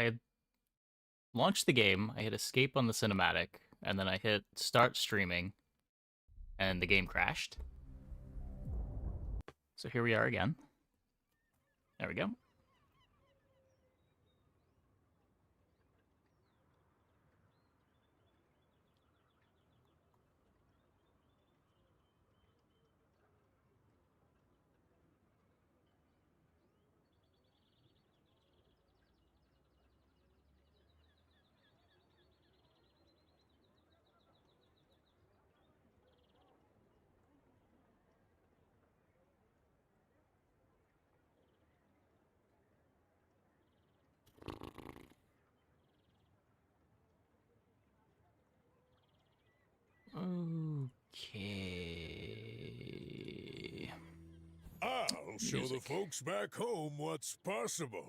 had launched the game, I hit escape on the cinematic, and then I hit start streaming, and the game crashed. So here we are again. There we go. Okay. I'll show the folks back home what's possible.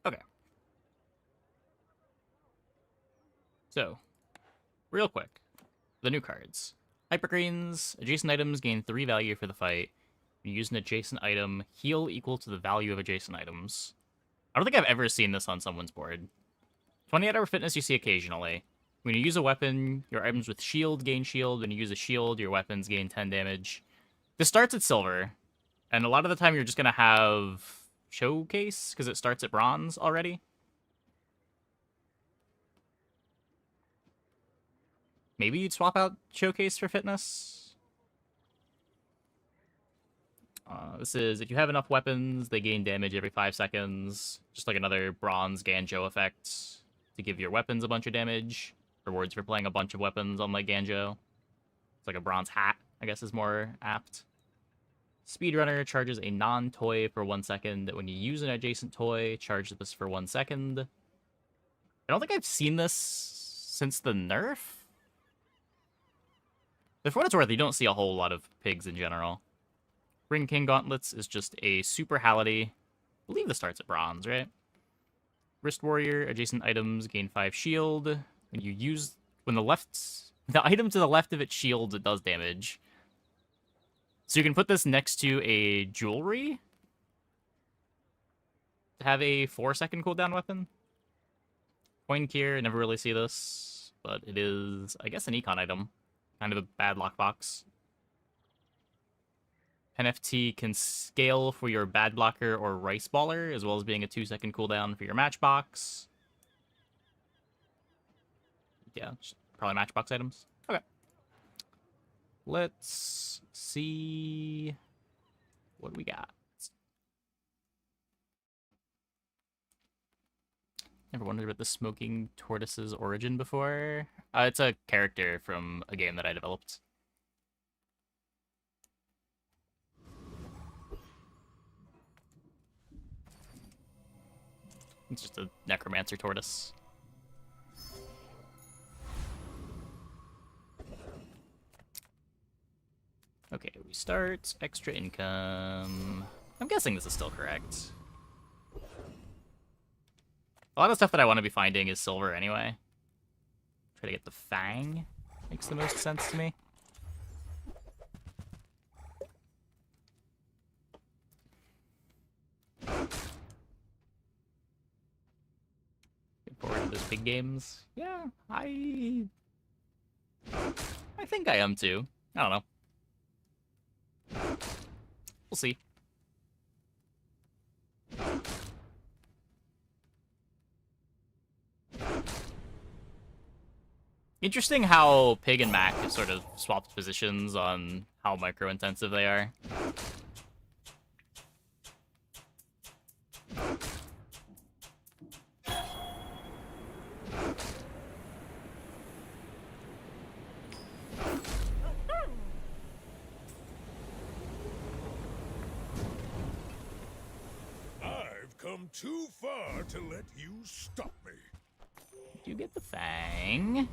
Okay. So, real quick, the new cards. Hypergreens, adjacent items gain 3 value for the fight. When you use an adjacent item, heal equal to the value of adjacent items. I don't think I've ever seen this on someone's board. 28-hour fitness you see occasionally. When you use a weapon, your items with shield gain shield. When you use a shield, your weapons gain 10 damage. This starts at silver, and a lot of the time you're just going to have showcase, because it starts at bronze already. Maybe you'd swap out showcase for fitness. This is, if you have enough weapons, they gain damage every 5 seconds. Just like another bronze Ganjo effect to give your weapons a bunch of damage. Rewards for playing a bunch of weapons on like Ganjo. It's like a bronze hat, I guess is more apt. Speedrunner charges a non-toy for 1 second. When you use an adjacent toy, charge this for 1 second. I don't think I've seen this since the nerf. But for what it's worth, you don't see a whole lot of pigs in general. Ring King Gauntlets is just a super hality. I believe this starts at bronze, right? Wrist Warrior, adjacent items gain 5 shield. When you use, the item to the left of its shields, it does damage. So you can put this next to a jewelry to have a 4-second cooldown weapon. Coin Kier, never really see this, but it is, I guess, an econ item. Kind of a bad lockbox. NFT can scale for your bad blocker or rice baller, as well as being a 2-second cooldown for your matchbox. Yeah, probably matchbox items. Okay. Let's see what we got. Never wondered about the Smoking Tortoise's origin before. It's a character from a game that I developed. It's just a necromancer tortoise. Okay, we start. Extra income. I'm guessing this is still correct. A lot of stuff that I want to be finding is silver anyway. Try to get the Fang. Makes the most sense to me. Looking forward to those big games. Yeah, I think I am too. I don't know. We'll see. Interesting how Pig and Mac have sort of swapped positions on how micro-intensive they are. I've come too far to let you stop me. You get the Fang.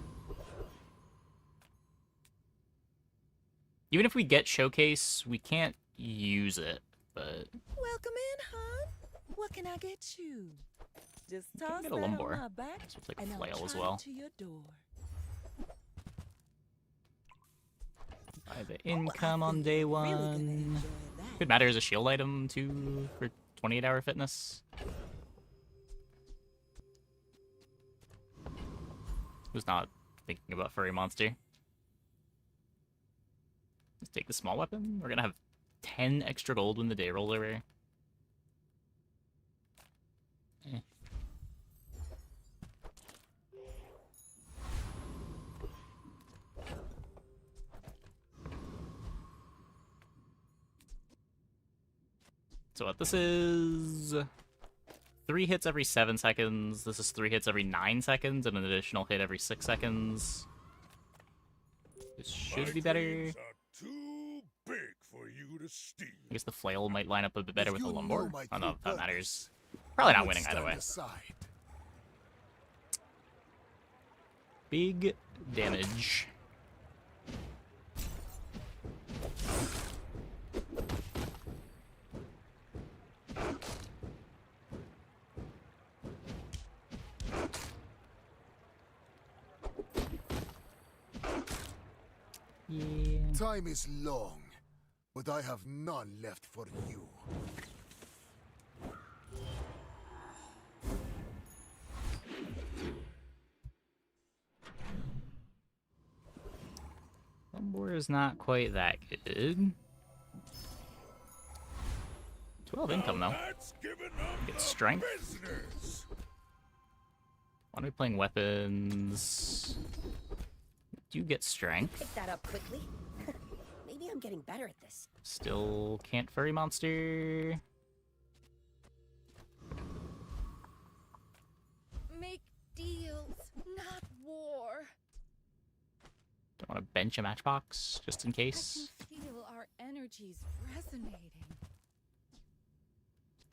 Even if we get Showcase, we can't use it, but... Welcome in, hon. What can I get you? Just toss get that a on Lumbor. my back, This looks like a and I'll flail as try well. to your door. Buy the income on day Really gonna one. enjoy Could that. matter as a shield item too for 28-hour fitness. Who's not thinking about furry monster? Let's take the small weapon. We're gonna have 10 extra gold when the day rolls over. Eh. So what this is... 3 hits every 7 seconds. This is 3 hits every 9 seconds and an additional hit every 6 seconds. This should be better. Dreams are too big for you to steal. I guess the flail might line up a bit better with the you know lumber. my I don't know true if that purpose, matters. Probably not would winning either stand way. aside. Big damage. Yeah. Time is long, but I have none left for you. Lumber is not quite that good. 12 income though. That's given up Get the strength. business. Why are we playing weapons? Do you get strength? Pick that up quickly. Maybe I'm getting better at this. Still can't furry monster. Make deals, not war. Don't want to bench a matchbox just in I case. can feel our energies resonating.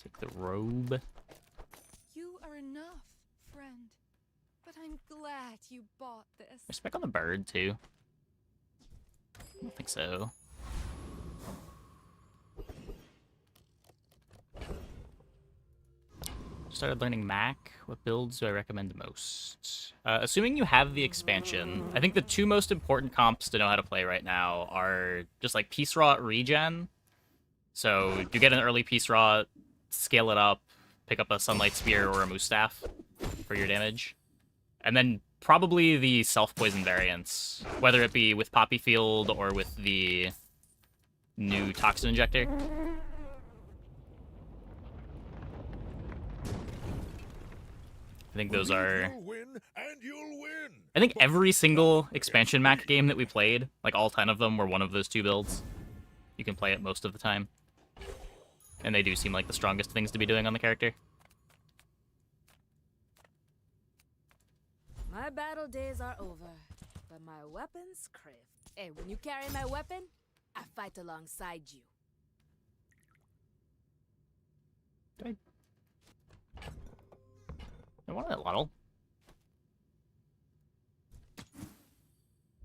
Take the robe. You are enough, friend. But I'm glad you bought this. Respect on the bird too. I don't think so. Started learning Mac. What builds do I recommend most? Assuming you have the expansion, I think the 2 most important comps to know how to play right now are just like Peace Raw regen. So you get an early Peace Raw, scale it up, pick up a Sunlight Spear or a Moose Staff for your damage. And then probably the self-poison variants, whether it be with Poppy Field or with the new Toxin Injector. I think those are... You'll win, and you'll win. I think every single expansion Mac game that we played, like all 10 of them, were one of those 2 builds. You can play it most of the time. And they do seem like the strongest things to be doing on the character. My battle days are over, but my weapons crave. Hey, when you carry my weapon, I fight alongside you. I want that Luddle.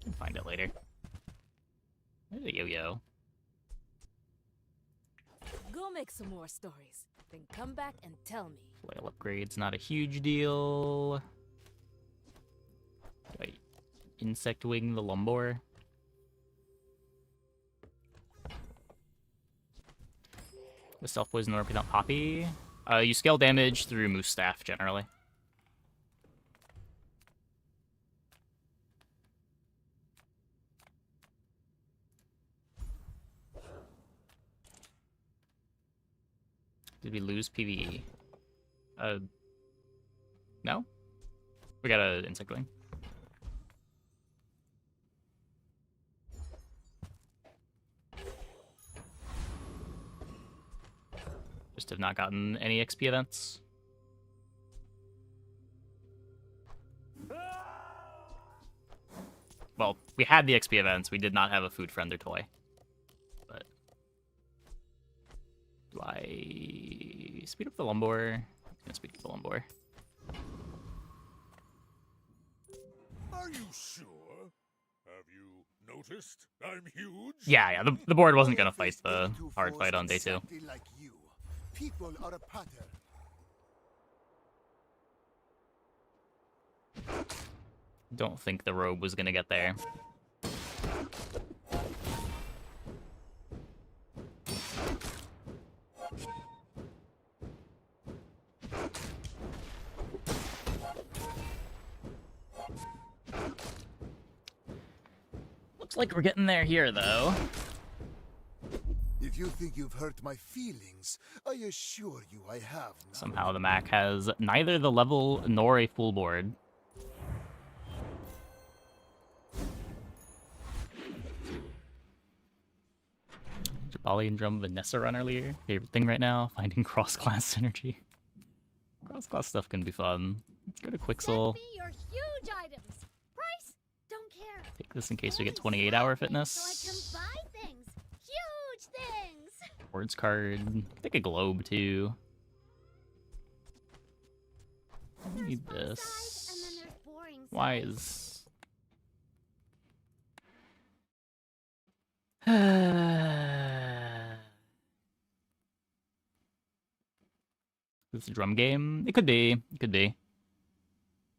Can find it later. There's a yo-yo. Go make some more stories, then come back and tell me. Flail upgrade's not a huge deal. Do I insect wing the Lumbor? The self-poison or without Poppy. You scale damage through Moose Staff generally. Did we lose PvE? No? We got an insect wing. Just have not gotten any XP events. Well, we had the XP events, we did not have a food friend or toy. But do I speed up the Lumbor? I'm gonna speed up the Lumbor. Are you sure? Have you noticed? I'm huge. Yeah, the board wasn't gonna I fight faced the 82 hard foes fight on day 2. exactly like you. People are a pattern. Don't think the robe was gonna get there. Looks like we're getting there here, though. If you think you've hurt my feelings, I assure you I have not. Somehow the Mac has neither the level nor a full board. Jabali and Drum Vanessa run earlier. Favorite thing right now, finding cross-class synergy. Cross-class stuff can be fun. Let's go to Quixel. Send me your huge items. Price? Don't care. Take this in case we get Only 28-hour small things So I fitness. can buy things. Huge things. Words card. Take a globe too. I There's need fun side, and then this. there's boring Why side. is this a drum game? It could be. It could be.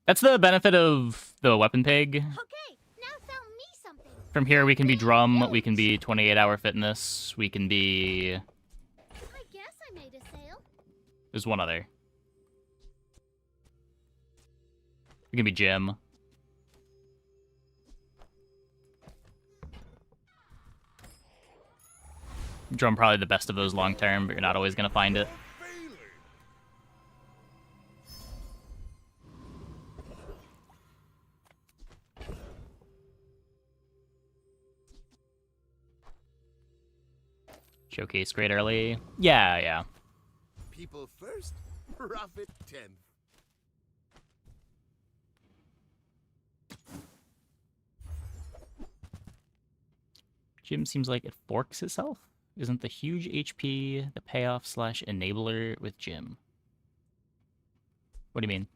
That's the benefit of the weapon pig. Okay, now sell me something. From here, we can be drum. We can be 28-hour fitness. We can be. I guess I made a sale. There's one other. We can be gym. Drum probably the best of those long term, but you're not always gonna find it. Bailey. Showcase great early. Yeah, yeah. People first, profit 10th. Gym seems like it forks itself. Isn't the huge HP the payoff slash enabler with Gym? What do you mean?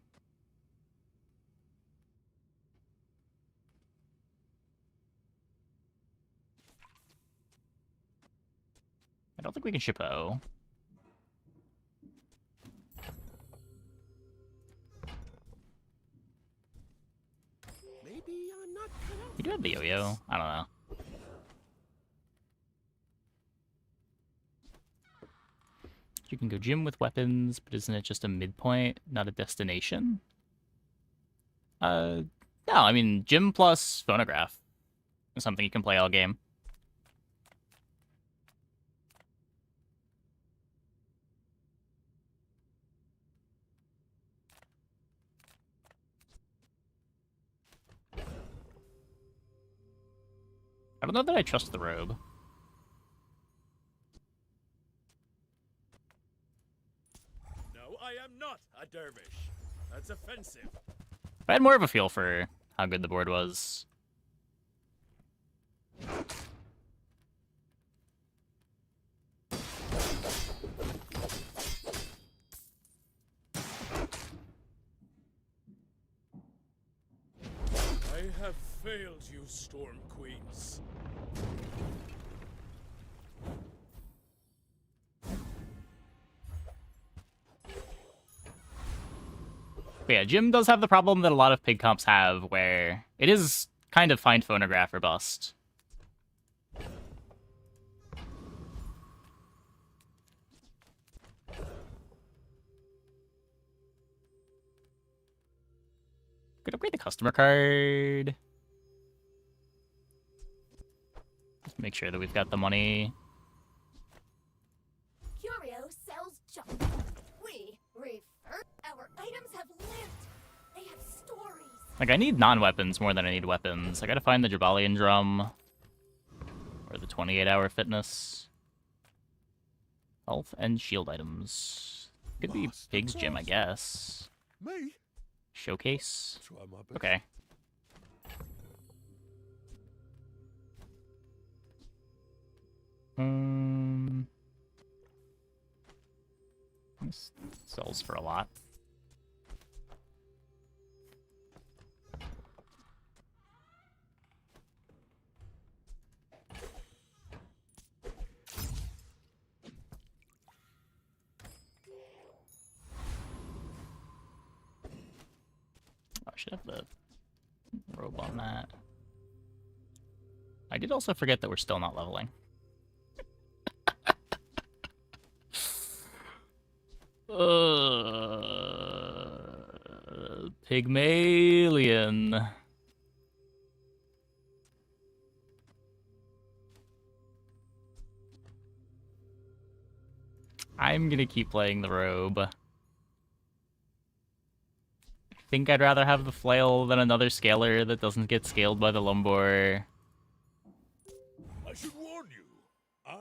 I don't think we can ship O. Maybe I'm not cut out. We do have the yo-yo. I don't know. You can go gym with weapons, but isn't it just a midpoint, not a destination? No, I mean, gym plus phonograph is something you can play all game. I don't know that I trust the robe. No, I am not a dervish. That's offensive. I had more of a feel for how good the board was. I have failed you, Storm Queens. But yeah, Jim does have the problem that a lot of pig comps have, where it is kind of find phonograph or bust. Could upgrade the customer card. Just make sure that we've got the money. Curio sells junk. We refer. Our items have lived. They have stories. Like, I need non-weapons more than I need weapons. I gotta find the Jabalian drum. Or the 28-hour fitness. Health and shield items. Could be Master Pig's gym, I Claus. guess. Me? Showcase. Try my best. Okay. This sells for a lot. I should have the robe on that. I did also forget that we're still not leveling. Pygmalion. I'm gonna keep playing the robe. I think I'd rather have the flail than another scaler that doesn't get scaled by the Lumbor. I should warn you, I'm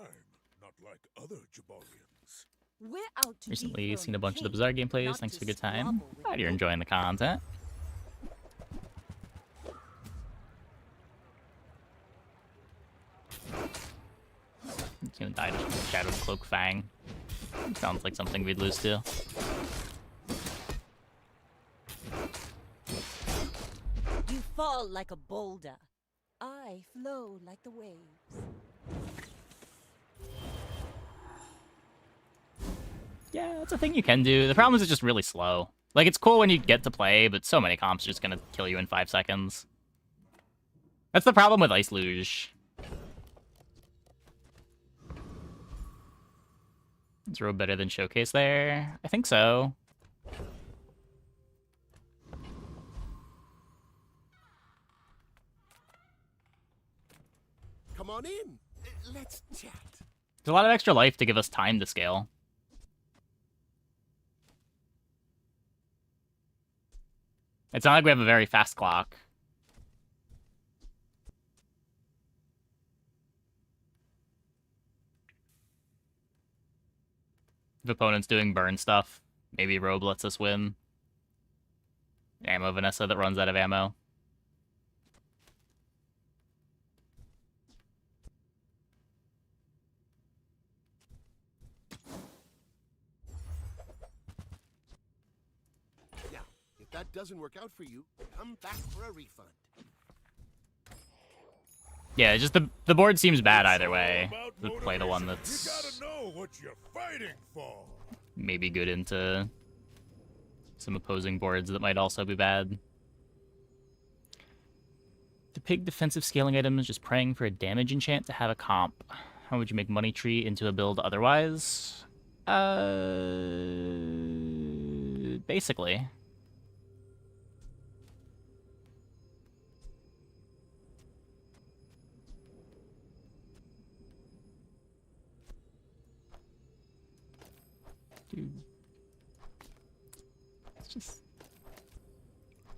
not like other Jabalians. We're out to Recently dethrone seen a bunch of the king, Bizarre gameplays. not Thanks to for a good time. squabble with Glad you're you. enjoying the content. He's gonna die to Shadowed Cloak Fang. Sounds like something we'd lose to. You fall like a boulder. I flow like the waves. Yeah, that's a thing you can do. The problem is it's just really slow. Like, it's cool when you get to play, but so many comps are just gonna kill you in 5 seconds. That's the problem with Ice Luge. Is Robe better than Showcase there? I think so. Come on in. Let's chat. There's a lot of extra life to give us time to scale. It's not like we have a very fast clock. If opponent's doing burn stuff, maybe Robe lets us win. Ammo Vanessa that runs out of ammo. Yeah, if that doesn't work out for you, come back for a refund. Yeah, just the board seems bad either way. About Let's play the one motivation. that's You gotta know what you're fighting for. maybe good into some opposing boards that might also be bad. The pig defensive scaling item is just praying for a damage enchant to have a comp. How would you make Money Tree into a build otherwise? Basically. Dude. It's just...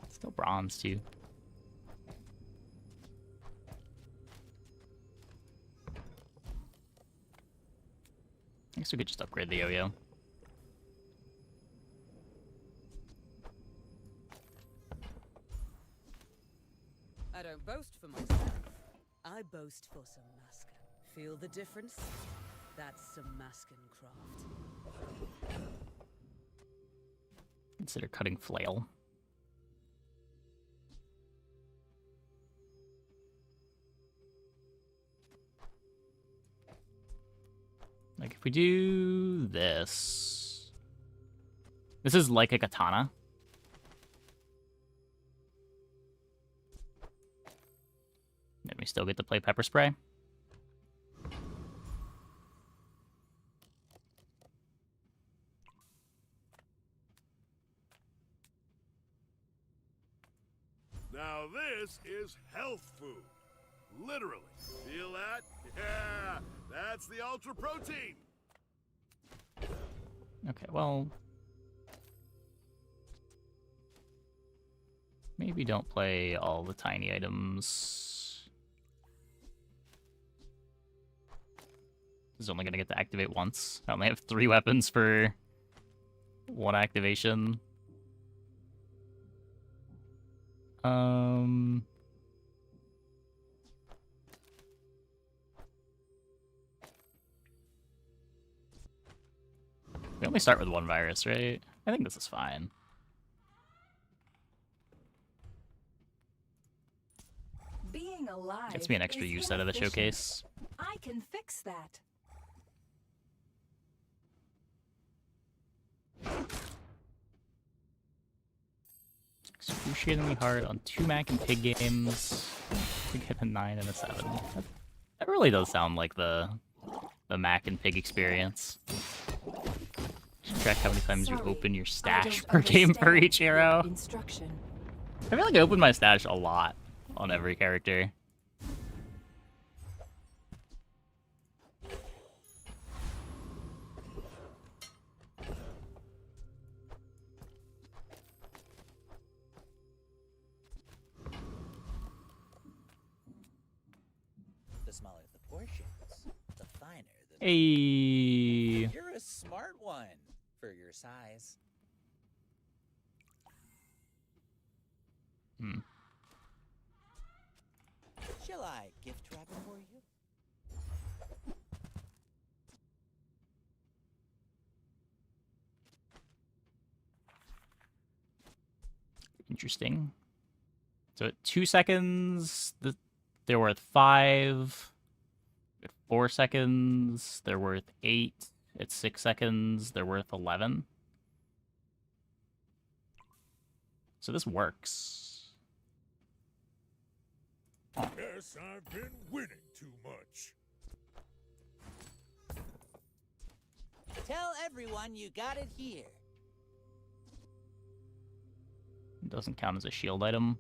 It's still bronze, too. I guess we could just upgrade the yo-yo. I don't boast for myself. I boast for some Maskin. Feel the difference? That's some Maskin craft. Consider cutting flail. Like, if we do this... This is like a katana. Then we still get to play Pepper Spray. Now this is health food. Literally. Feel that? Yeah, that's the ultra protein. Okay, well... Maybe don't play all the tiny items. This is only gonna get to activate once. I only have 3 weapons for 1 activation. We only start with 1 virus, right? I think this is fine. Being alive Gets me an extra is use out of the inefficient. showcase. I can fix that. Excruciatingly hard on 2 Mac and Pig games to get a 9 and a 7. That really does sound like the Mac and Pig experience. Just track how many times you Sorry, open your I stash don't per game for understand each your hero. Instruction. I feel like I open my stash a lot on every character. smaller the portions, the finer the... Hey. You're a smart one for your size. Hmm. Shall I gift wrap it for you? Interesting. So at 2 seconds, they're worth 5. At 4 seconds, they're worth 8. At 6 seconds, they're worth 11. So this works. Guess I've been winning too much. Tell everyone you got it here. It doesn't count as a shield item.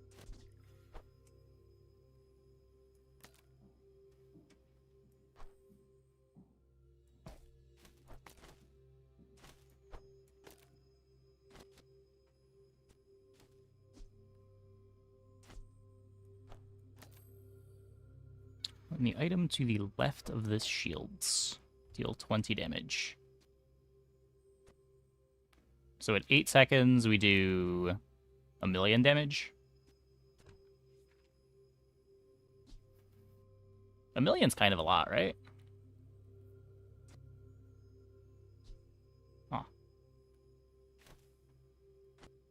And the item to the left of this shields deal 20 damage. So at 8 seconds, we do 1,000,000 damage. 1,000,000's kind of a lot, right? Huh.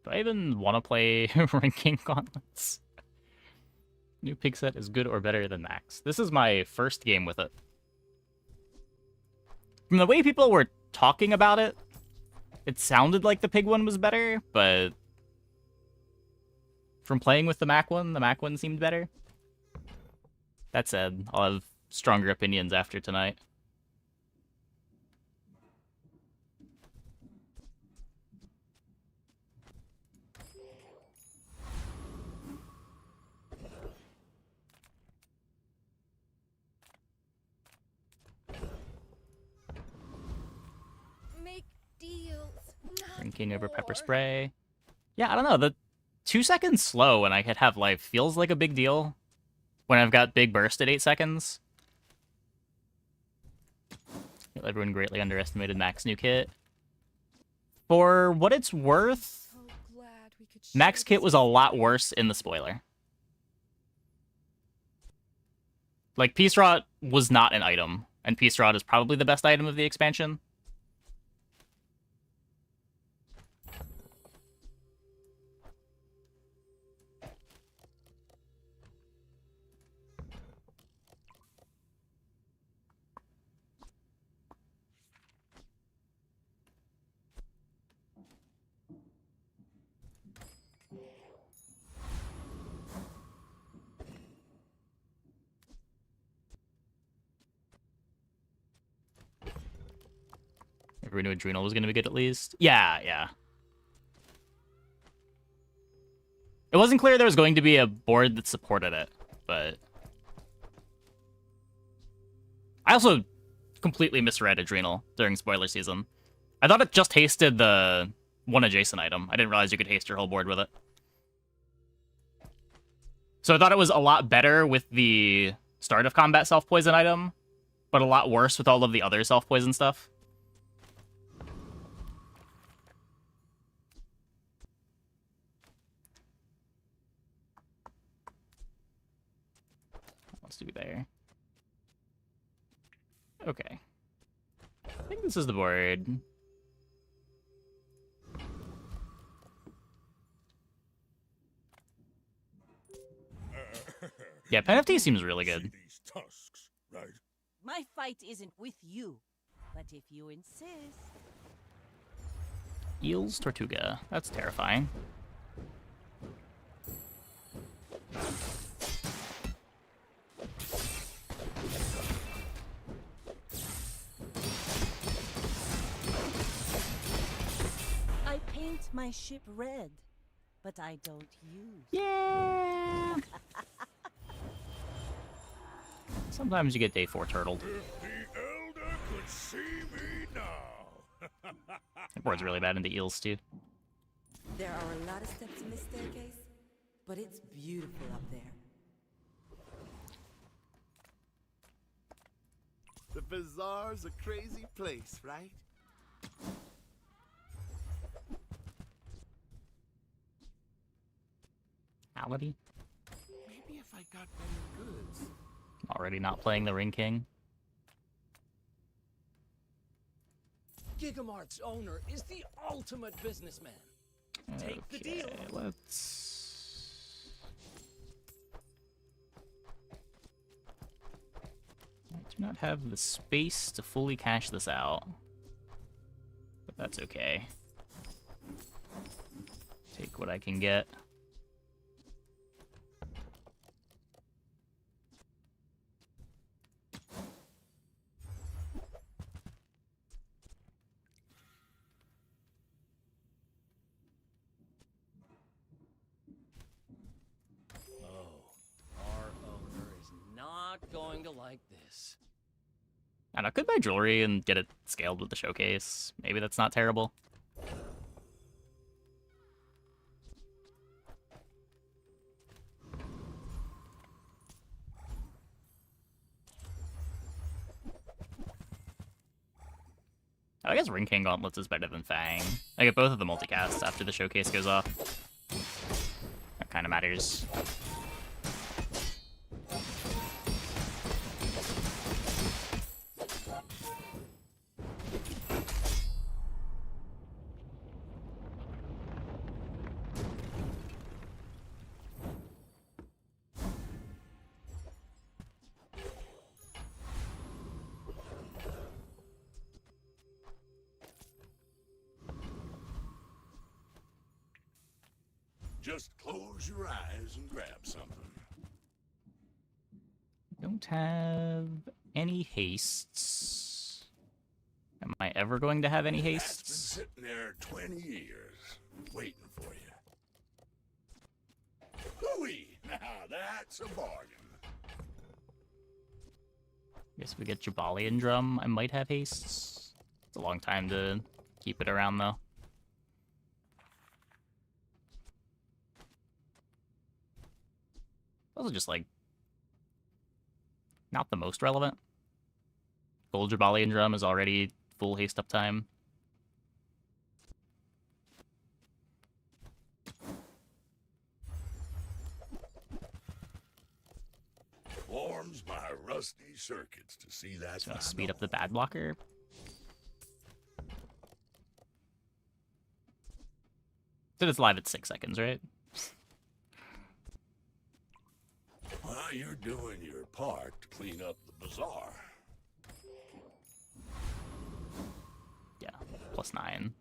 Do I even want to play Ranking Gauntlets? New pig set is good or better than Max. This is my first game with it. From the way people were talking about it, it sounded like the pig one was better, but from playing with the Mac one seemed better. That said, I'll have stronger opinions after tonight. Make deals. Drinking over pepper spray. Yeah, I don't know. The 2 seconds slow when I could have life feels like a big deal. When I've got big burst at 8 seconds. Everyone greatly underestimated Max new kit. For what it's worth, Max kit was a lot worse in the spoiler. Like, Peace Rot was not an item, and Peace Rot is probably the best item of the expansion. Everyone knew Adrenal was going to be good at least. Yeah. It wasn't clear there was going to be a board that supported it, but... I also completely misread Adrenal during spoiler season. I thought it just hasted the one adjacent item. I didn't realize you could haste your whole board with it. So I thought it was a lot better with the start of combat self-poison item, but a lot worse with all of the other self-poison stuff. Wants to be there. Okay. I think this is the board. Yeah, Pen FT seems really good. These tusks, right? My fight isn't with you, but if you insist. Eels Tortuga. That's terrifying. I paint my ship red, but I don't use. Yeah. Sometimes you get day 4 turtled. If the Elder could see me now. That board's really bad into eels too. There are a lot of steps in this staircase, but it's beautiful up there. bazaar's a crazy place, right? Ality? Maybe if I got better goods. Already not playing the Ring King. Gigamart's owner is the ultimate businessman. Take the deal. Let's... I do not have the space to fully cash this out. But that's okay. Take what I can get. Going to like this. And I could buy jewelry and get it scaled with the showcase. Maybe that's not terrible. I guess Ring King Gauntlets is better than Fang. I get both of the multicasts after the showcase goes off. That kind of matters. Just close your eyes and grab something. Don't have any hastes. Am I ever going to have any That's been hastes? sitting there 20 years, waiting for you. Hooey! Now that's a bargain. Guess if we get Jabalian Drum, I might have hastes. It's a long time to keep it around, though. Also just, like, not the most relevant. Gold Jabalian Drum is already full haste uptime. Warms my rusty circuits to see that. So speed up the bad blocker. So it's live at 6 seconds, right? Well, you're doing your part to clean up the bazaar. Yeah, +9.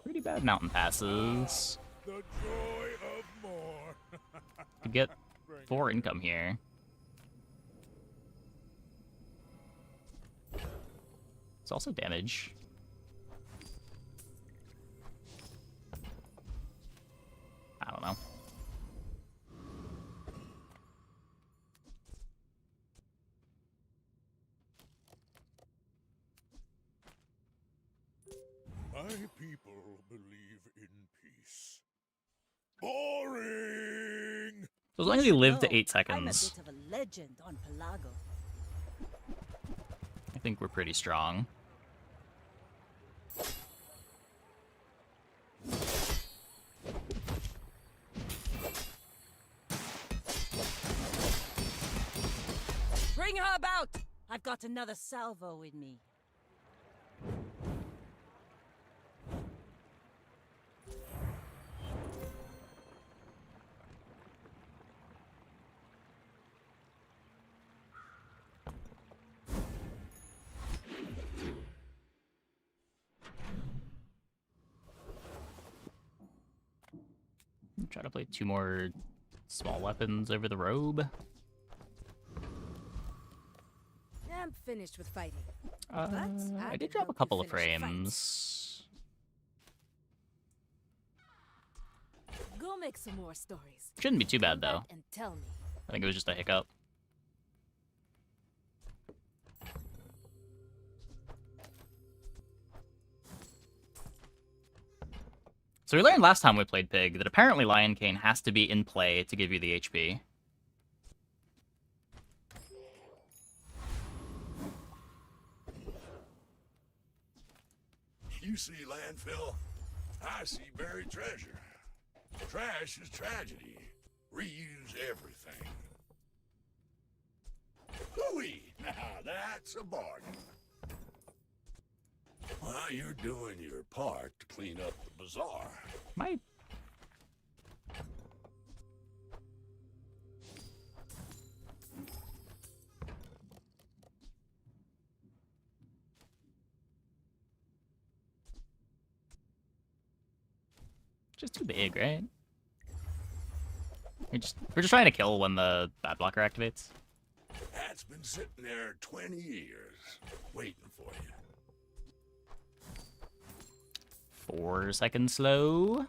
Pretty bad mountain passes. The joy of more. Could get 4 income here. It's also damage. I don't know. My people believe in peace. Boring! So as long as you live to 8 I'm a seconds, bit of a legend on Pelago. I think we're pretty strong. Bring her about! I've got another salvo with me. Try to play 2 more small weapons over the robe. I'm finished with fighting. I did drop a couple of frames. Go make some more stories. Shouldn't be too bad, though. And tell me. I think it was just a hiccup. So we learned last time we played Pig that apparently Lion Cane has to be in play to give you the HP. You see landfill, I see buried treasure. Trash is tragedy. Reuse everything. Hooey! Now that's a bargain. While you're doing your part to clean up the bazaar. My... Just too big, right? We're just trying to kill when the bad blocker activates. That's been sitting there 20 years, waiting for you. 4 seconds slow.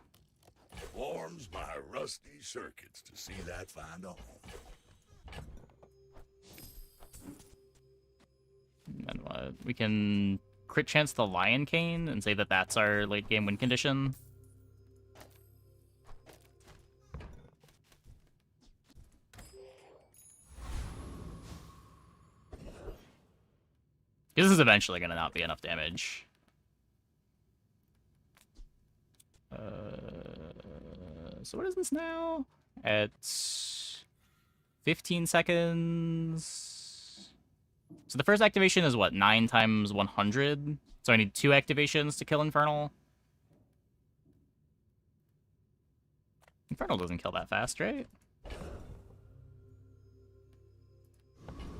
Warms my rusty circuits to see that find a home. And then what? We can crit chance the Lion Cane and say that that's our late game win condition. This is eventually going to not be enough damage. So what is this now? At 15 seconds. So the first activation is what? 9 times 100? So I need 2 activations to kill Infernal? Infernal doesn't kill that fast, right?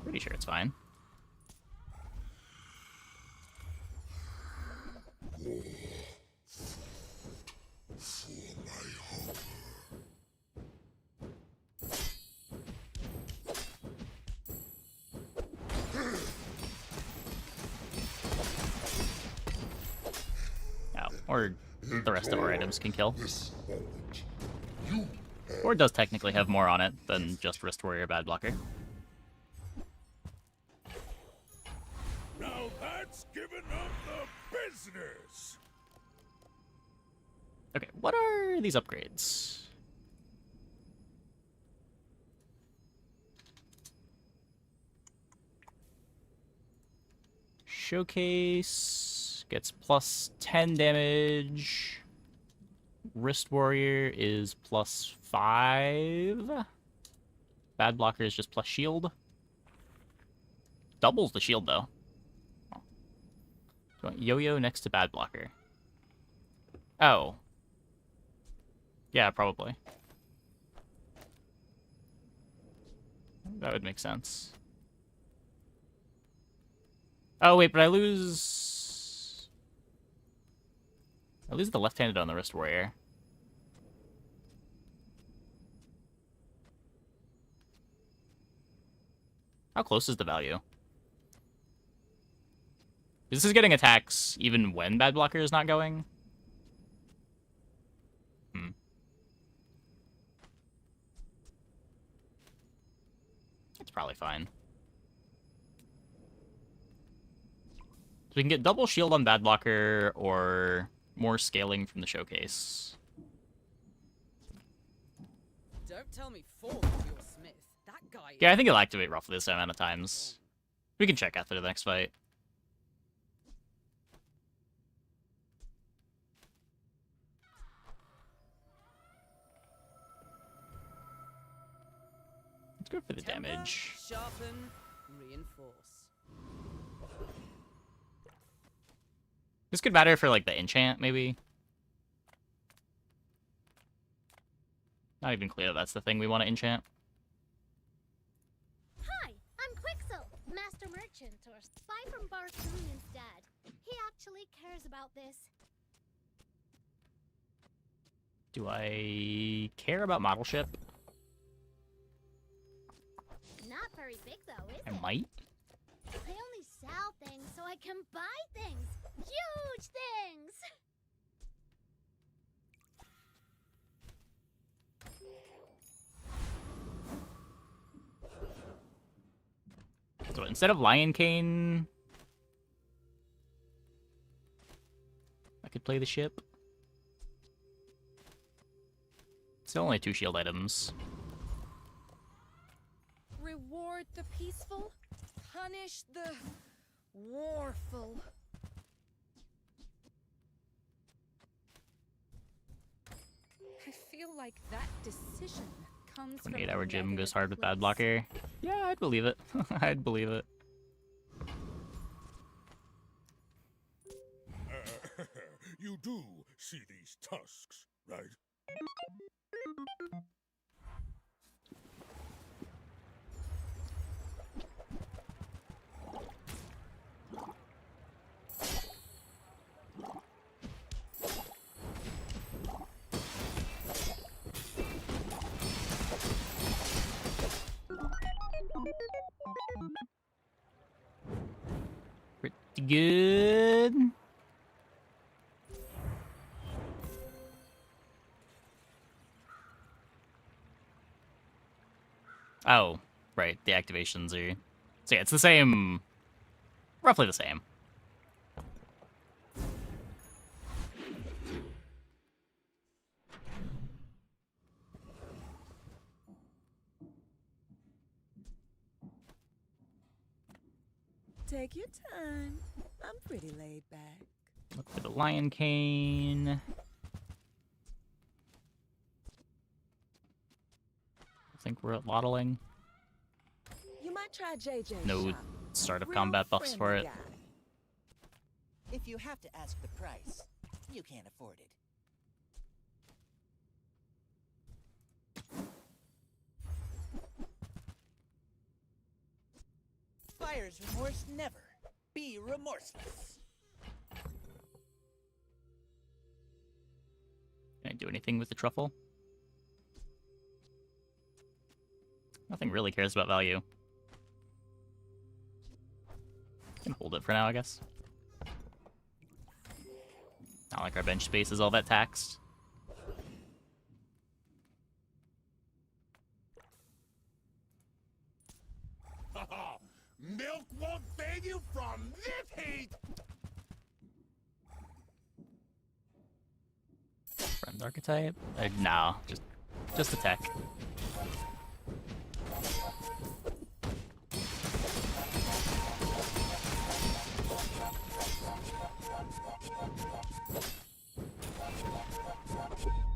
Pretty sure it's fine. Or the rest of our items can kill. Or it does technically have more on it than just Wrist Warrior Bad Blocker. Now that's giving up the business. Okay, what are these upgrades? Showcase gets plus 10 damage. Wrist Warrior is plus 5. Bad Blocker is just plus shield. Doubles the shield, though. Do you want Yo-Yo next to Bad Blocker? Oh. Yeah, probably. That would make sense. Oh, wait, but I lose the left-handed on the Wrist Warrior. How close is the value? This is getting attacks even when Bad Blocker is not going. It's probably fine. So we can get double shield on Bad Blocker or more scaling from the Showcase. Don't tell me Form is your smith. That guy. Yeah, I think it'll activate roughly the same amount of times. We can check after the next fight. Let's go for the damage. Sharpen, reinforce. This could matter for, like, the enchant, maybe. Not even clear that's the thing we want to enchant. Hi, I'm Quixel, Master Merchant, or spy from Barsoon instead. He actually cares about this. Do I care about model ship? Not very big though, is I it? might. I only sell things so I can buy things. Huge things! So instead of Lion Cane, I could play the ship. Still only 2 shield items. Reward the peaceful, punish the warful. I feel like that decision comes from 28-hour a gym goes negative hard with bad place. blocker. Yeah, I'd believe it. I'd believe it. You do see these tusks, right? Pretty good. Oh, right. The activations are... So yeah, it's the same... Roughly the same. Take your time. I'm pretty laid back. Look for the Lion Cane. I think we're at Lottling. You might try JJ. No shop. start of Real combat buffs for friendly it. guy. If you have to ask the price, you can't afford it. Buyer's remorse never. Be remorseless. Can I do anything with the truffle? Nothing really cares about value. Can hold it for now, I guess. Not like our bench space is all that taxed. Milk won't save you from this heat! Friend archetype? No, just attack.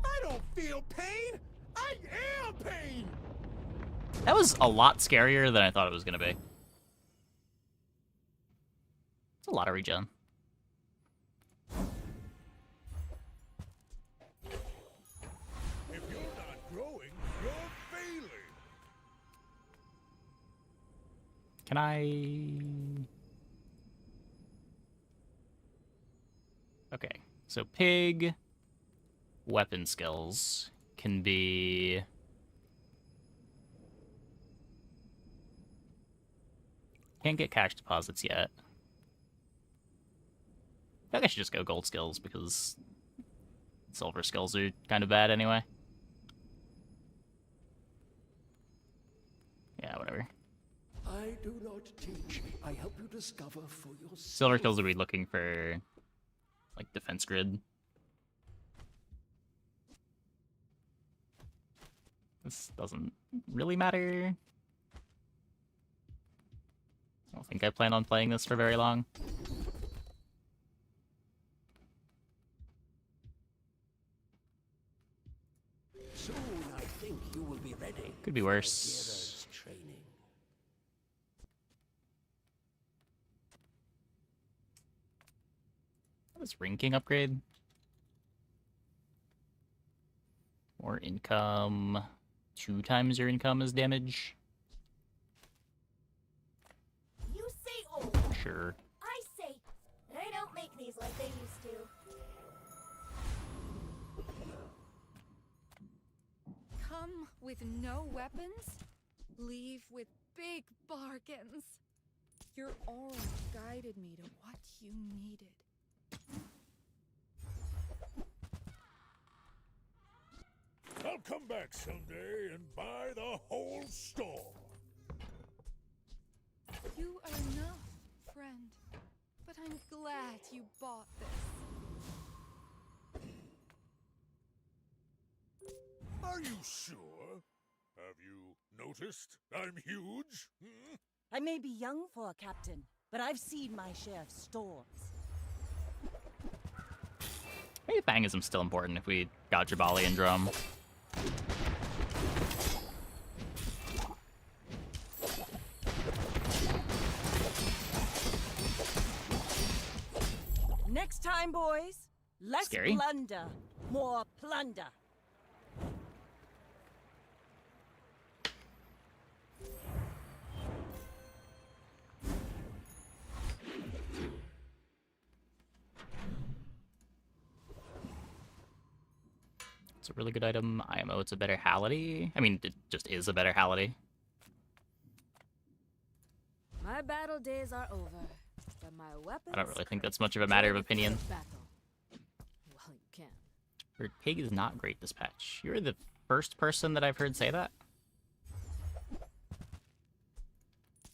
I don't feel pain! I am pain! That was a lot scarier than I thought it was gonna be. It's a lot of regen. If you're not growing, you're failing! Can I... Okay, so pig weapon skills can be... Can't get cash deposits yet. I think I should just go gold skills because silver skills are kind of bad anyway. Yeah, whatever. I do not teach. I help you discover for yourself. Silver skills will be looking for, like, defense grid. This doesn't really matter. I don't think I plan on playing this for very long. Soon I think you will be ready. Could be worse. Training. This Ring King upgrade. More income. 2 times your income is damage. You say old. Sure. I say they don't make these like they used to. Come with no weapons, leave with big bargains. Your aura guided me to what you needed. I'll come back someday and buy the whole store. You are enough, friend. But I'm glad you bought this. Are you sure? Have you noticed I'm huge? Hmm? I may be young for a captain, but I've seen my share of storms. Maybe Fangism's still important if we got Jabali and Drum. Next time, boys, less Scary. blunder, more plunder. It's a really good item. IMO, it's a better Hality. I mean, it just is a better Hality. My battle days are over, but my weapons. I don't really think that's much of a matter of opinion. Battle. Well, you can. Her pig is not great this patch. You're the first person that I've heard say that.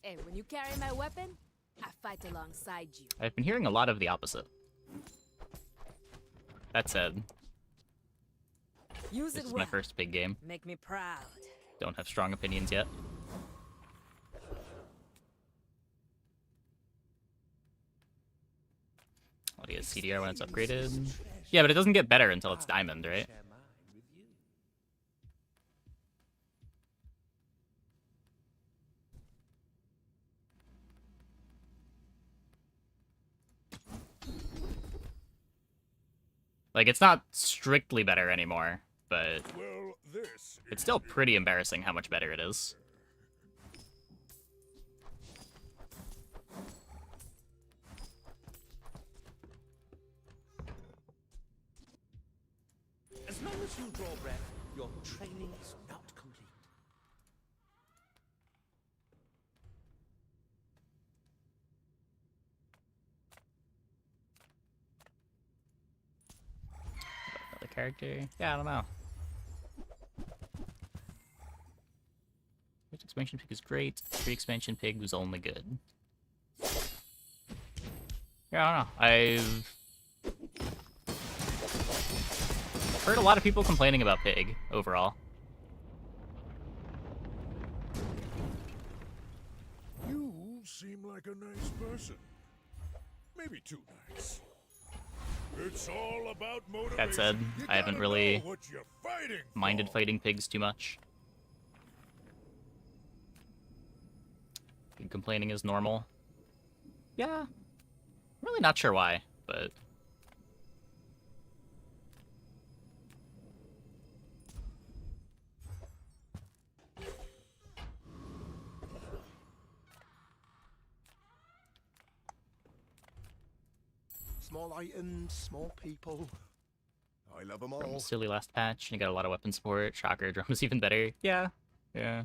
Hey, when you carry my weapon, I fight alongside you. I've been hearing a lot of the opposite. That said, Use this it is well. my first pig game. Make me proud. Don't have strong opinions yet. Well, he has CDR when it's upgraded. Yeah, but it doesn't get better until it's diamond, right? Like, it's not strictly better anymore, but Well, this it's still pretty embarrassing how much better it is. As long as you draw breath, your training is not complete. Another character? Yeah, I don't know. First expansion pig is great. Pre-expansion pig was only good. Yeah, I don't know. I've heard a lot of people complaining about pig overall. You seem like a nice person. Maybe too nice. It's all about motivation. That said, You I haven't gotta really know what you're fighting minded for. fighting pigs too much. Pig complaining is normal. Yeah. I'm really not sure why, but Small items, small people. I love them Drum all. was silly last patch, and you got a lot of weapon support. Shocker, Drum was even better. Yeah. Yeah.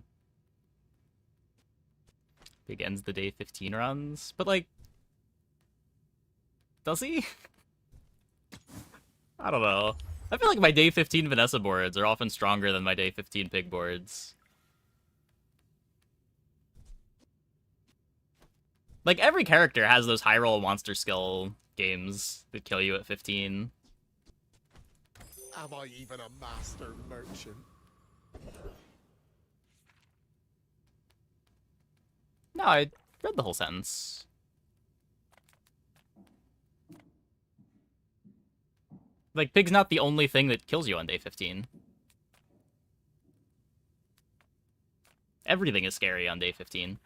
Pig ends the day 15 runs, but like, does he? I don't know. I feel like my day 15 Vanessa boards are often stronger than my day 15 pig boards. Like, every character has those high roll monster skill games that kill you at 15. Am I even a master merchant? No, I read the whole sentence. Like, pig's not the only thing that kills you on day 15. Everything is scary on day 15.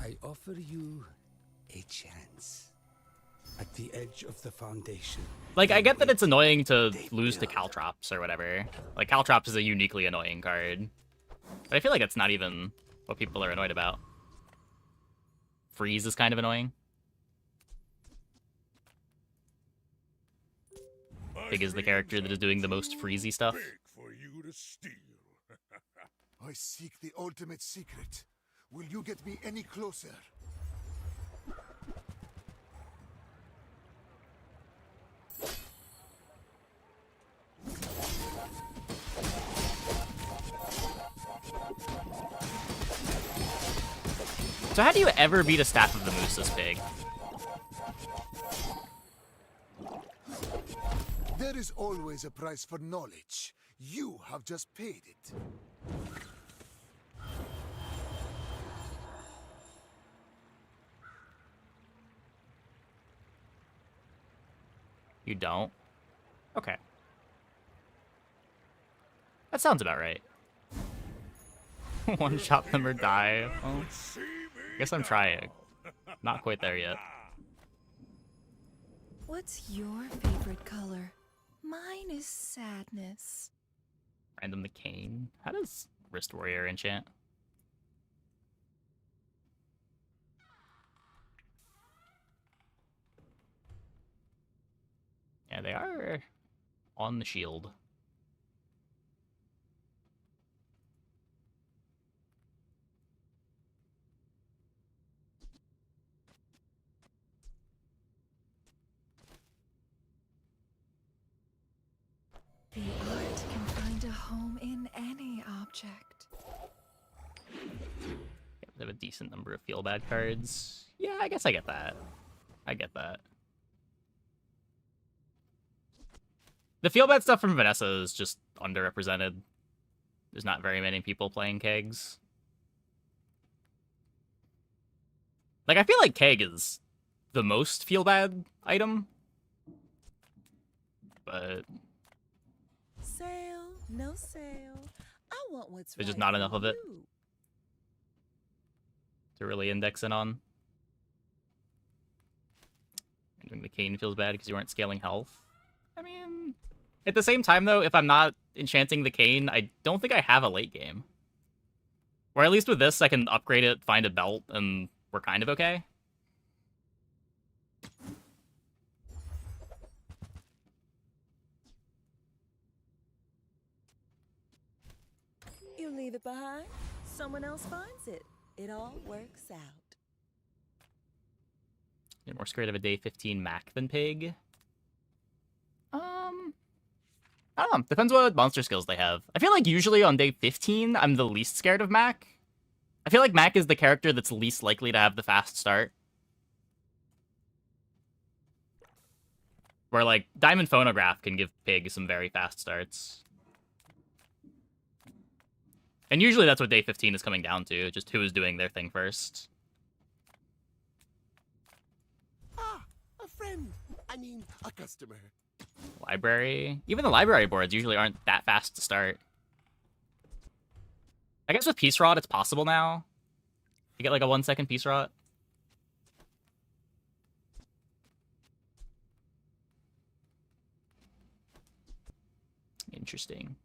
I offer you a chance. At the edge of the foundation. Like, I get that it's annoying to lose to Caltrops or whatever. Like, Caltrops is a uniquely annoying card. But I feel like that's not even what people are annoyed about. Freeze is kind of annoying. Pig is the character that is doing the most freezy stuff. Big for you to steal. I seek the ultimate secret. Will you get me any closer? So how do you ever beat a Staff of the Moose's pig? There is always a price for knowledge. You have just paid it. You don't? Okay. That sounds about right. One shot them or die. Well, guess I'm trying. Not quite there yet. What's your favorite color? Mine is sadness. Random the Cane. How does Wrist Warrior enchant? Yeah, they are on the shield. The art can find a home in any object. Yeah, they have a decent number of feel bad cards. Yeah, I guess I get that. I get that. The feel bad stuff from Vanessa is just underrepresented. There's not very many people playing kegs. Like, I feel like keg is the most feel bad item. But Sale, no sale. I want what's there's right just not for enough of it you. to really index in on. And doing the Cane feels bad because you aren't scaling health. I mean, at the same time, though, if I'm not enchanting the Cane, I don't think I have a late game. Or at least with this, I can upgrade it, find a belt, and we're kind of okay. You leave it behind, someone else finds it. It all works out. You're more scared of a day 15 Mac than Pig. I don't know. Depends what monster skills they have. I feel like usually on day 15, I'm the least scared of Mac. I feel like Mac is the character that's least likely to have the fast start. Where, like, Diamond Phonograph can give Pig some very fast starts. And usually that's what day 15 is coming down to, just who is doing their thing first. Ah, a friend. I mean, a customer. Library. Even the library boards usually aren't that fast to start. I guess with Peace Rod, it's possible now. You get like a 1 second Peace Rod. Interesting.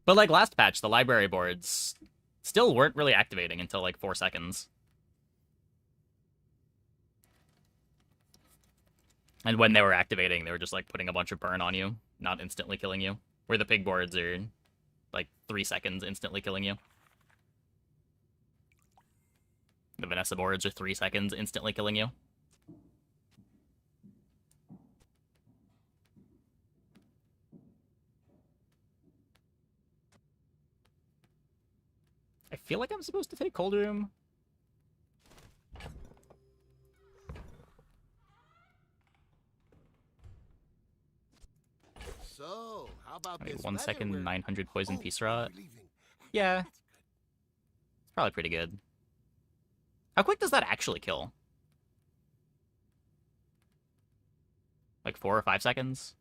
But like last patch, the library boards still weren't really activating until like 4 seconds. And when they were activating, they were just like putting a bunch of burn on you, not instantly killing you. Where the pig boards are like 3 seconds instantly killing you. The Vanessa boards are 3 seconds instantly killing you. I feel like I'm supposed to take Cold Room. So, how about I mean, this 1 weather second, we're- 900 poison Oh, Peace Rot. you're leaving. Yeah. It's probably pretty good. How quick does that actually kill? Like 4 or 5 seconds?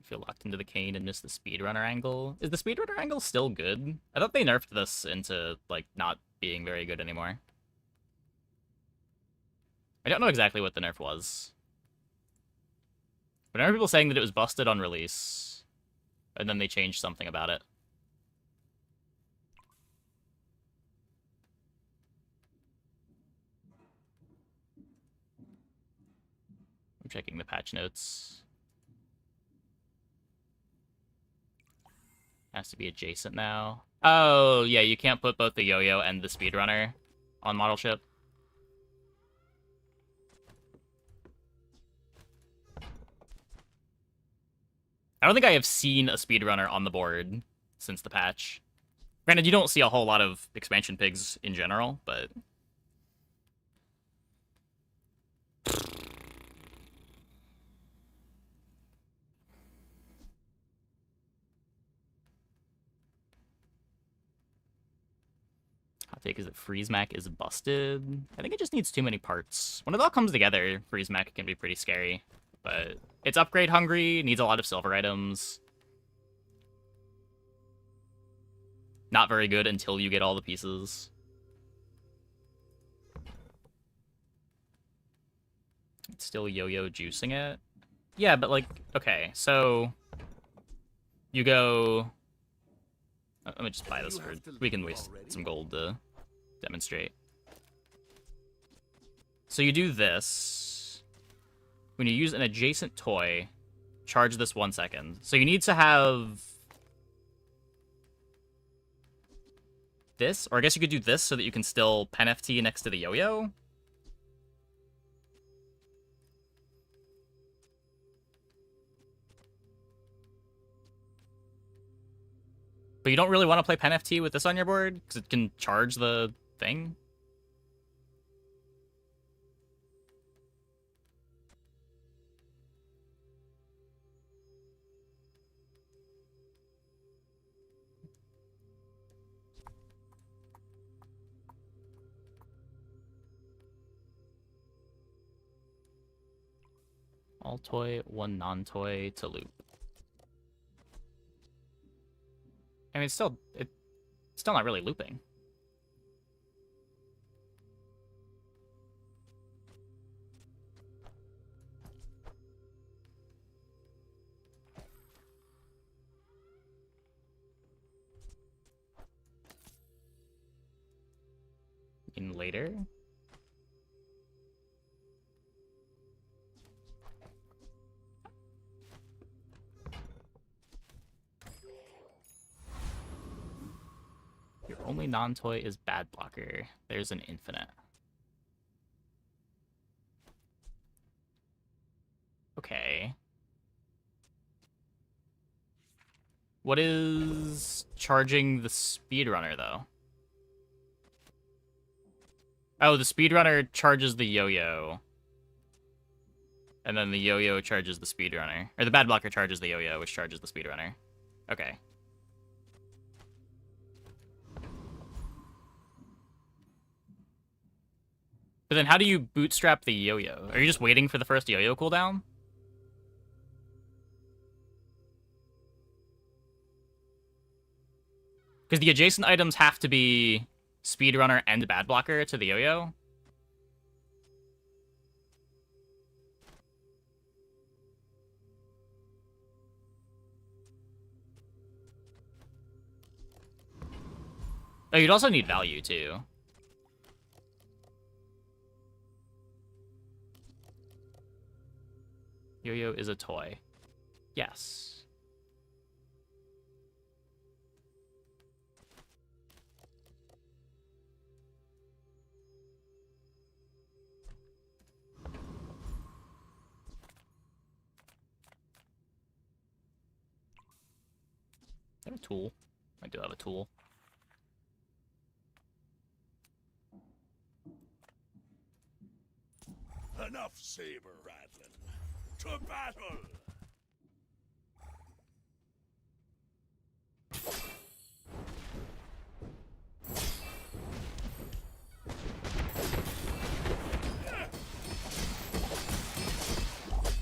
Feel locked into the Cane and miss the speedrunner angle. Is the speedrunner angle still good? I thought they nerfed this into, like, not being very good anymore. I don't know exactly what the nerf was. But I remember people saying that it was busted on release. And then they changed something about it. I'm checking the patch notes. Has to be adjacent now. Oh, yeah, you can't put both the yo-yo and the speedrunner. on model ship. I don't think I have seen a speedrunner on the board since the patch. Granted, you don't see a whole lot of expansion pigs in general, but... Hot take is that FreezeMac is busted. I think it just needs too many parts. When it all comes together, FreezeMac can be pretty scary. But it's upgrade hungry, needs a lot of silver items. Not very good until you get all the pieces. It's still yo-yo juicing it. Yeah, but like, okay, so you go... Let me just buy this for... We can waste some gold to demonstrate. So you do this. When you use an adjacent toy, charge this 1 second. So you need to have... this, or I guess you could do this so that you can still pen FT next to the yo-yo. But you don't really want to play pen FT with this on your board because it can charge the thing. All toy, one non-toy to loop. I mean, it's still not really looping. In later. Your only non-toy is Bad Blocker. There's an infinite. Okay. What is charging the speedrunner, though? Oh, the speedrunner charges the yo-yo. And then the yo-yo charges the speedrunner. Or the Bad Blocker charges the yo-yo, which charges the speedrunner. Okay. But then how do you bootstrap the yo-yo? Are you just waiting for the first yo-yo cooldown? Because the adjacent items have to be speedrunner and Bad Blocker to the yo-yo. Oh, you'd also need value, too. Yo-yo is a toy. Yes. I have a tool. I do have a tool. Enough saber rattling. To battle!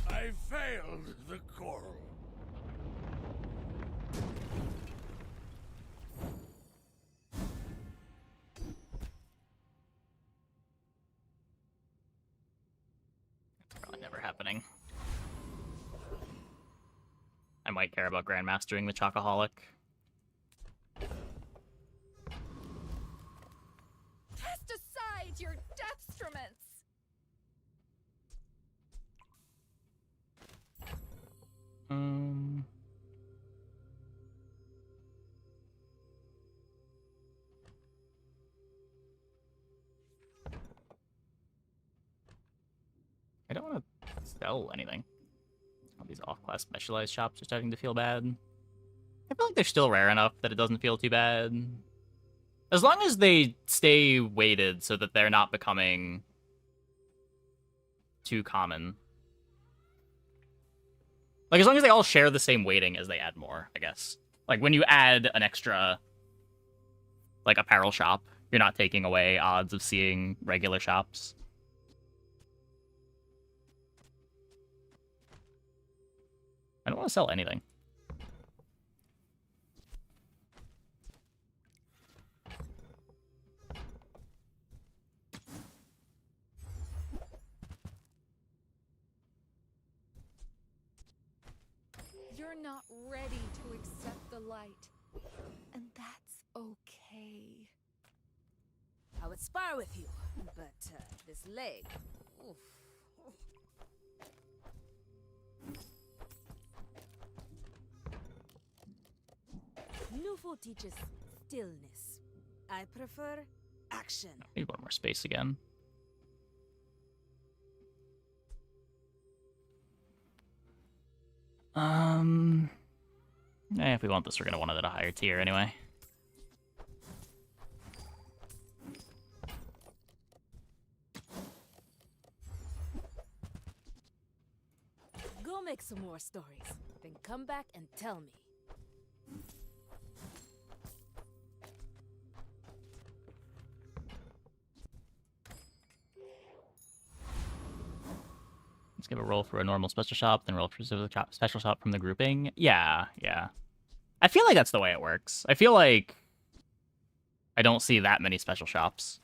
I failed the coral. Probably never happening. I might care about Grandmastering the Chocoholic. Cast aside your deathstruments! I don't want to sell anything. All these off-class specialized shops are starting to feel bad. I feel like they're still rare enough that it doesn't feel too bad. As long as they stay weighted so that they're not becoming too common. Like, as long as they all share the same weighting as they add more, I guess. Like, when you add an extra, like, apparel shop, you're not taking away odds of seeing regular shops. I don't want to sell anything. You're not ready to accept the light. And that's okay. I would spar with you, but this leg. Oof. Nufo teaches stillness. I prefer action. Need one more space again. If we want this, we're gonna want it at a higher tier anyway. Go make some more stories, then come back and tell me. Let's give a roll for a normal special shop, then roll for a special shop from the grouping. Yeah. I feel like that's the way it works. I feel like I don't see that many special shops.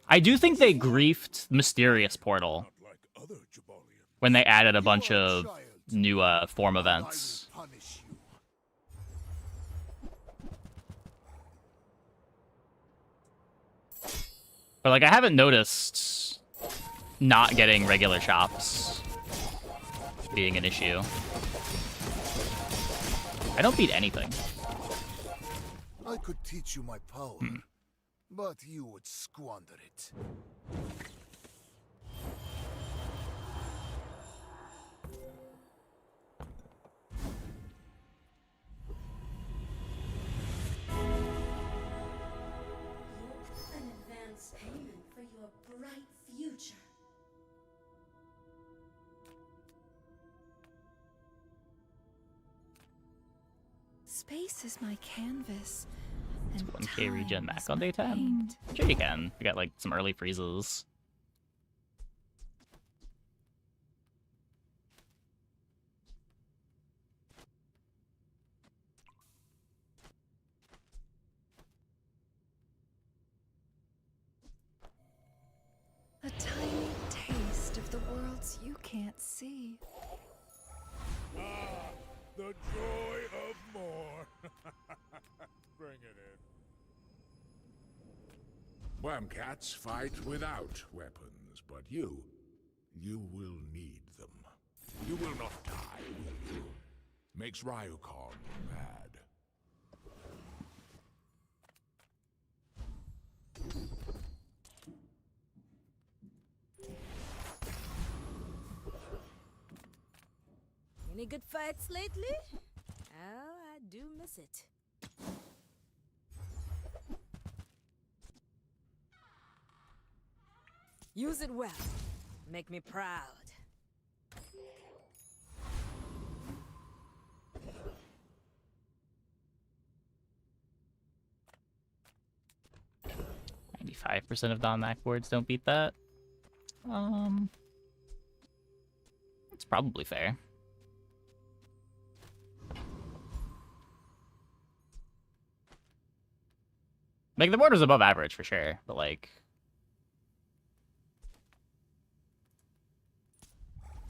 I do think they griefed Mysterious Portal when they added a bunch of new form events. But like, I haven't noticed not getting regular shops being an issue. I don't beat anything. I could teach you my power, but you would squander it. An advance payment for your bright future. Space is my canvas. And 1k regen time back is on my day 10. paint. Sure you can. We got like some early freezes. A tiny taste of the worlds you can't see. Ah, the joy of more. Bring it in. Wormcats fight without weapons, but you will need them. You will not die, will you? Makes Ryukan mad. Any good fights lately? Oh, I do miss it. Use it well. Make me proud. %of Don-Mac boards don't beat that. It's probably fair. Like, the board was above average for sure, but like...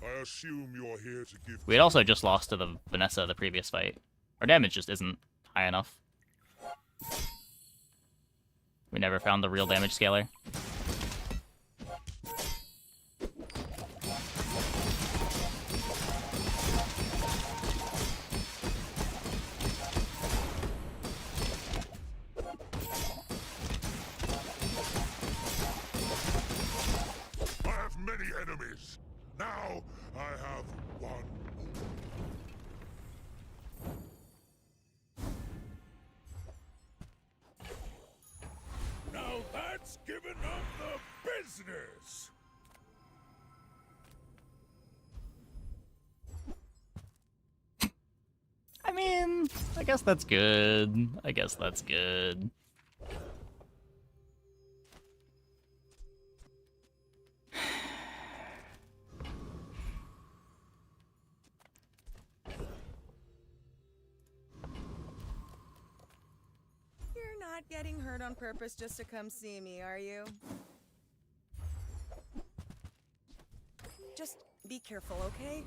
I assume you're here to give... We had also just lost to the Vanessa the previous fight. Our damage just isn't high enough. We never found the real damage scaler. I have many I have one. Now that's giving up the business! I mean, I guess that's good. I guess that's good. You're not getting hurt on purpose just to come see me, are you? Just be careful, okay?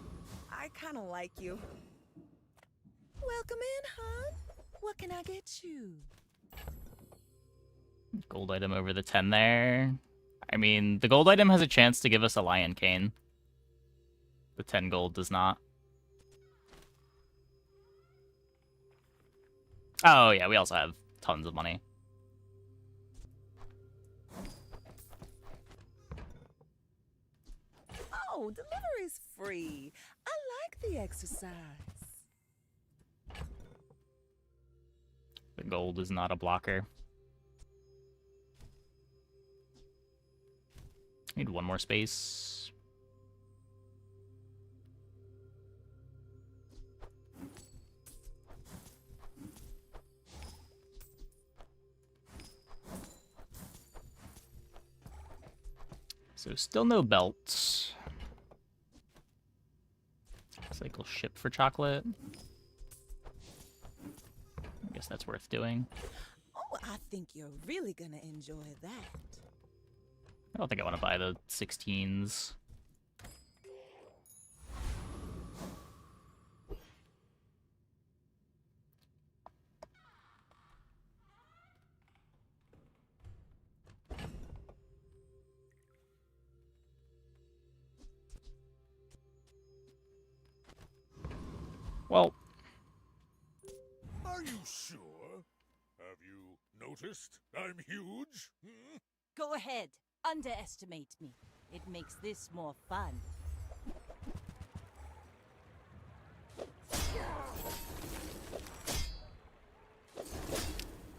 I kind of like you. Welcome in, hon. What can I get you? Gold item over the 10 there. I mean, the gold item has a chance to give us a Lion Cane. The 10 gold does not. Oh, yeah, we also have tons of money. Oh, delivery's free. I like the exercise. The gold is not a blocker. Need one more space. So still no belts. Cycle ship for chocolate. I guess that's worth doing. Oh, I think you're really gonna enjoy that. I don't think I want to buy the 16s. Well, Are you sure? Have you noticed I'm huge? Hmm? Go ahead. Underestimate me. It makes this more fun.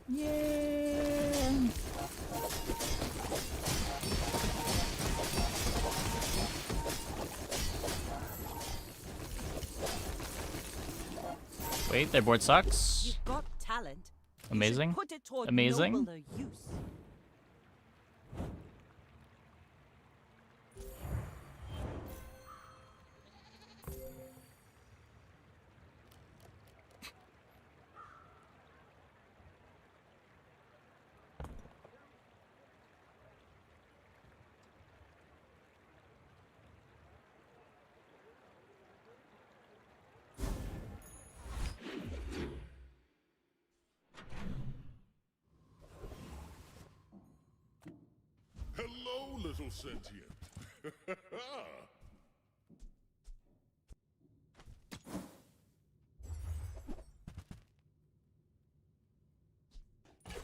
yeah. Wait, their board sucks. You've got talent. You Amazing. should put it toward Amazing. nobler use. Hello, little sentient.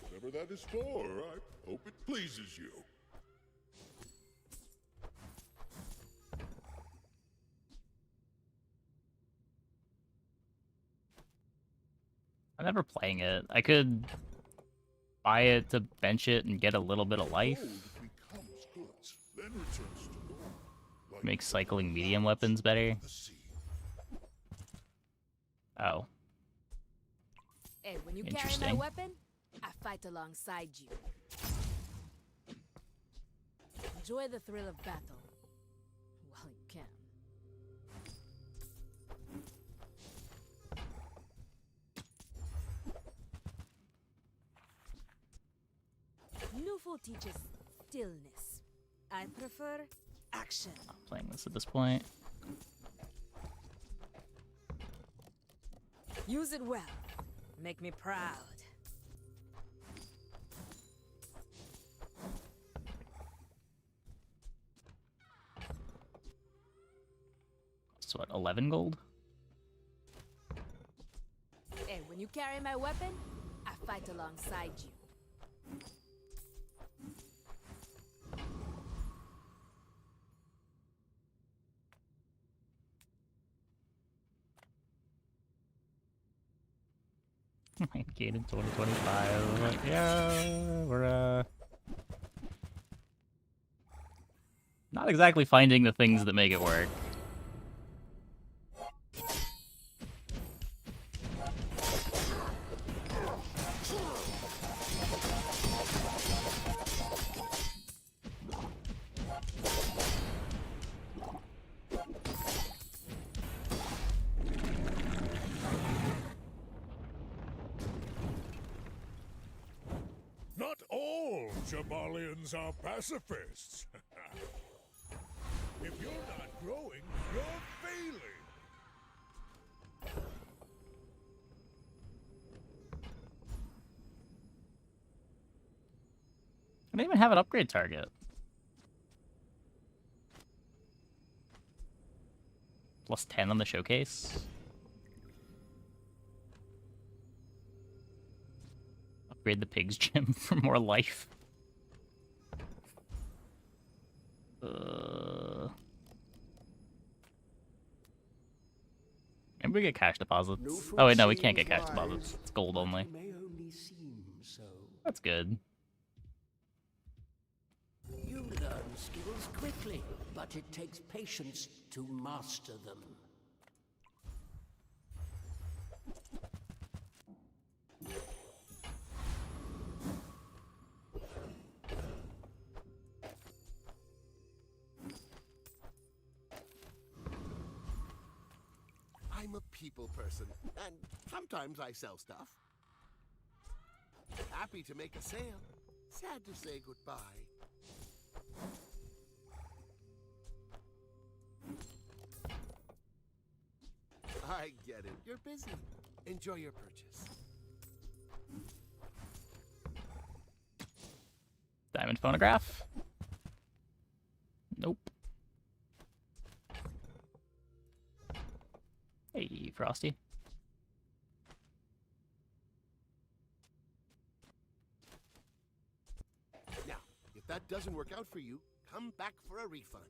Whatever that is for, I hope it pleases you. I'm never playing it. I could buy it to bench it and get a little bit of life. Gold becomes goods, then returns to gold. Like Make cycling medium weapons better. the sea. Oh. Hey, when you carry my Interesting. weapon, I fight alongside you. Enjoy the thrill of battle while you can. Newful teaches stillness. I prefer action. Not playing this at this point. Use it well. Make me proud. So what, 11 gold? Hey, when you carry my weapon, I fight alongside you. Gate in 2025. Yeah, we're not exactly finding the things that make it work. Not all Jabalians are pacifists. If you're not growing, you're failing. I don't even have an upgrade target. Plus 10 on the showcase. Upgrade the pig's gym for more life. Maybe we get cash deposits. Oh wait, no, we can't get cash deposits. It's gold only. May only seem so. That's good. You learn skills quickly, but it takes patience to master them. I'm a people person, and sometimes I sell stuff. Happy to make a sale. Sad to say goodbye. I get it. You're busy. Enjoy your purchase. Diamond phonograph? Nope. Hey, Frosty. Now, if that doesn't work out for you, come back for a refund.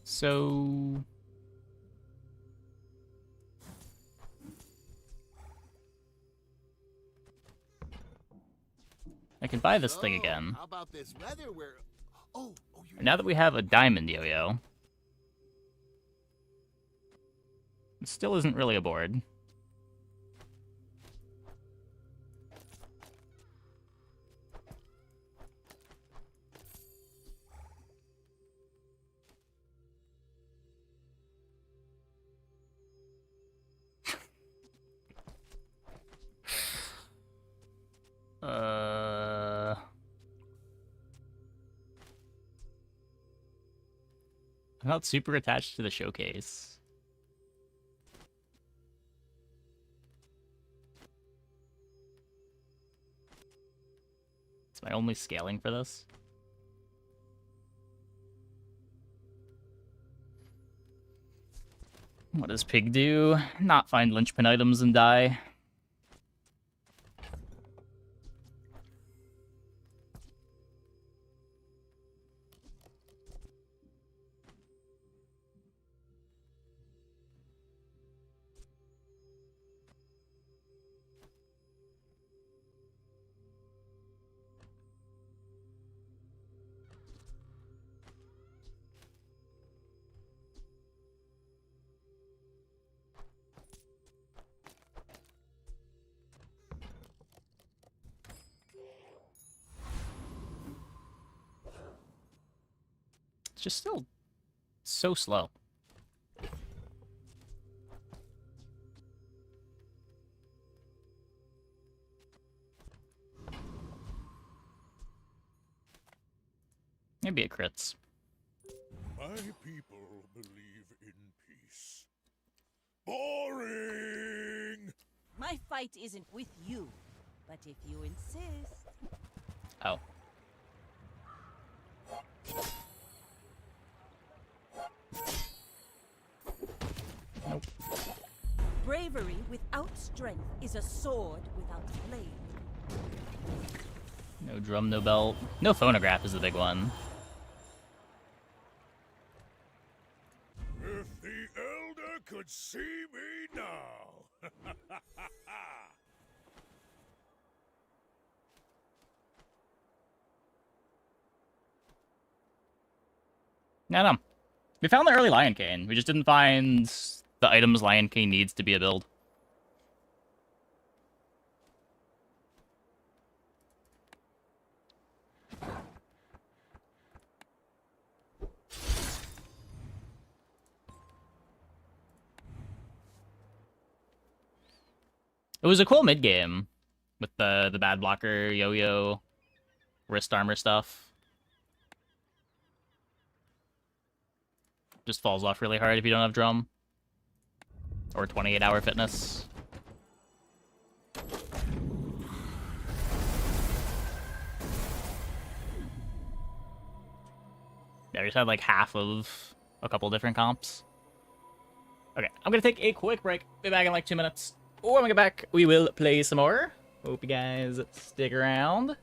So... I can buy this thing again. How about this weather where... Now that we have a diamond yo-yo, it still isn't really a board. I'm not super attached to the showcase. It's my only scaling for this. What does Pig do? Not find linchpin items and die. It's just still so slow. Maybe it crits. My people believe in peace. Boring! My fight isn't with you, but if you insist. Oh. Nope. Bravery without strength is a sword without blade. No drum, no belt. No phonograph is the big one. If the Elder could see me now. No. We found the early Lion Cane. We just didn't find the items Lion Cane needs to be a build. It was a cool mid game with the bad blocker, yo-yo, wrist armor stuff. Just falls off really hard if you don't have drum. Or 28-hour fitness. Yeah, we just had like half of a couple different comps. Okay, I'm gonna take a quick break. Be back in like 2 minutes. When we get back, we will play some more. Hope you guys stick around.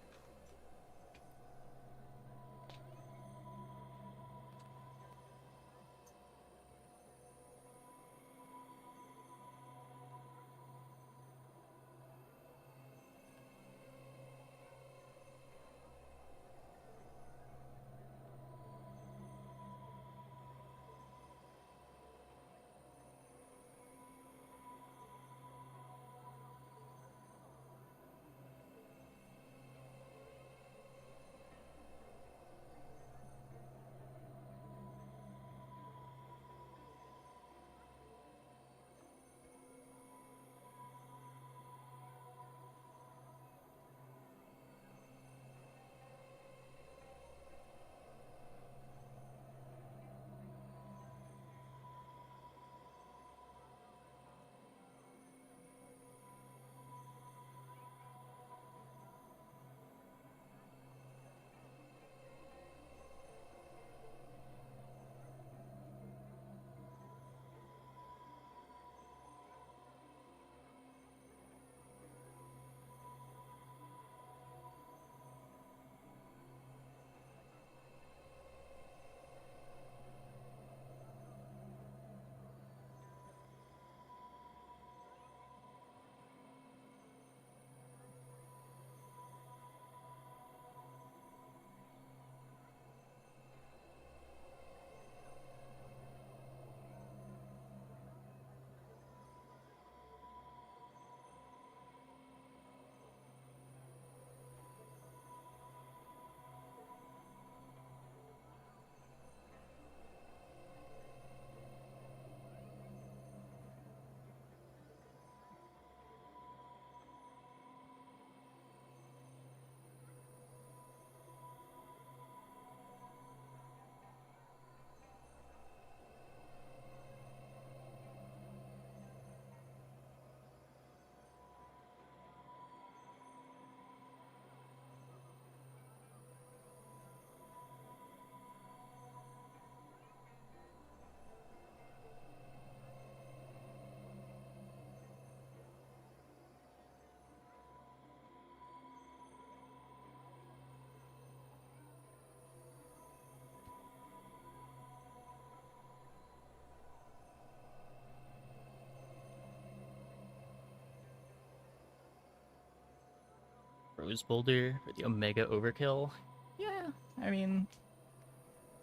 Rose Boulder for the Omega Overkill. Yeah, I mean,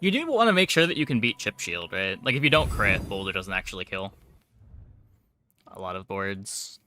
you do want to make sure that you can beat Chip Shield, right? Like, if you don't crit, Boulder doesn't actually kill. A lot of boards.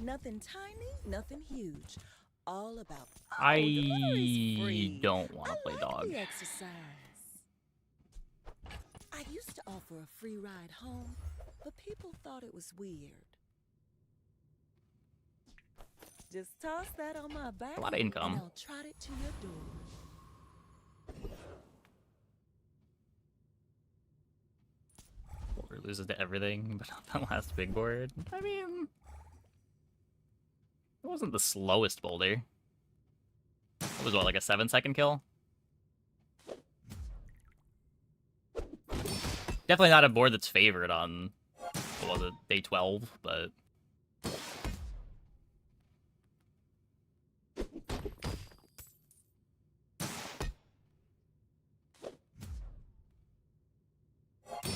Nothing tiny, nothing huge. All about. I don't want to play dog. The exercise. I used to offer a free ride home, but people thought it was weird. Just toss that on my back. A lot of income. And I'll trot it to your door. Boulder loses to everything, but not that last big board. I mean, it wasn't the slowest Boulder. It was what, like a 7-second kill? Definitely not a board that's favored on, what was it, day 12, but...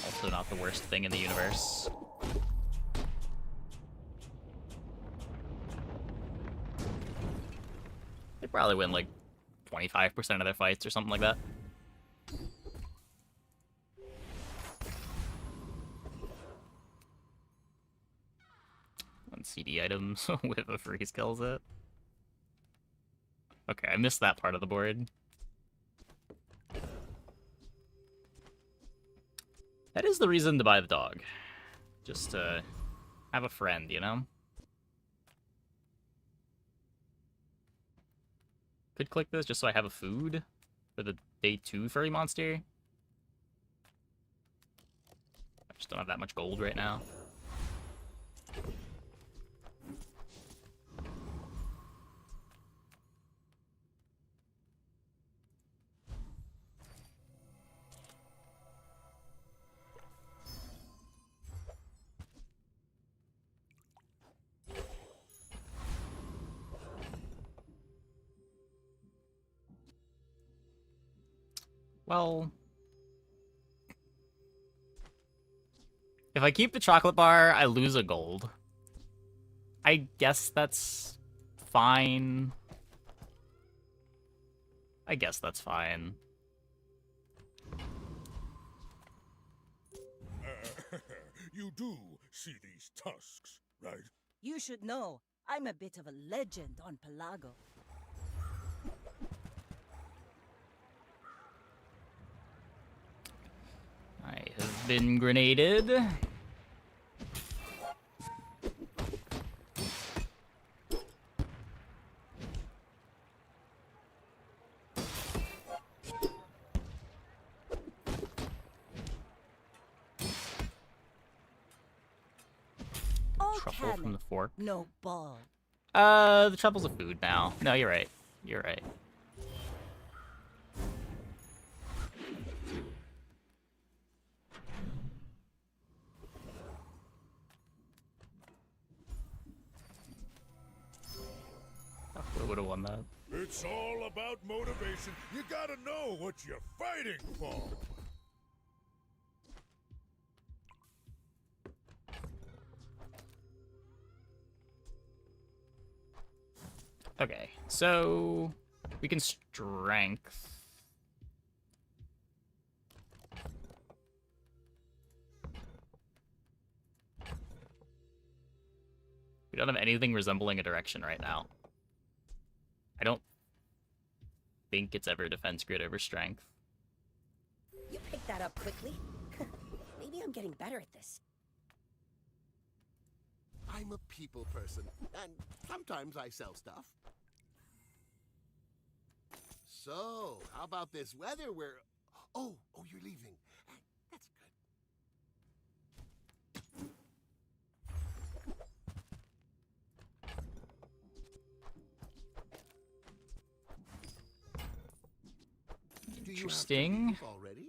also not the worst thing in the universe. They probably win like 25% of their fights or something like that. On CD items with a freeze kills it. Okay, I missed that part of the board. That is the reason to buy the dog. Just to have a friend, you know? Could click this just so I have a food for the day 2 furry monster. I just don't have that much gold right now. Well, if I keep the chocolate bar, I lose a gold. I guess that's fine. I guess that's fine. You do see these tusks, right? You should know, I'm a bit of a legend on Pelago. I have been grenaded. Oh, Truffle from the fork. No ball. The truffle's a food now. No, you're right. You're right. I would have won that. It's all about motivation. You gotta know what you're fighting for. Okay, so we can strength. We don't have anything resembling a direction right now. I don't think it's ever defense grid over strength. You picked that up quickly. Maybe I'm getting better at this. I'm a people person, and sometimes I sell stuff. So, how about this weather where... Oh, you're leaving. That's good. Do you have to Interesting. leave already?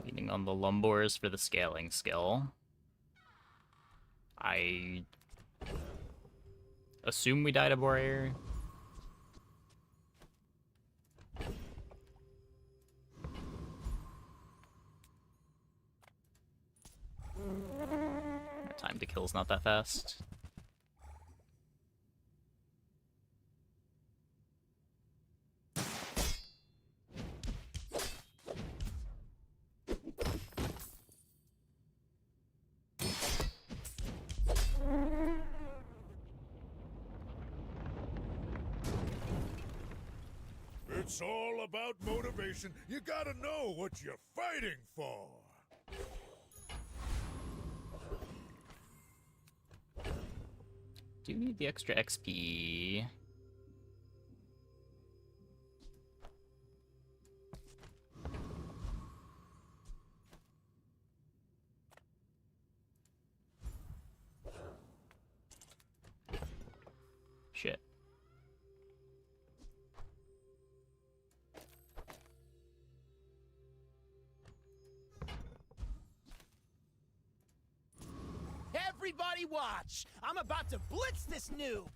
Leaning on the Lumbors for the scaling skill. I assume we died a warrior. Time to kill's not that fast. It's all about motivation. You gotta know what you're fighting for. Do need the extra XP. Everybody watch! I'm about to blitz this noob!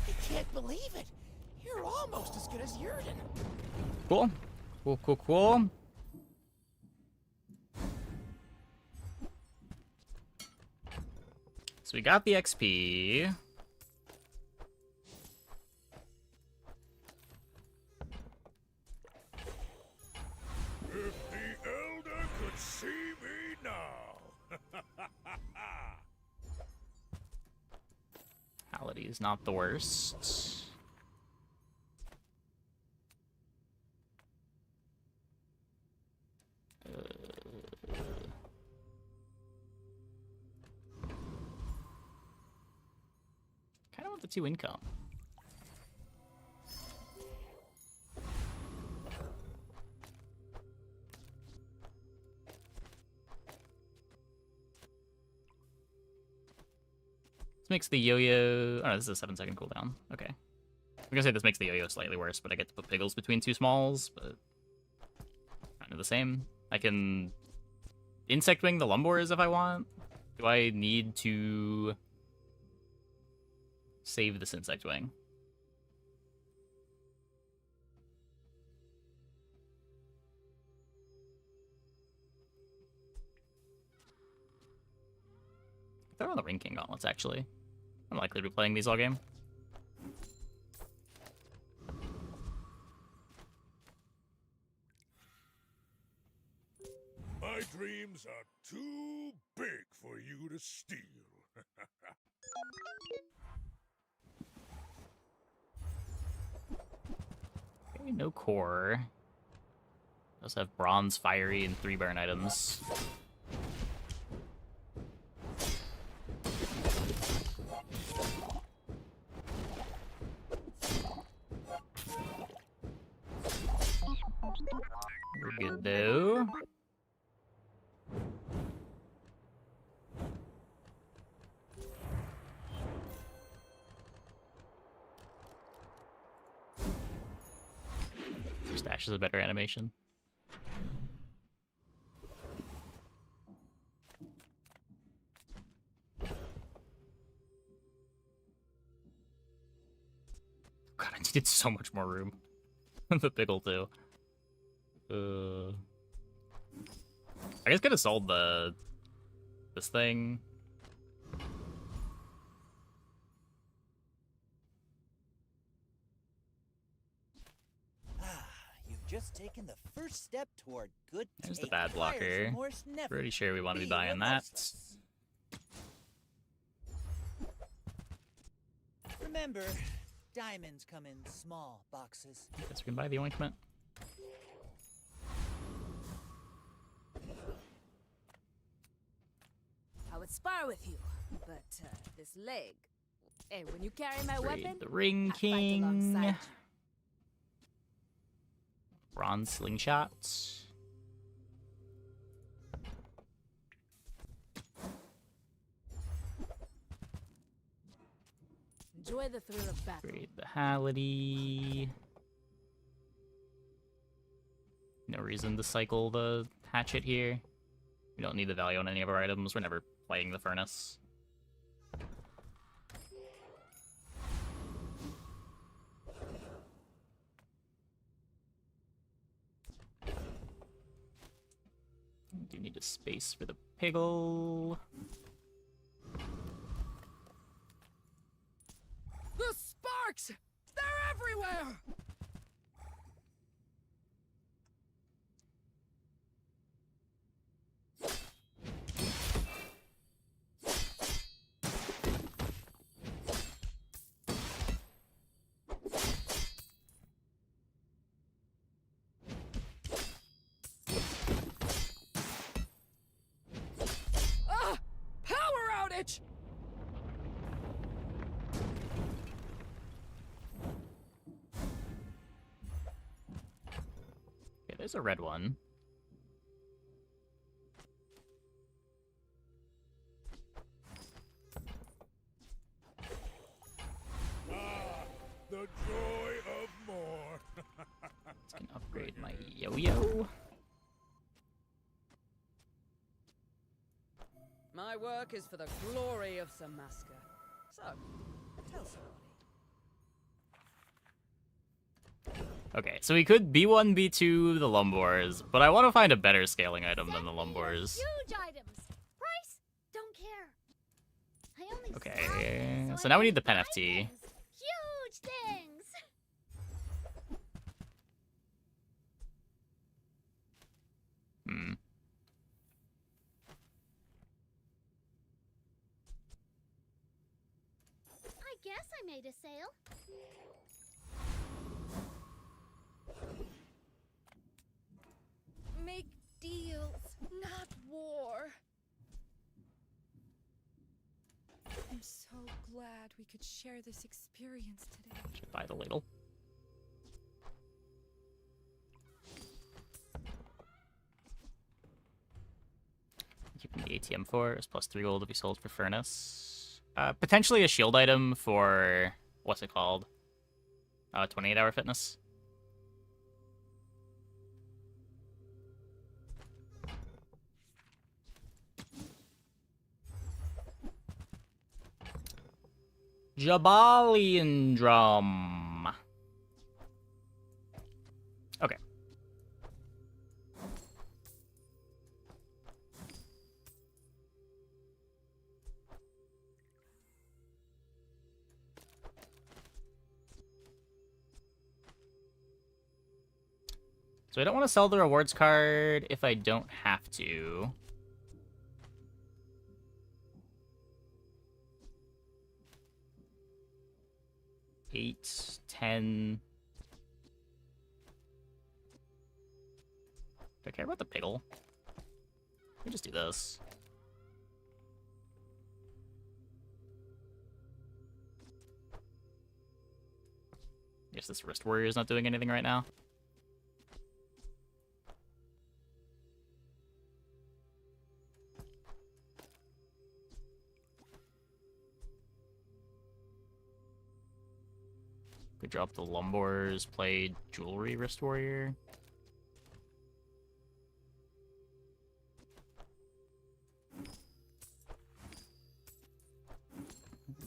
I can't believe it! You're almost as good as Yurden! Cool. Cool, cool, cool. So we got the XP. If the Elder could see me now. Quality is not the worst. Kind of want the 2 income. This makes the yo-yo... Oh, no, this is a 7-second cooldown. Okay. I'm gonna say this makes the yo-yo slightly worse, but I get to put Piggles between 2 smalls, but... kind of the same. I can... Insect Wing the Lumbors if I want. Do I need to... save this Insect Wing? Throw on the Ring King Gauntlets, actually. I'm likely to be playing these all game. My dreams are too big for you to steal. Okay, no core. I also have bronze, fiery, and 3 burn items. We're good though. Stash is a better animation. God, I needed so much more room. The pickle too. I guess could have sold this thing. You've just taken the first step toward good. There's the bad blocker. Pretty sure we want to be buying that. Remember, diamonds come in small boxes. Guess we can buy the ointment. I would spar with you, but this leg. Hey, when you carry my Trade weapon, the Ring I fight alongside King. you. Bronze slingshot. Enjoy the thrill of battle. Trade the Hality. No reason to cycle the hatchet here. We don't need the value on any of our items. We're never playing the furnace. Do need a space for the Piggle. The sparks! They're everywhere! Ah! Power outage! There's a red one. The joy of more. It's gonna upgrade my yo-yo. My work is for the glory of Samaska. So, tell somebody. Okay, so we could B1, B2 the Lumbors, but I want to find a better scaling item than the Lumbors. Huge items. Price? Don't care. I only Okay, sell, so I now we need can the pen buy FT. things. Huge things. Hmm. I guess I made a sale. Make deals, not war. I'm so glad we could share this experience today. Should buy the ladle. Keeping the ATM for is plus 3 gold to be sold for furnace. Potentially a shield item for what's it called? 28-hour fitness. Jabalian drum. Okay. So I don't want to sell the rewards card if I don't have to. Eight, 10. Do I care about the pickle? Let me just do this. Guess this wrist warrior is not doing anything right now. Could drop the Lumbors, play Jewelry Wrist Warrior.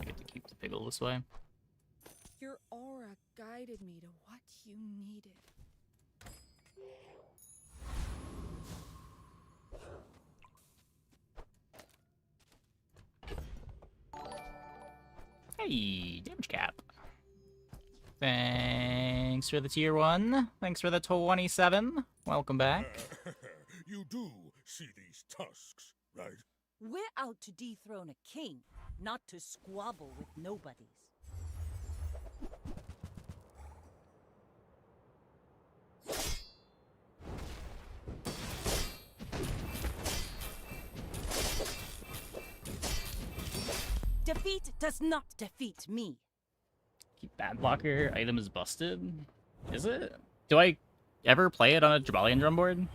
I get to keep the Piggle this way. Your aura guided me to what you needed. Hey, damage cap. Thanks for the tier 1. Thanks for the 27. Welcome back. You do see these tusks, right? We're out to dethrone a king, not to squabble with nobodies. Defeat does not defeat me. Keep bad blocker. Item is busted. Is it? Do I ever play it on a Jabalian drum board?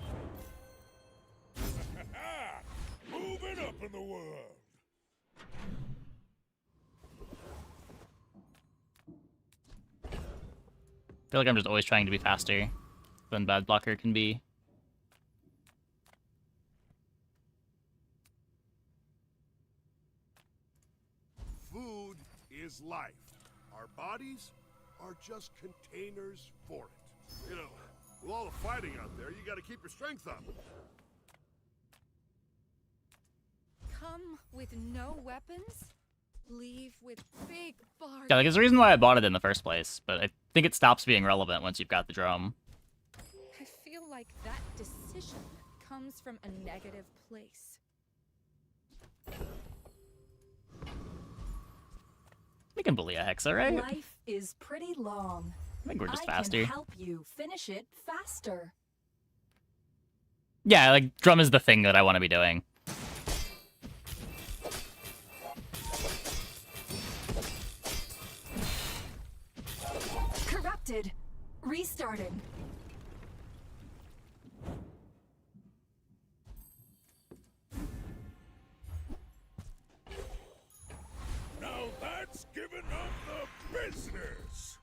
Moving up in the world. I feel like I'm just always trying to be faster than bad blocker can be. Food is life. Our bodies are just containers for it. You know, with all the fighting out there, you gotta keep your strength up. Come with no weapons, leave with big bargains. Yeah, like, there's a reason why I bought it in the first place, but I think it stops being relevant once you've got the drum. I feel like that decision comes from a negative place. We can bully a Hexa, right? Life is pretty long. I think we're just I faster. can help you finish it faster. Yeah, like, drum is the thing that I want to be doing. Corrupted. Restarted. Open up the business.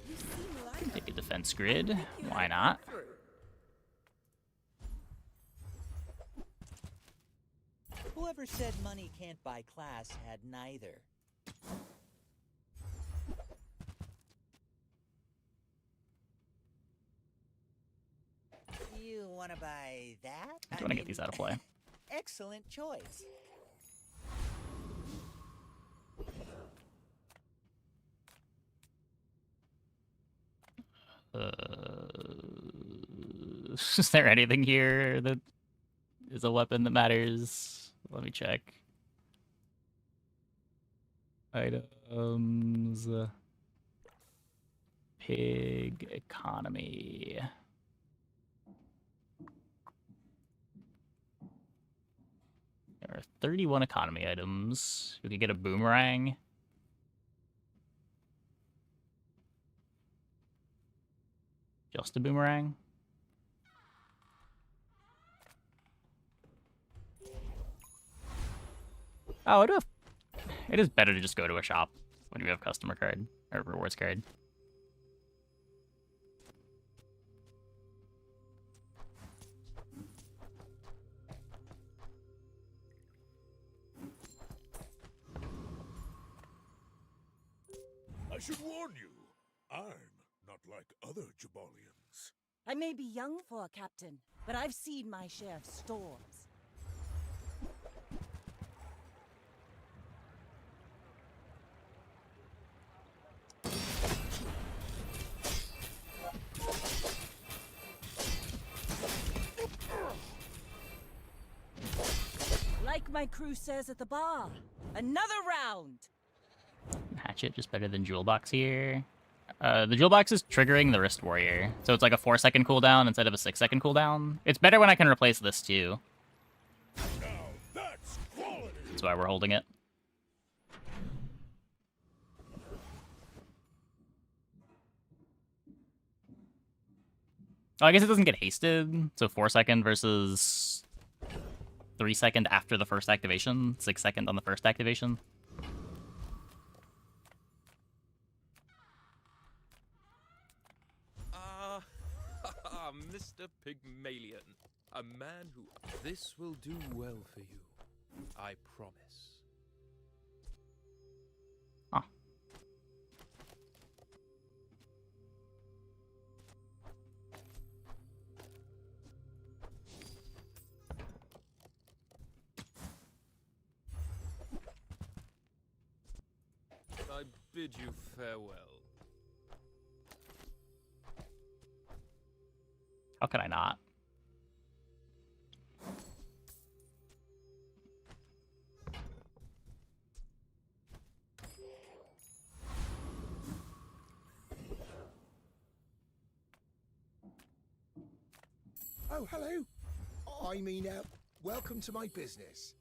You seem like Take a defense grid. Why not? Whoever said money can't buy class had neither. You want to buy that? I want to get these out of play. Excellent choice. Is there anything here that is a weapon that matters? Let me check. Items. Pig economy. There are 31 economy items. We could get a boomerang. Just a boomerang? Oh, it is better to just go to a shop when you have customer card or rewards card. I should warn you, I'm not like other Jabalians. I may be young for a captain, but I've seen my share of storms. Like my crew says at the bar, another round! Hatchet, just better than Jewel Box here. The Jewel Box is triggering the Wrist Warrior, so it's like a 4-second cooldown instead of a 6-second cooldown. It's better when I can replace this too. That's why we're holding it. Oh, I guess it doesn't get hasted, so 4-second versus 3-second after the first activation, 6-second on the first activation. Mr. Pygmalion, a man who... This will do well for you, I promise. Ah. I bid you farewell. How could I not? Oh, hello. I mean, welcome to my business.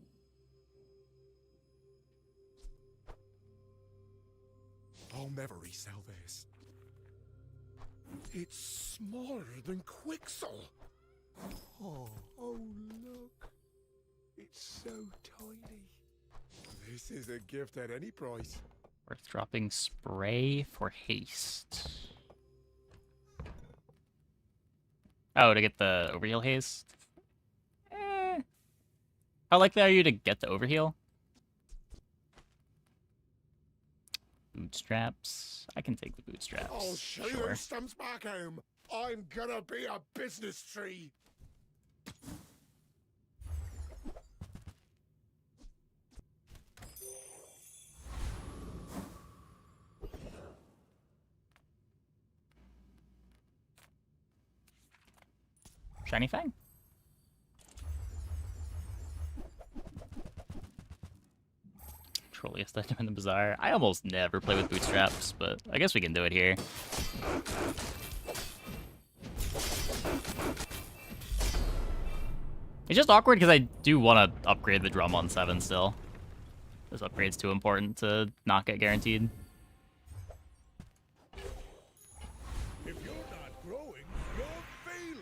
I'll never resell this. It's smaller than Quixel. Oh, look. It's so tiny. This is a gift at any price. Worth dropping spray for haste. Oh, to get the overheal haste? How likely are you to get the overheal? Bootstraps. I can take the bootstraps. I'll show you who stumps back home. I'm gonna be a business tree. Shiny Fang. Trolliest item in the bazaar. I almost never play with bootstraps, but I guess we can do it here. It's just awkward because I do want to upgrade the drum on 7 still. This upgrade's too important to not get guaranteed. If you're not growing, you're failing.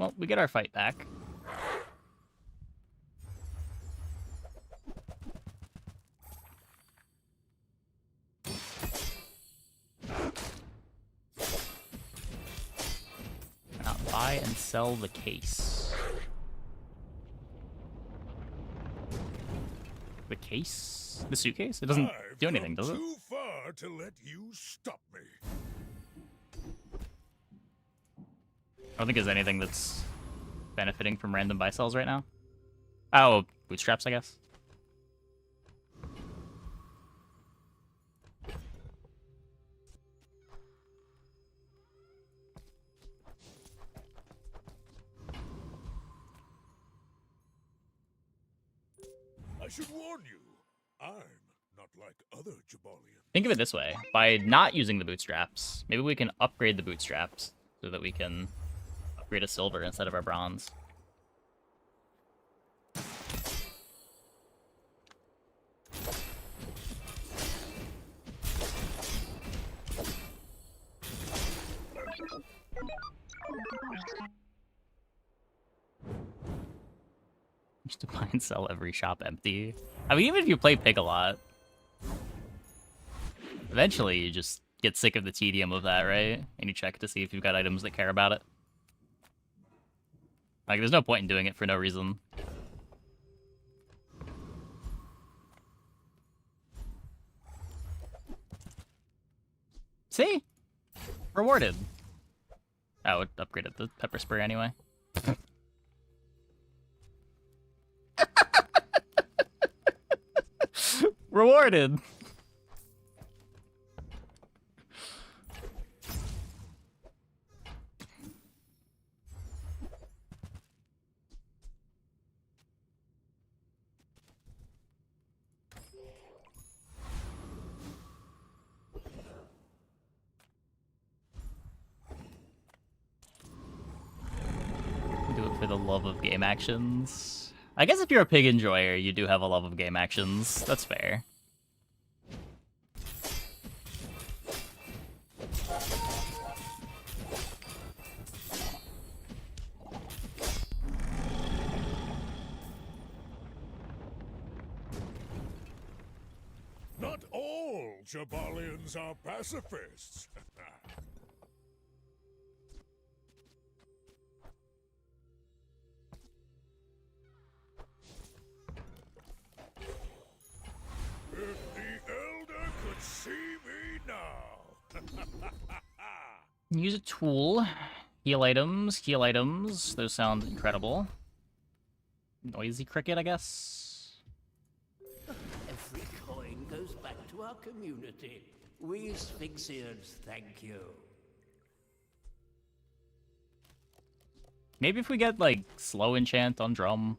Well, we get our fight back. Now buy and sell the case. The case? The suitcase? It doesn't do anything, does it? Too far to let you stop me. I don't think there's anything that's benefiting from random buy sells right now. Oh, bootstraps, I guess. I should warn you, I'm not like other Jabalians. Think of it this way. By not using the bootstraps, maybe we can upgrade the bootstraps so that we can upgrade a silver instead of our bronze. Used to buy and sell every shop empty. I mean, even if you play Pig a lot, eventually you just get sick of the tedium of that, right? And you check to see if you've got items that care about it. Like, there's no point in doing it for no reason. See? Rewarded. Oh, it upgraded the pepper spray anyway. Rewarded. Do it for the love of game actions. I guess if you're a pig enjoyer, you do have a love of game actions. That's fair. Not all Jabalians are pacifists. If the Elder could see me now. Use a tool. Heal items. Heal items. Those sound incredible. Noisy cricket, I guess. Every coin goes back to our community. We Sphinxians thank you. Maybe if we get, like, slow enchant on drum.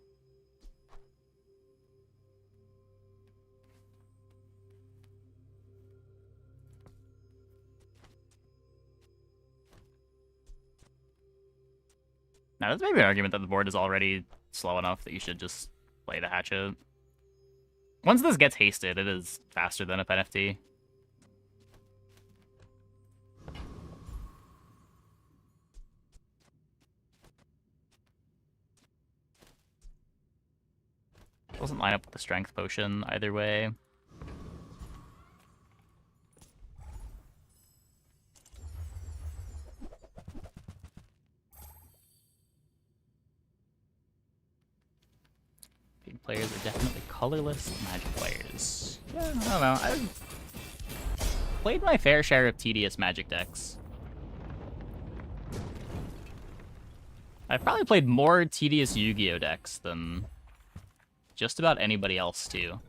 Now, there's maybe an argument that the board is already slow enough that you should just play the hatchet. Once this gets hasted, it is faster than a FNFT. Doesn't line up with the strength potion either way. Big players are definitely colorless Magic players. Yeah, I don't know. I've played my fair share of tedious Magic decks. I've probably played more tedious Yu-Gi-Oh decks than just about anybody else, too.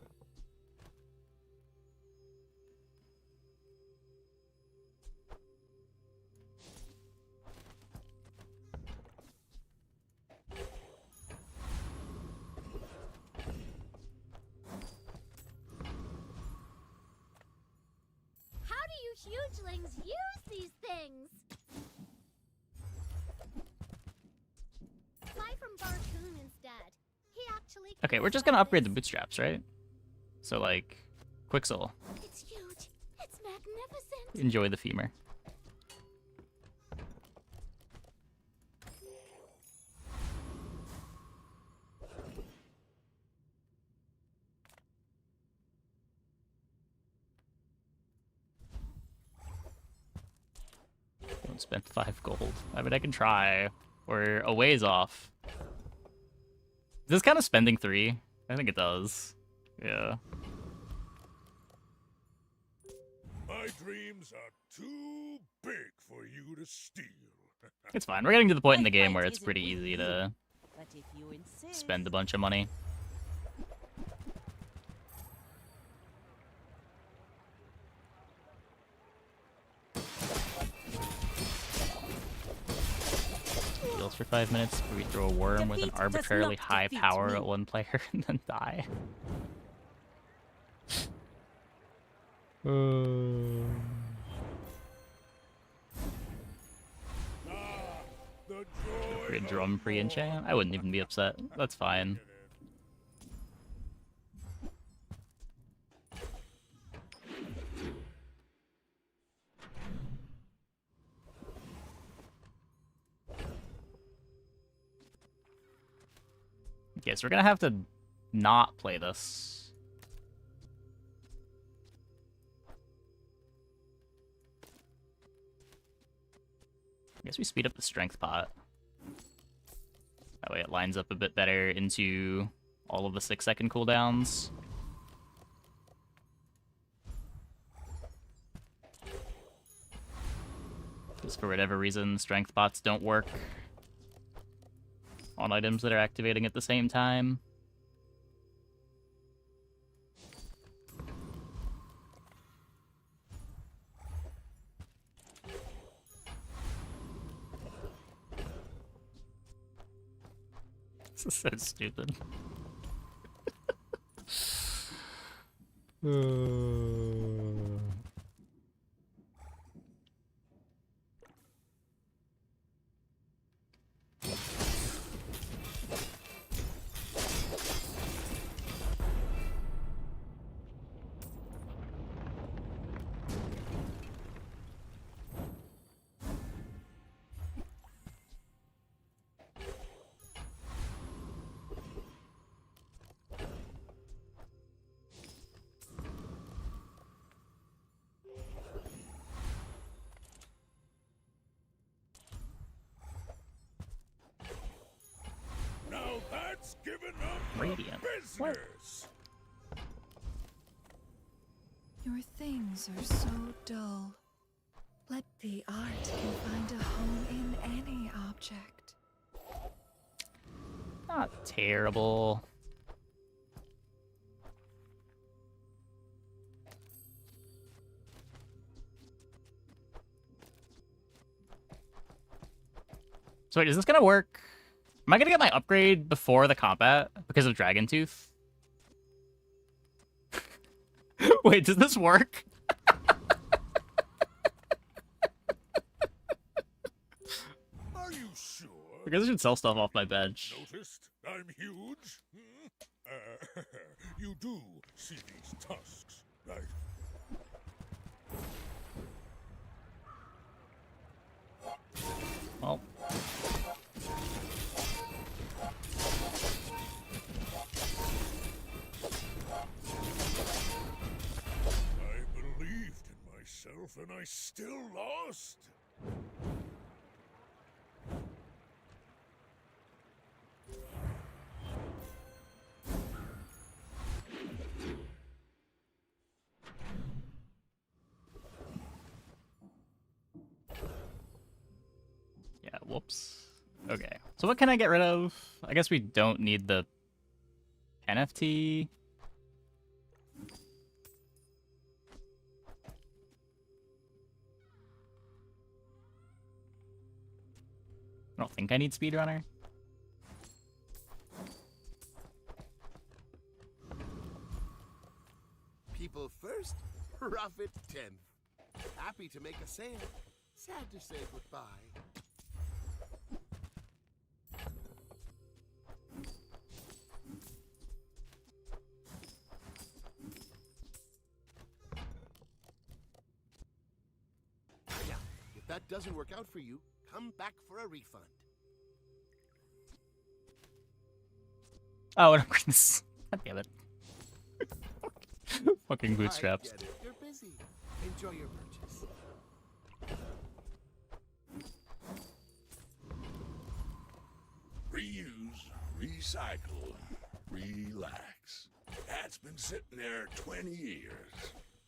How do you hugelings use these things? Buy from Barcoon instead. He actually. Okay, we're just gonna upgrade the bootstraps, right? So, like, Quixel. It's huge. It's magnificent. Enjoy the femur. Don't spend 5 gold. I mean, I can try. We're a ways off. Is this kind of spending 3? I think it does. Yeah. My dreams are too big for you to steal. It's fine. We're getting to the point in the game where it's pretty easy to spend a bunch of money. Heals for 5 minutes where we throw a worm with an arbitrarily high power at one player and then die. For a drum pre-enchant? I wouldn't even be upset. That's fine. Okay, so we're gonna have to not play this. I guess we speed up the strength pot. That way it lines up a bit better into all of the 6-second cooldowns. Just for whatever reason, strength pots don't work on items that are activating at the same time. This is so stupid. Now that's given up Radiant. What? business. Your things are so dull. Let the art can find a home in any object. Not terrible. So wait, is this gonna work? Am I gonna get my upgrade before the combat because of Dragon Tooth? Wait, does this work? Are you sure? I guess I should sell stuff off my bench. Noticed I'm huge? You do see these tusks, right? Well. I believed in myself and I still lost. Yeah, whoops. Okay, so what can I get rid of? I guess we don't need the NFT. I don't think I need Speedrunner. People first, profit 10th. Happy to make a sale. Sad to say goodbye. Yeah, if that doesn't work out for you, come back for a refund. Oh, God damn it. Fucking I bootstraps. get it. You're busy. Enjoy your purchase. recycle, relax. That's been sitting there 20 years,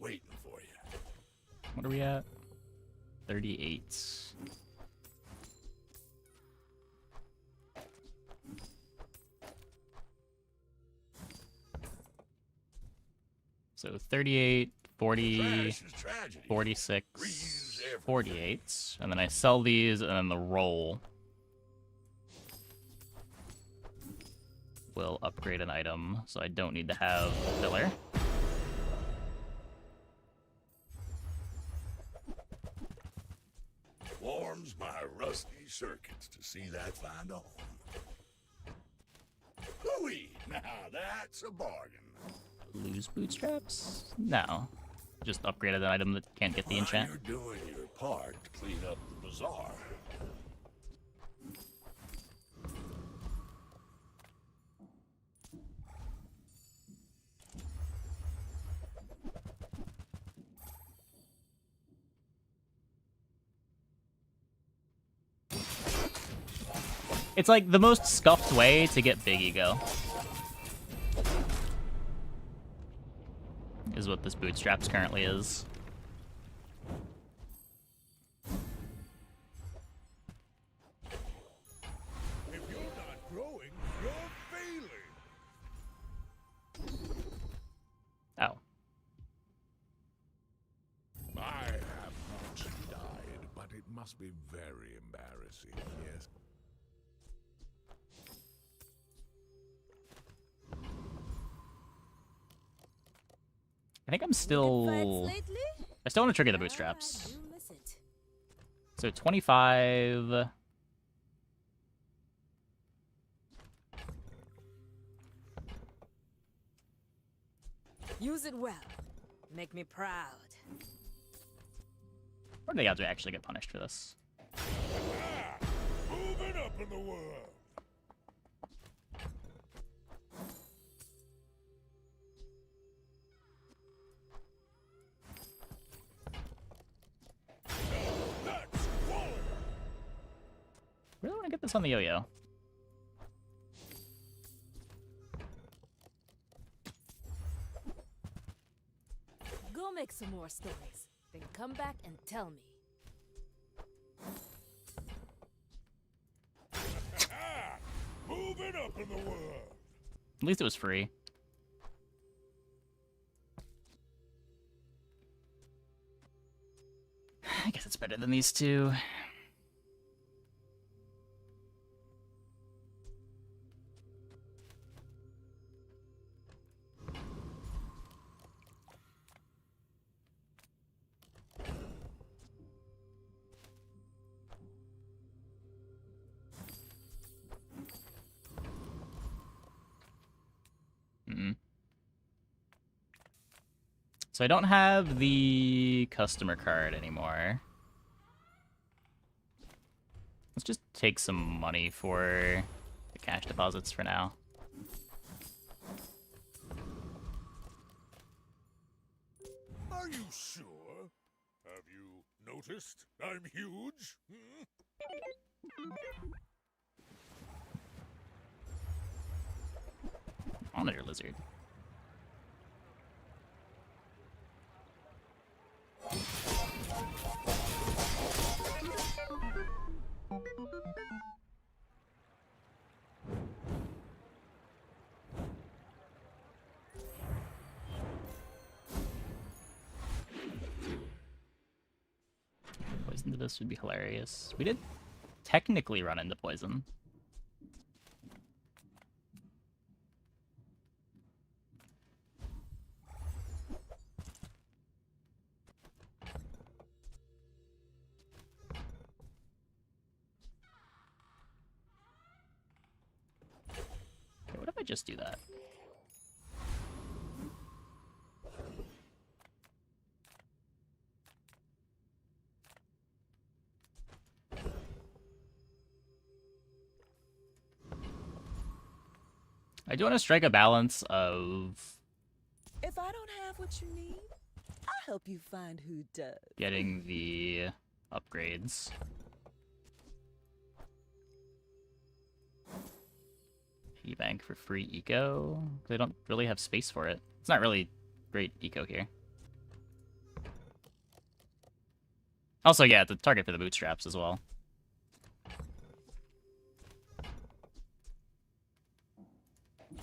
waiting for you. What are we at? 38. So 38, 40, Trash is tragedy. 46, 48. And then I sell these, and then the roll will upgrade an item, so I don't need to have filler. Warms my rusty circuits to see that find a home. Hooey! Now that's a bargain. Lose bootstraps? No. Just upgraded an item that can't get the enchant. You're doing your part to clean up the bazaar. It's like the most scuffed way to get big ego. Is what this bootstraps currently is. If you're not growing, you're failing. Oh. I have not died, but it must be very embarrassing, yes. I think I'm still... I still want to trigger the bootstraps. So 25... Use it well. Make me proud. What are the odds we actually get punished for this? Moving up in the world. Really want to get this on the yo-yo. Go make some more stories. Then come back and tell me. Moving up in the world. At least it was free. I guess it's better than these two. So I don't have the customer card anymore. Let's just take some money for the cash deposits for now. Are you sure? Have you noticed I'm huge? Monitor lizard. Poison to this would be hilarious. We did technically run into poison. Okay, what if I just do that? I do want to strike a balance of If I don't have what you need, I'll help you find who does. getting the upgrades. Piggy bank for free eco. They don't really have space for it. It's not really great eco here. Also, yeah, the target for the bootstraps as well.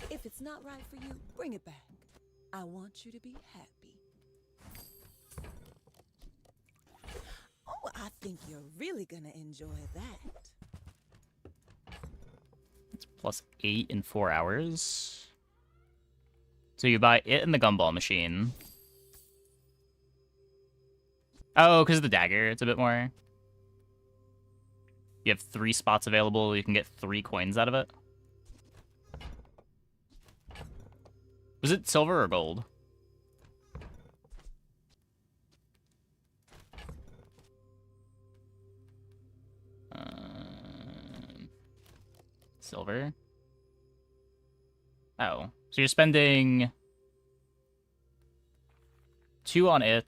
If it's not right for you, bring it back. I want you to be happy. Oh, I think you're really gonna enjoy that. It's +8 in 4 hours. So you buy it and the gumball machine. Oh, because of the dagger, it's a bit more. You have 3 spots available, you can get 3 coins out of it. Was it silver or gold? Silver? Oh, so you're spending 2 on it.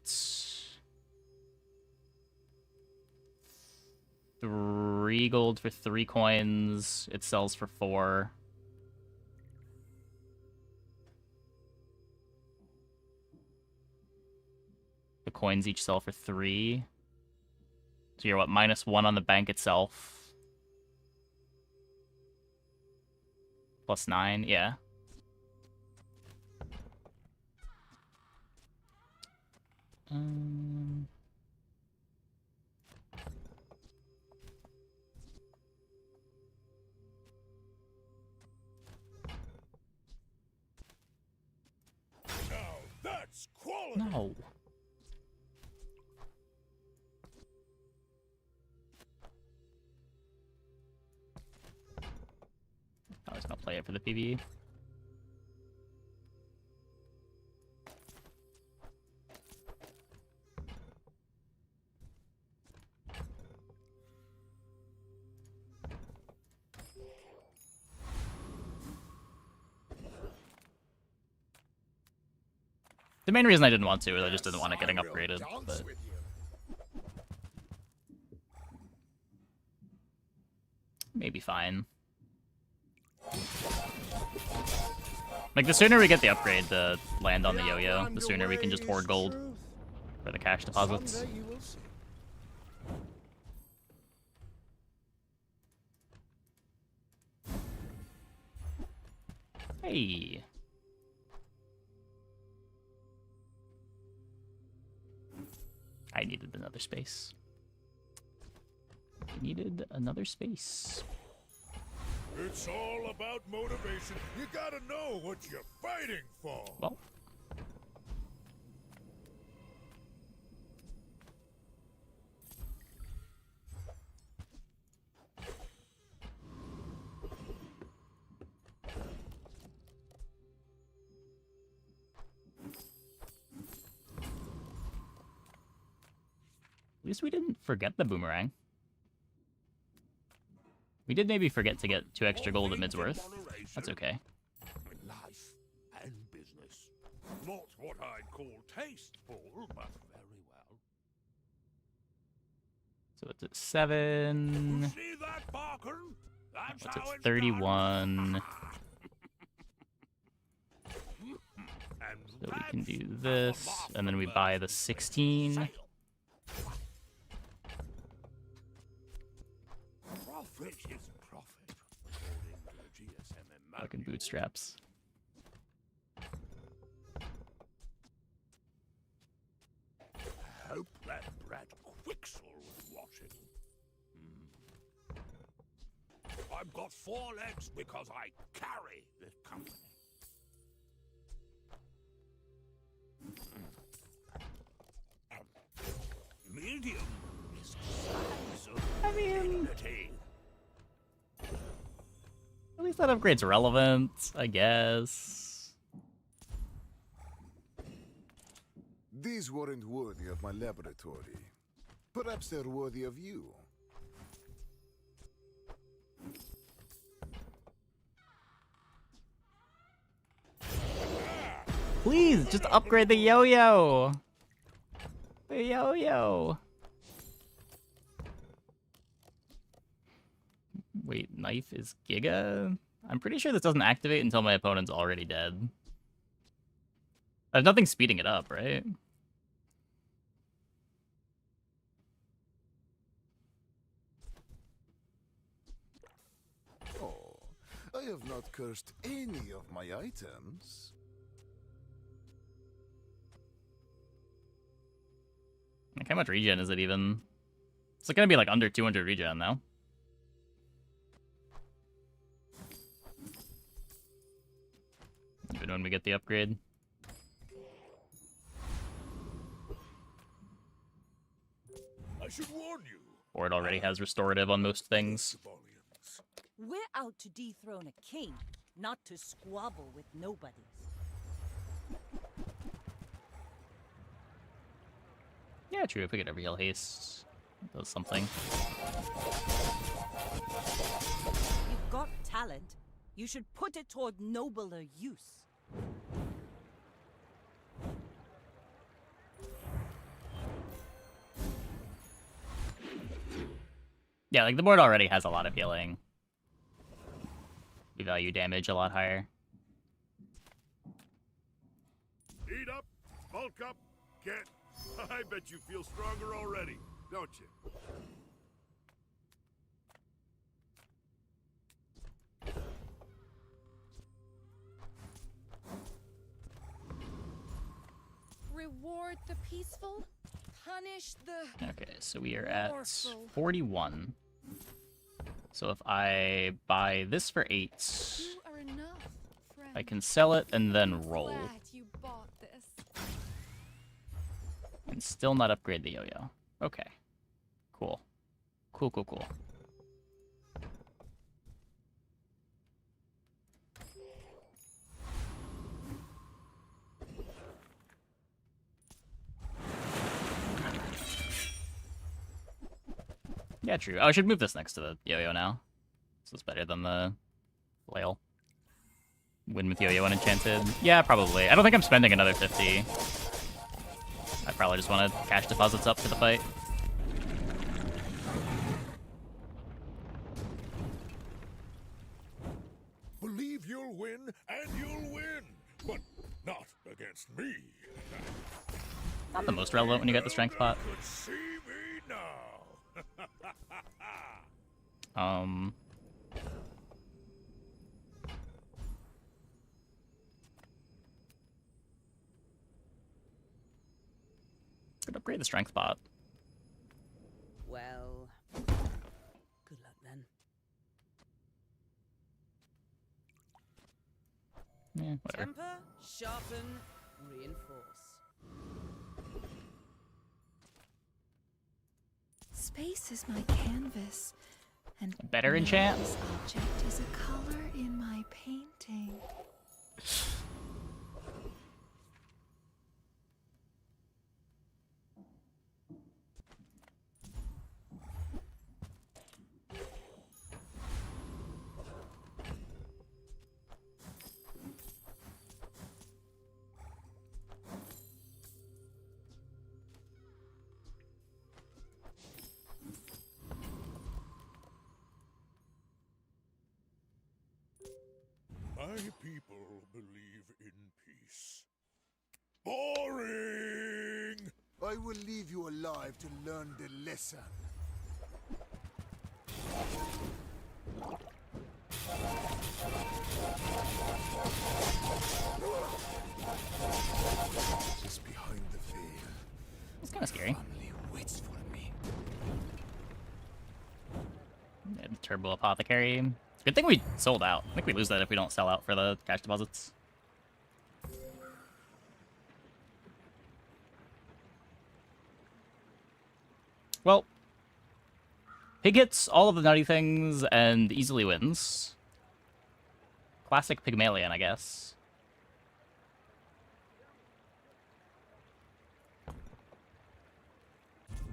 3 gold for 3 coins. It sells for 4. The coins each sell for 3. So you're what, -1 on the bank itself. +9, yeah. Now that's quality. No. I was gonna play it for the PvE. The main reason I didn't want to is I just didn't want it getting upgraded, but... Maybe fine. Like, the sooner we get the upgrade to land on the yo-yo, the sooner we can just hoard gold for the cash deposits. Hey! I needed another space. I needed another space. It's all about motivation. You gotta know what you're fighting for. Well. At least we didn't forget the boomerang. We did maybe forget to get 2 extra gold at Midsworth. That's okay. Life and business. Not what I'd call tasteful, but very well. So it's at 7. See that, Barker? That's It's how at it's 31. And So we can do this, and then we buy the 16. Profit is profit, according to GSM. Fucking bootstraps. Hope that brat Quixel was watching. I've got 4 legs because I carry this company. Medium is the size of dignity. At least that upgrade's relevant, I guess. These weren't worthy of my laboratory. Perhaps they're worthy of you. Please, just upgrade the yo-yo! The yo-yo! Wait, knife is Giga? I'm pretty sure this doesn't activate until my opponent's already dead. There's nothing speeding it up, right? Oh, I have not cursed any of my items. Like, how much regen is it even? It's like gonna be like under 200 regen now. Even when we get the upgrade. I should warn you. Or it already has restorative on most things. We're out to dethrone a king, not to squabble with nobodies. Yeah, true. If we get a real haste, it does something. You've got talent. You should put it toward nobler use. Yeah, like the board already has a lot of healing. We value damage a lot higher. Eat up, bulk up, get. I bet you feel stronger already, don't you? Reward the peaceful, punish the... Okay, so we are at Morsel. 41. So if I buy this for 8, You are enough, friend. I can sell it and then roll. Glad you bought this. And still not upgrade the yo-yo. Okay. Cool. Cool, cool, cool. Yeah, true. Oh, I should move this next to the yo-yo now. This is better than the flail. Win with yo-yo unenchanted. Yeah, probably. I don't think I'm spending another 50. I probably just want to cash deposits up for the fight. Believe you'll win, and you'll win, but not against me. Not the most relevant when you get the strength pot. Could see me now. Could upgrade the strength pot. Well, good luck then. Yeah, whatever. Temper, sharpen, reinforce. Space is my canvas, and Better enchant? this object is a color in my painting. My people believe in peace. Boring! I will leave you alive to learn the lesson. Just behind the veil. It's kind of scary. Family waits for me. Yeah, the Turbo Apothecary. Good thing we sold out. I think we lose that if we don't sell out for the cash deposits. Well, Pig hits all of the nutty things and easily wins. Classic Pygmalion, I guess.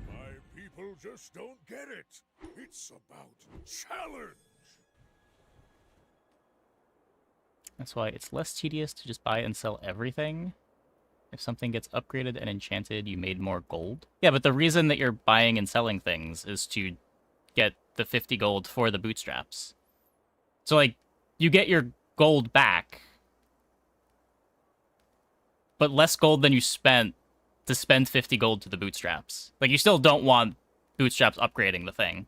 My people just don't get it. It's about challenge. That's why it's less tedious to just buy and sell everything. If something gets upgraded and enchanted, you made more gold. Yeah, but the reason that you're buying and selling things is to get the 50 gold for the bootstraps. So, like, you get your gold back, but less gold than you spent to spend 50 gold to the bootstraps. Like, you still don't want bootstraps upgrading the thing.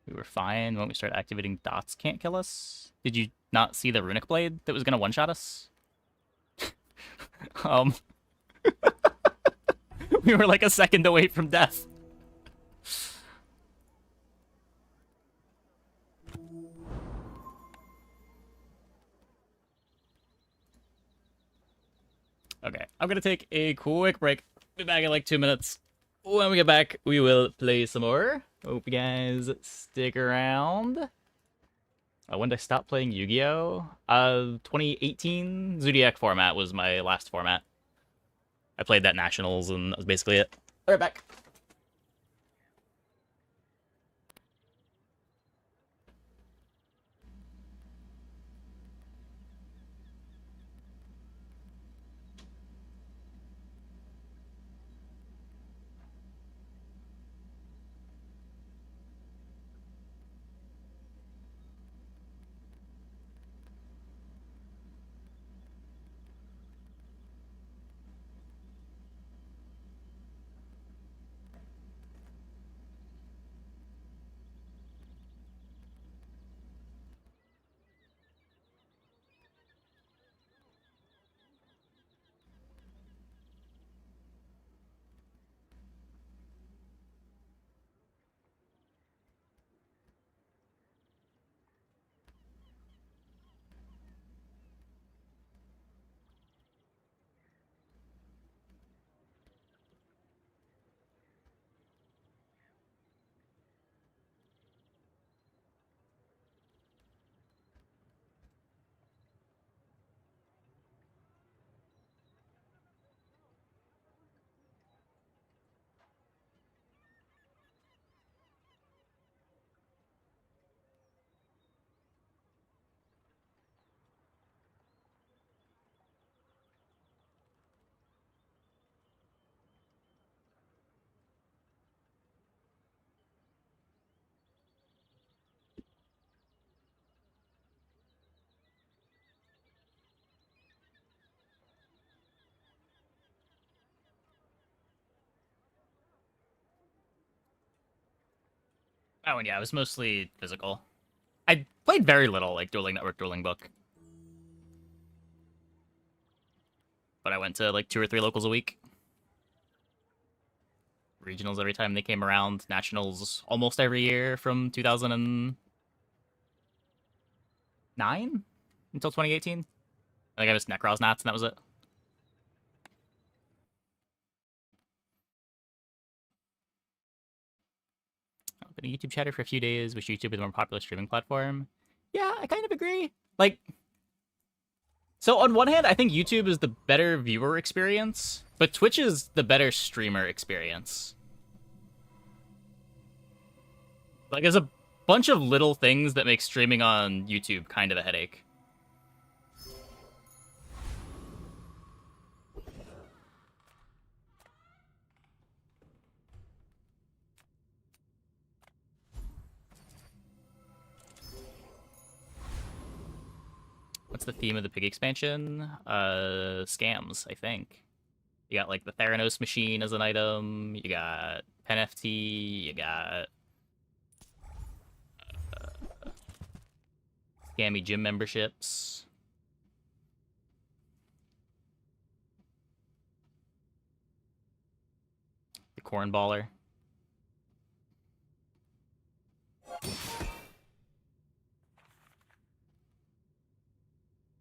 We were fine when we started activating dots can't kill us. Did you not see the runic blade that was gonna one-shot us? We were like a second away from death. Okay, I'm gonna take a quick break. Be back in like 2 minutes. When we get back, we will play some more. Hope you guys stick around. When did I stop playing Yu-Gi-Oh? 2018 Zodiac format was my last format. I played that Nationals, and that was basically it. All right, back. Oh, and yeah, it was mostly physical. I played very little, like, Dueling Network, Dueling Book. But I went to, like, 2 or 3 locals a week. Regionals every time they came around. Nationals almost every year from 2009 until 2018. I think I missed Necros Nats, and that was it. Been a YouTube chatter for a few days. Wish YouTube was a more popular streaming platform. Yeah, I kind of agree. Like, so on one hand, I think YouTube is the better viewer experience, but Twitch is the better streamer experience. Like, there's a bunch of little things that make streaming on YouTube kind of a headache. What's the theme of the pig expansion? Scams, I think. You got, like, the Theranos machine as an item, you got PenFT, you got scammy gym memberships. The Cornballer.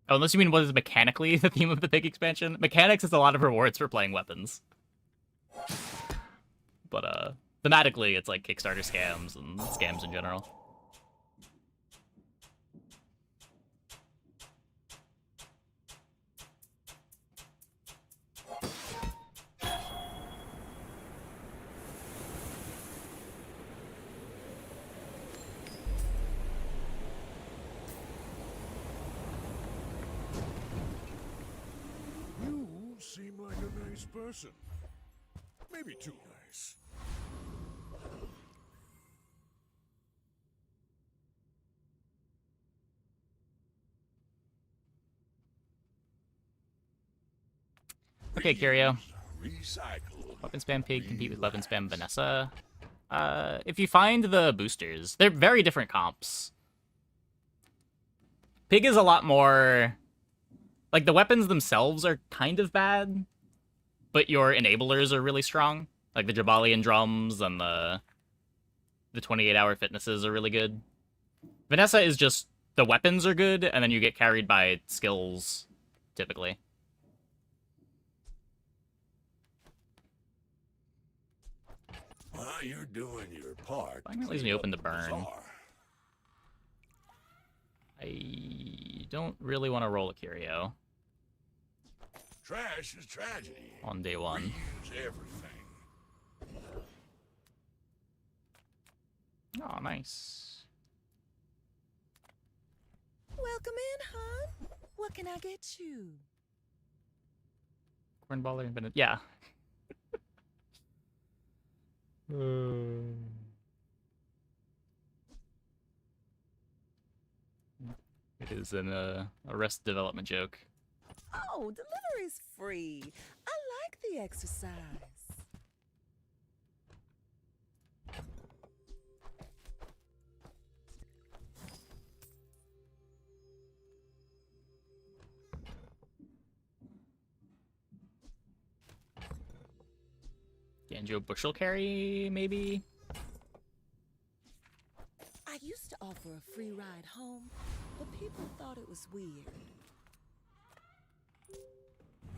Oh, unless you mean what is mechanically the theme of the pig expansion? Mechanics is a lot of rewards for playing weapons. But, thematically, it's like Kickstarter scams and scams in general. nice person. Maybe too nice. Okay, Curio. Recycle. Weapon spam Pig compete with weapon spam Vanessa. If you find the boosters, they're very different comps. Pig is a lot more... Like, the weapons themselves are kind of bad, but your enablers are really strong. Like, the Jabalian drums and the 28-hour fitnesses are really good. Vanessa is just... The weapons are good, and then you get carried by skills, typically. Well, you're doing your part. Finally leaves me open to burn. I don't really want to roll a Curio. Trash is tragedy. On day one. Reuse everything. Oh, nice. Welcome in, hon. What can I get you? Cornballer and Bennett. Yeah. It is an Arrested Development joke. Oh, delivery's free. I like the exercise. Ganjo Bushel Carry, maybe? I used to offer a free ride home, but people thought it was weird.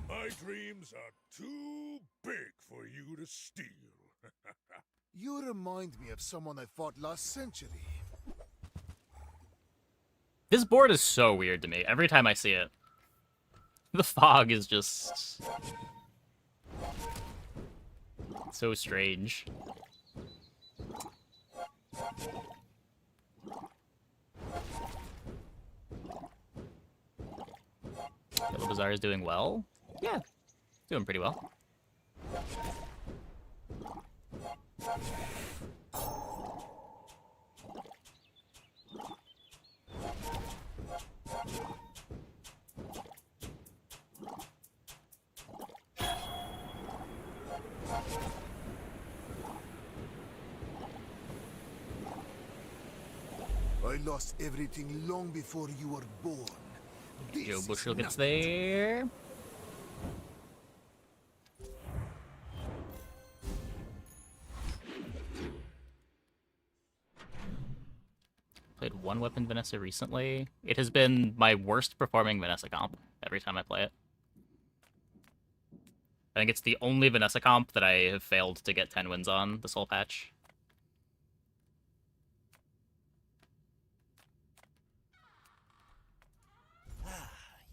My dreams are too big for you to steal. You remind me of someone I fought last century. This board is so weird to me every time I see it. The fog is just... so strange. Yellow Bazaar is doing well? Yeah, doing pretty well. I lost everything long before you were born. Joe Bushel gets there. Played one weapon Vanessa recently. It has been my worst performing Vanessa comp every time I play it. I think it's the only Vanessa comp that I have failed to get 10 wins on this whole patch.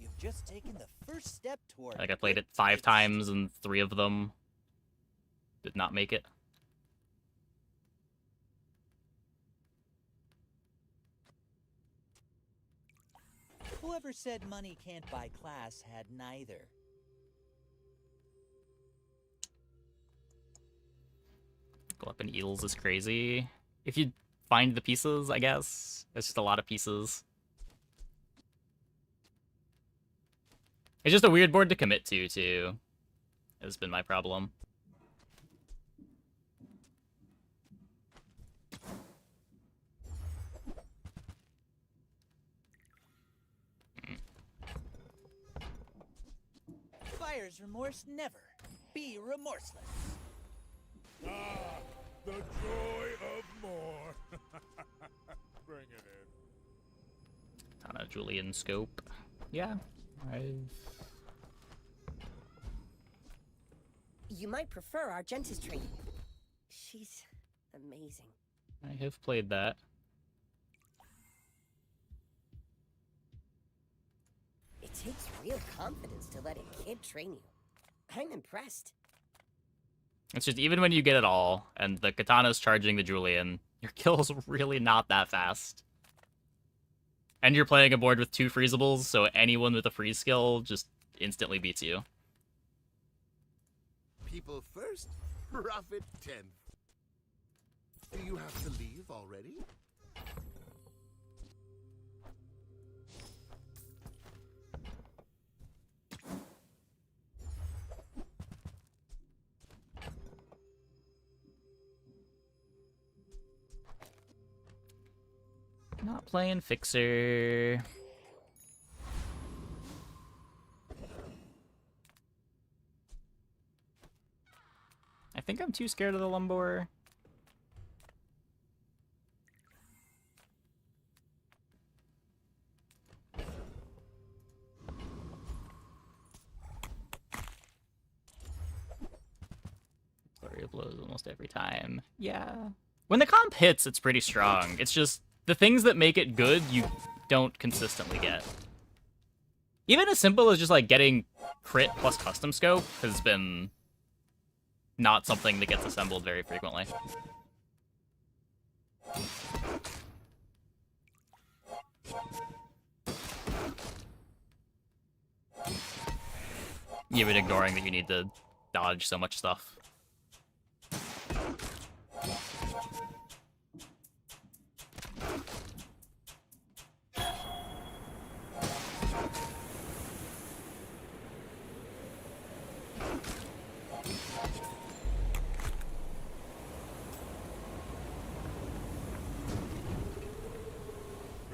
You've just taken the first step toward... Like, I played it 5 times and 3 of them did not make it. Whoever said money can't buy class had neither. Go up in Eels is crazy. If you find the pieces, I guess. It's just a lot of pieces. It's just a weird board to commit to, too. Has been my problem. Buyer's remorse never. Be remorseless. Ah, the joy of more. Bring it in. Tana Julian Scope. Yeah, You might prefer Argentis training. She's amazing. I have played that. It takes real confidence to let a kid train you. I'm impressed. It's just, even when you get it all, and the katana's charging the Julian, your kill's really not that fast. And you're playing a board with 2 freezables, so anyone with a freeze skill just instantly beats you. People first, profit 10th. Do you have to leave already? Not playing Fixer. I think I'm too scared of the Lumbor. Flurry of blows almost every time. Yeah. When the comp hits, it's pretty strong. It's just the things that make it good, you don't consistently get. Even as simple as just like getting crit plus custom scope has been not something that gets assembled very frequently. Even ignoring that you need to dodge so much stuff.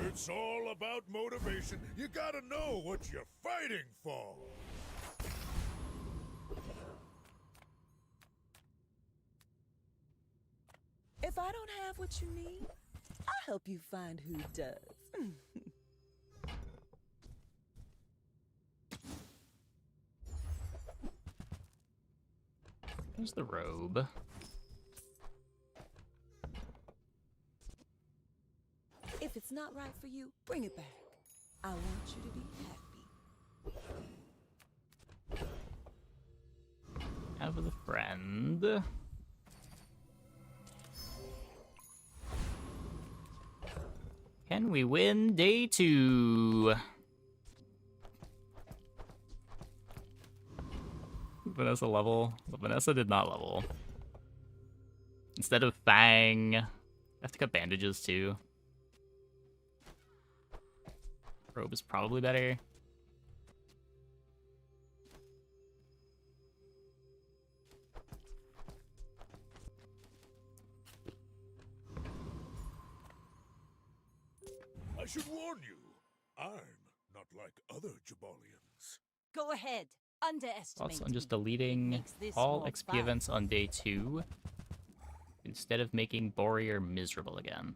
It's all about motivation. You gotta know what you're fighting for. If I don't have what you need, I'll help you find who does. There's the robe. If it's not right for you, bring it back. I want you to be happy. Have a friend. Can we win day 2? Vanessa level. But Vanessa did not level. Instead of Fang, I have to cut bandages too. Robe is probably better. I should warn you, I'm not like other Jabalians. Go ahead. Underestimate. Also, I'm just deleting all more XP fun. events on day 2 instead of making Borier miserable again.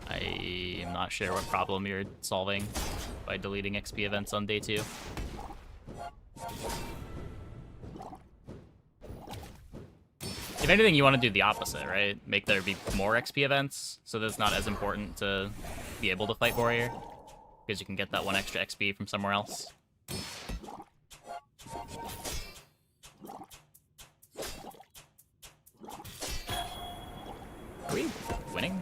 I am not sure what problem you're solving by deleting XP events on day 2. If anything, you want to do the opposite, right? Make there be more XP events, so that it's not as important to be able to fight Warrior, because you can get that 1 extra XP from somewhere else. Are we winning?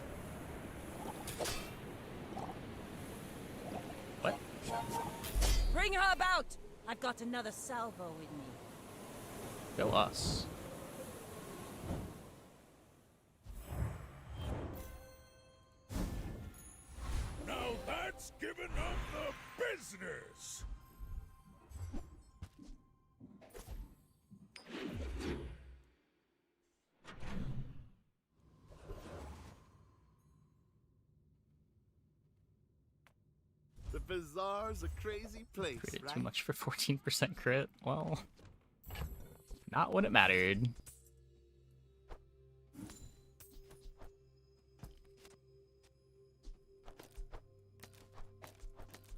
What? Bring her about! I've got another salvo with me. Go us. Now that's giving up the business! The bazaar's a crazy place, Crit right? too much for 14% crit? Well, not when it mattered.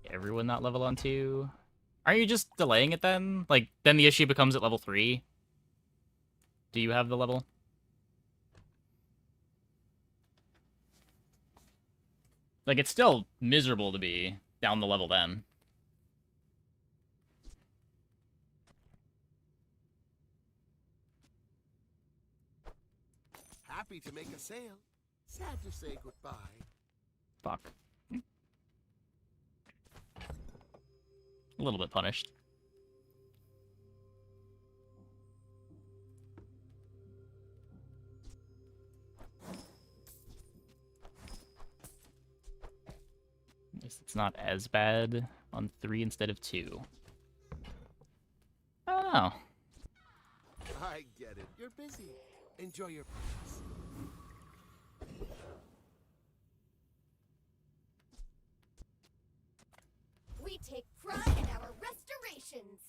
Everyone not level on 2? Aren't you just delaying it then? Like, then the issue becomes at level 3? Do you have the level? Like, it's still miserable to be down the level then. Happy to make a sale. Sad to say goodbye. Fuck. A little bit punished. Guess it's not as bad on 3 instead of 2. I don't know. I get it. You're busy. Enjoy your purchase. We take pride in our restorations.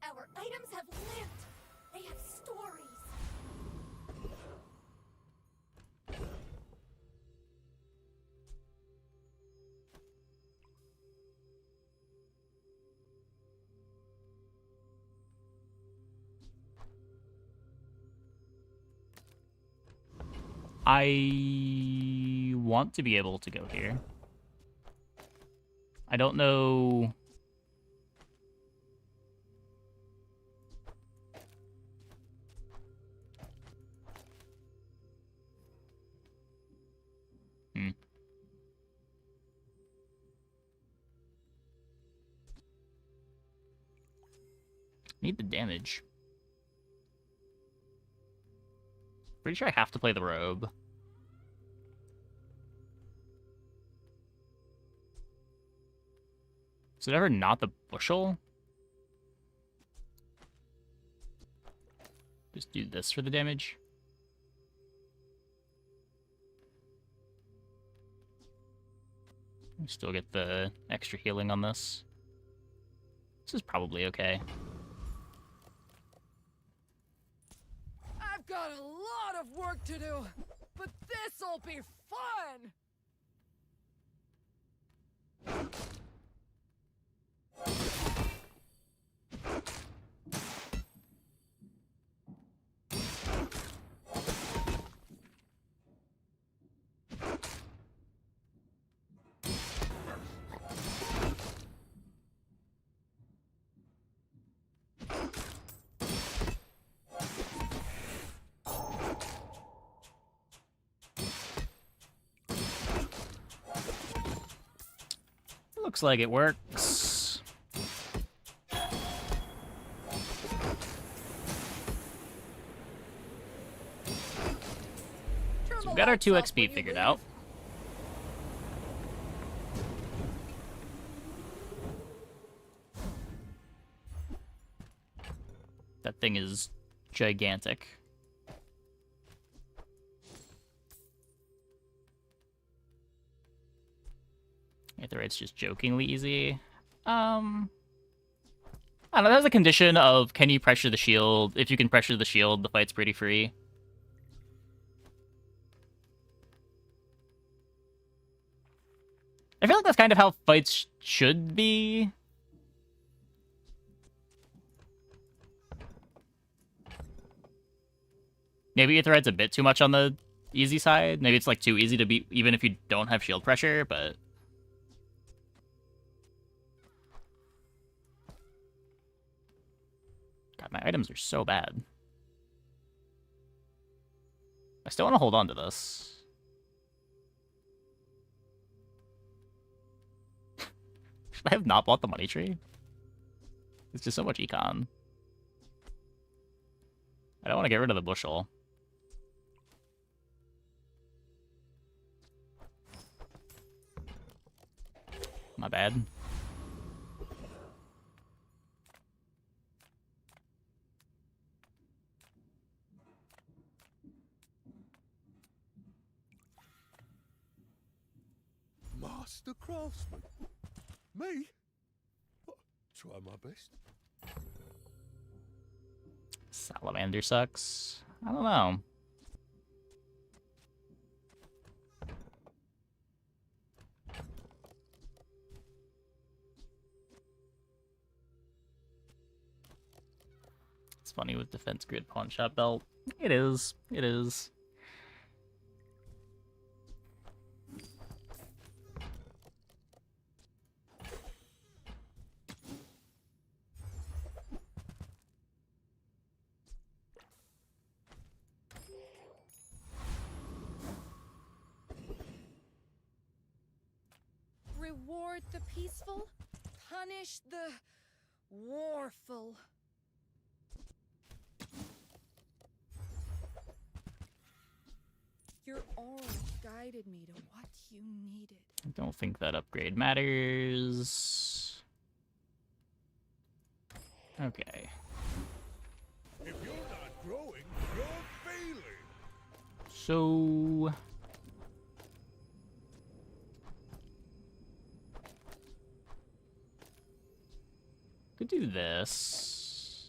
Our items have lived. They have stories. I want to be able to go here. I don't know. Need the damage. Pretty sure I have to play the robe. Is it ever not the bushel? Just do this for the damage. Still get the extra healing on this. This is probably okay. I've got a lot of work to do, but this'll be fun! Looks like it works. So we've got our 2 XP figured out. That thing is gigantic. It's just jokingly easy. I don't know, that has a condition of can you pressure the shield? If you can pressure the shield, the fight's pretty free. I feel like that's kind of how fights should be. Maybe Aetheryte's a bit too much on the easy side. Maybe it's like too easy to beat even if you don't have shield pressure, but... God, my items are so bad. I still want to hold on to this. Should I have not bought the money tree? It's just so much econ. I don't want to get rid of the bushel. My bad. Master craftsman? Me? Try my best. Salamander sucks. I don't know. It's funny with Defense Grid Pawn Shop Belt. It is. It is. Reward the peaceful, punish the warful. Your aura guided me to what you needed. I don't think that upgrade matters. Okay. If you're not growing, you're failing. So... could do this.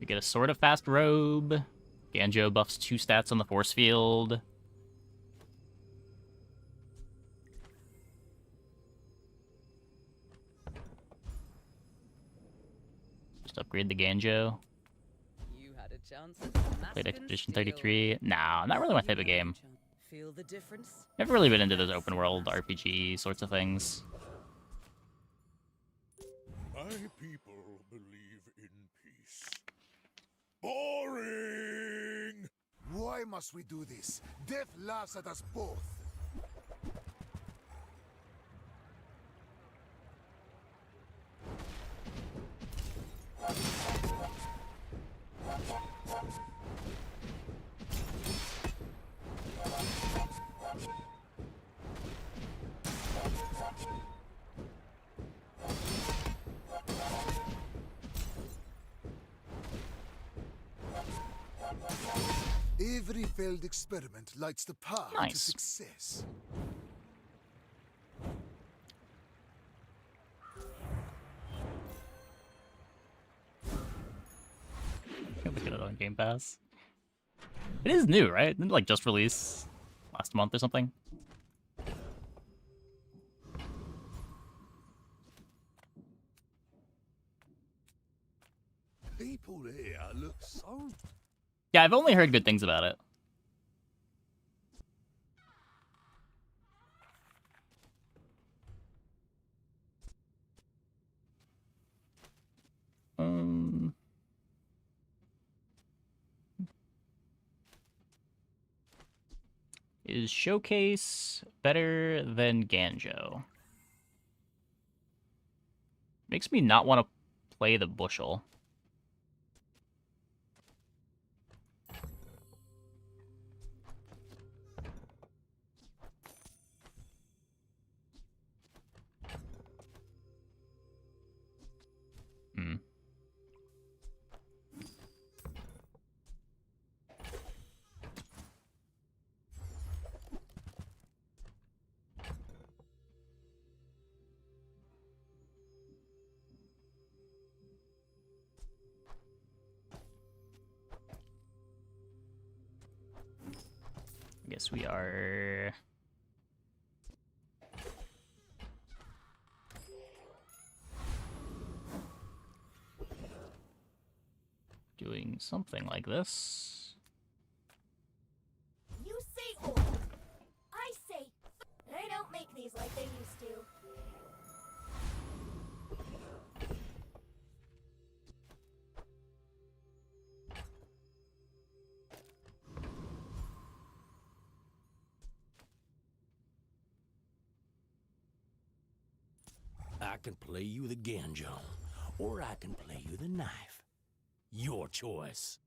We get a sort of fast robe. Ganjo buffs 2 stats on the force field. Just upgrade the Ganjo. You had a chance at Played Maskin Expedition Steel. 33. Nah, not really my type of game. Feel the difference? Never really been into those open world RPG sorts of things. My people believe in peace. Boring! Why must we do this? Death laughs at us both. Every failed experiment lights the path to Nice. success. Can't look at it on Game Pass. It is new, right? Didn't it, like just release last month or something? People here look so... Yeah, I've only heard good things about it. Is Showcase better than Ganjo? Makes me not want to play the Bushel. Hmm. I guess we are... doing something like this. You say old. I say they don't make these like they used to. I can play you the Ganjo, or I can play you the knife. Your choice.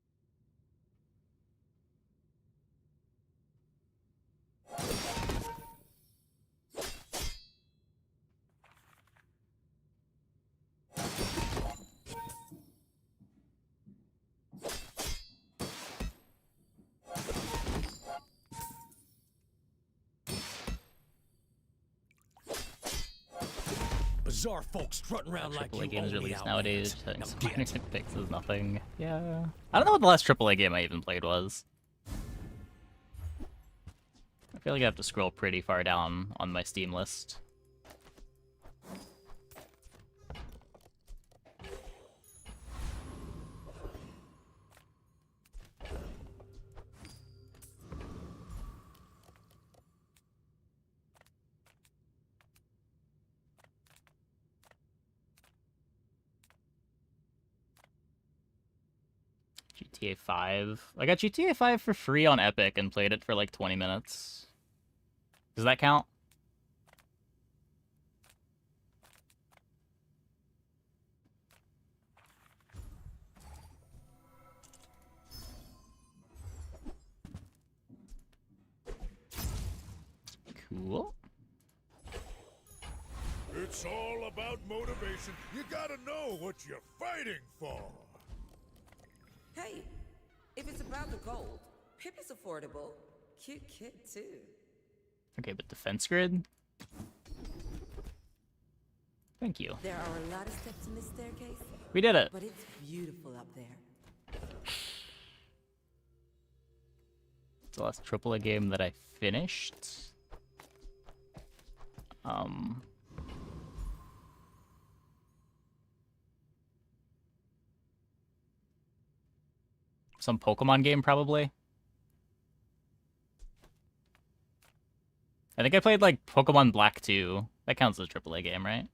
Bizarre folks strutting around like AAA you games own the released nowadays. Outlands. Now get. Fixes nothing. Yeah. I don't know what the last AAA game I even played was. I feel like I have to scroll pretty far down on my Steam list. GTA 5. I got GTA 5 for free on Epic and played it for like 20 minutes. Does that count? Cool. It's all about motivation. You gotta know what you're fighting for. Hey, if it's about the gold, Pip is affordable. Cute kid, too. Okay, but defense grid? Thank you. There are a lot of steps in this staircase. We did it. But it's beautiful up there. It's the last AAA game that I finished. Some Pokemon game, probably. I think I played, like, Pokemon Black 2. That counts as a AAA game, right?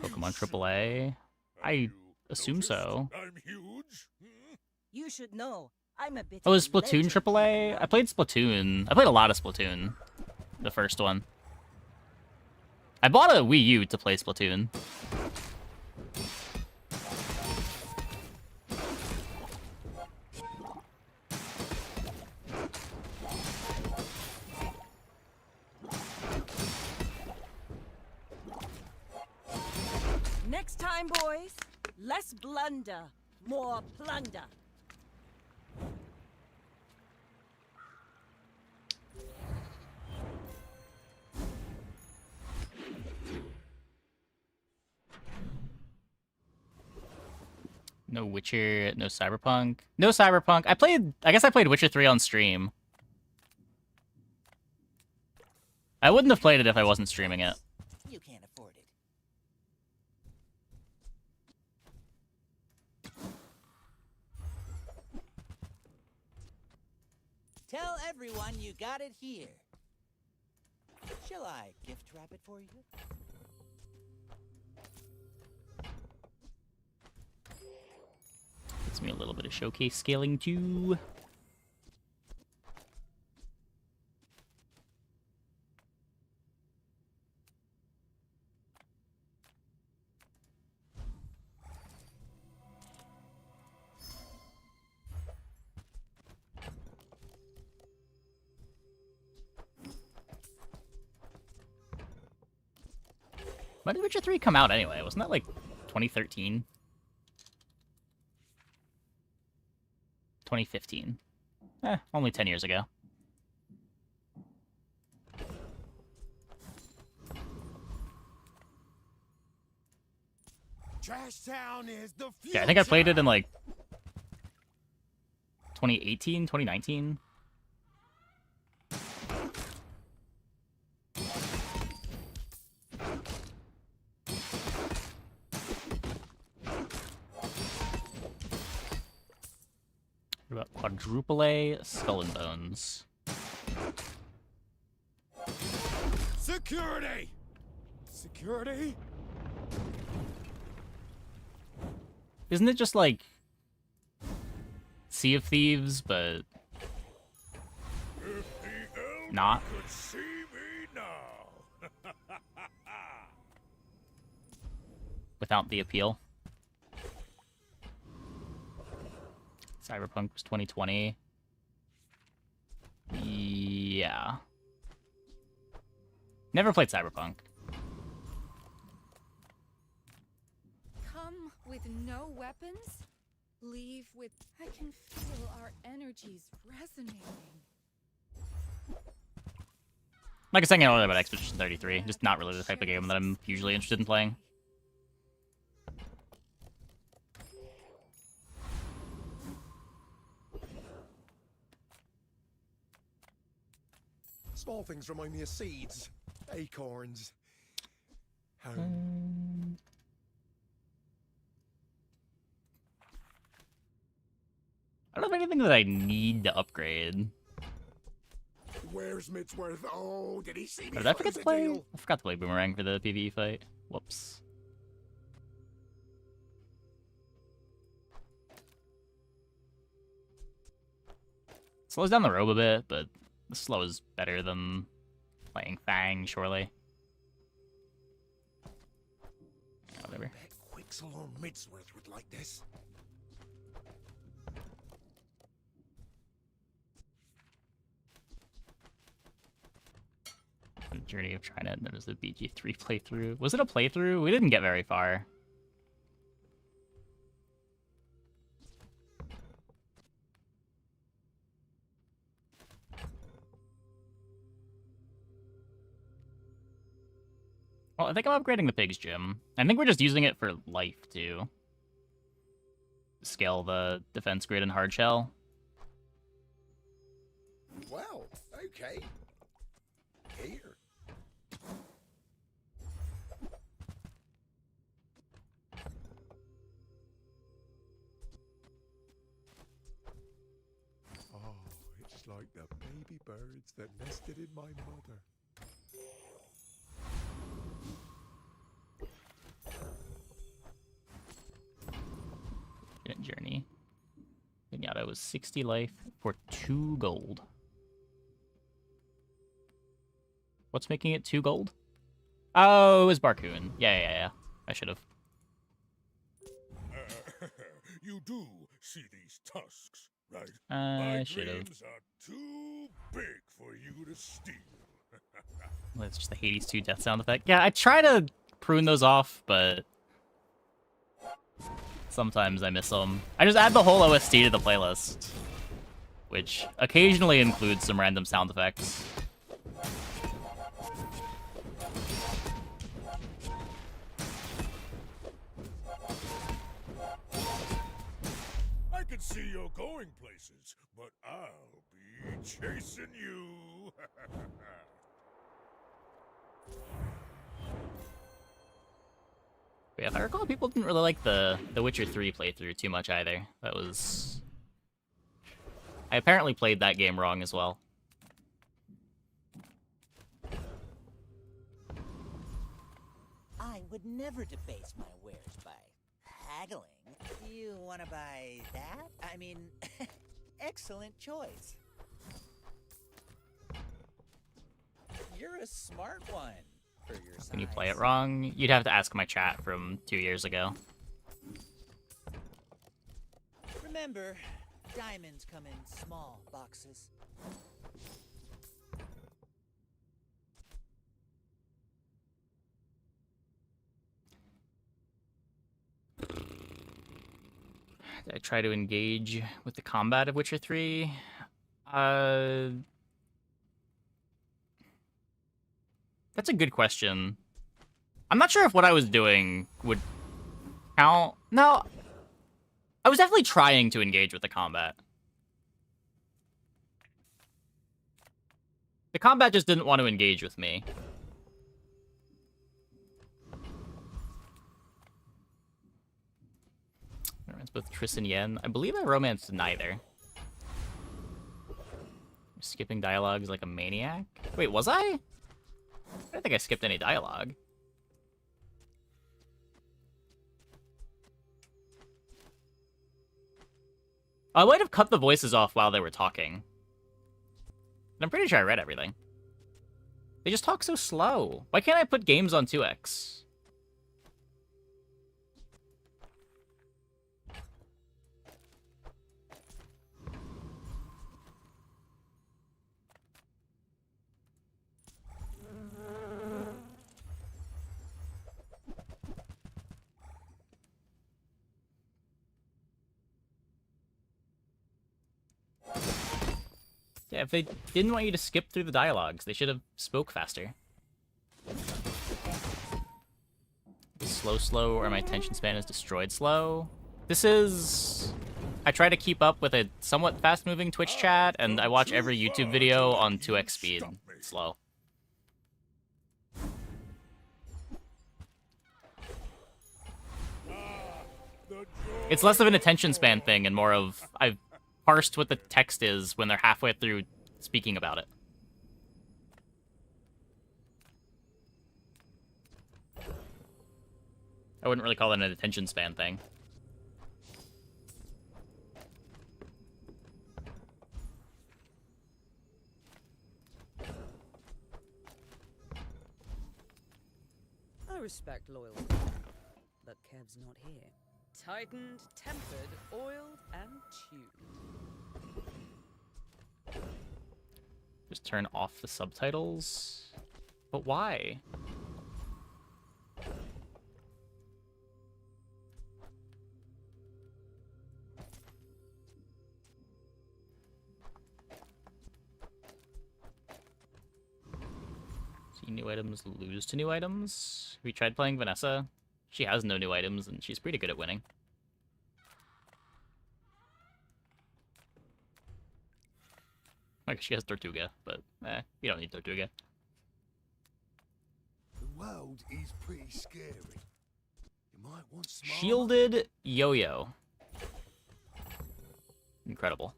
Pokemon AAA? I assume so. I'm huge. You should know. I'm a bit. Oh, is of a Splatoon legend. AAA? I played Splatoon. I played a lot of Splatoon. The first one. I bought a Wii U to play Splatoon. Next time, boys, less blunder, more plunder. No Witcher, no Cyberpunk. No Cyberpunk. I guess I played Witcher 3 on stream. I wouldn't have played it if I wasn't streaming it. You can't afford it. Tell everyone you got it here. Shall I gift wrap it for you? Gives me a little bit of showcase scaling too. When did Witcher 3 come out anyway? Wasn't that like 2013? 2015. Only 10 years ago. Trash Town is the future. Yeah, I think I played it in like 2018, 2019. What about Quadruple A Skull and Bones? Security! Security? Isn't it just like Sea of Thieves, but not? Could see me now. Without the appeal? Cyberpunk was 2020. Yeah. Never played Cyberpunk. Come with no weapons? Leave with... I can feel our energies resonating. Like I was saying earlier about Expedition 33, just not really the type of game that I'm usually interested in playing. Small things remind me of seeds, acorns. Home. I don't have anything that I need to upgrade. Where's Mitsworth? Oh, did he see me? Did I forget close to the play? deal? I forgot to play Boomerang for the PvE fight. Whoops. Slows down the robe a bit, but the slow is better than playing Fang, surely. Whatever. Quixel or Midsworth would like this. Journey of China, and there was the BG3 playthrough. Was it a playthrough? We didn't get very far. Well, I think I'm upgrading the pig's gym. I think we're just using it for life, too. Scale the defense grid in hard shell. Well, okay. Here. Oh, it's like the baby birds that nested in my mother. Journey. Pinata was 60 life for 2 gold. What's making it 2 gold? Oh, it was Barcoon. Yeah. I should have. You do see these tusks, right? I should have. My dreams are too big for you to steal. That's just the Hades 2 death sound effect. Yeah, I try to prune those off, but sometimes I miss them. I just add the whole OST to the playlist, which occasionally includes some random sound effects. I can see you're going places, but I'll be chasing you. But yeah, if I recall, people didn't really like the Witcher 3 playthrough too much either. That was... I apparently played that game wrong as well. I would never debase my wares by haggling. You want to buy that? I mean, excellent choice. You're a smart one for your size. When you play it wrong, you'd have to ask my chat from 2 years ago. Remember, diamonds come in small boxes. Did I try to engage with the combat of Witcher 3? That's a good question. I'm not sure if what I was doing would count. No, I was definitely trying to engage with the combat. The combat just didn't want to engage with me. I romanced both Triss and Yen. I believe I romanced neither. I'm skipping dialogues like a maniac. Wait, was I? I don't think I skipped any dialogue. I might have cut the voices off while they were talking. And I'm pretty sure I read everything. They just talk so slow. Why can't I put games on 2x? Yeah, if they didn't want you to skip through the dialogues, they should have spoke faster. Slow, or my attention span is destroyed slow. This is... I try to keep up with a somewhat fast-moving Twitch chat, and I watch every YouTube video on 2x speed. Slow. It's less of an attention span thing and more of... I've parsed what the text is when they're halfway through speaking about it. I wouldn't really call it an attention span thing. respect loyalty. But Kev's not here. Tightened, tempered, oiled, and tuned. Just turn off the subtitles? But why? See new items, lose to new items? We tried playing Vanessa. She has no new items, and she's pretty good at winning. Like, she has Tortuga, but, you don't need Tortuga. The world is pretty scary. You might want some armor. Shielded Yo-Yo. Incredible.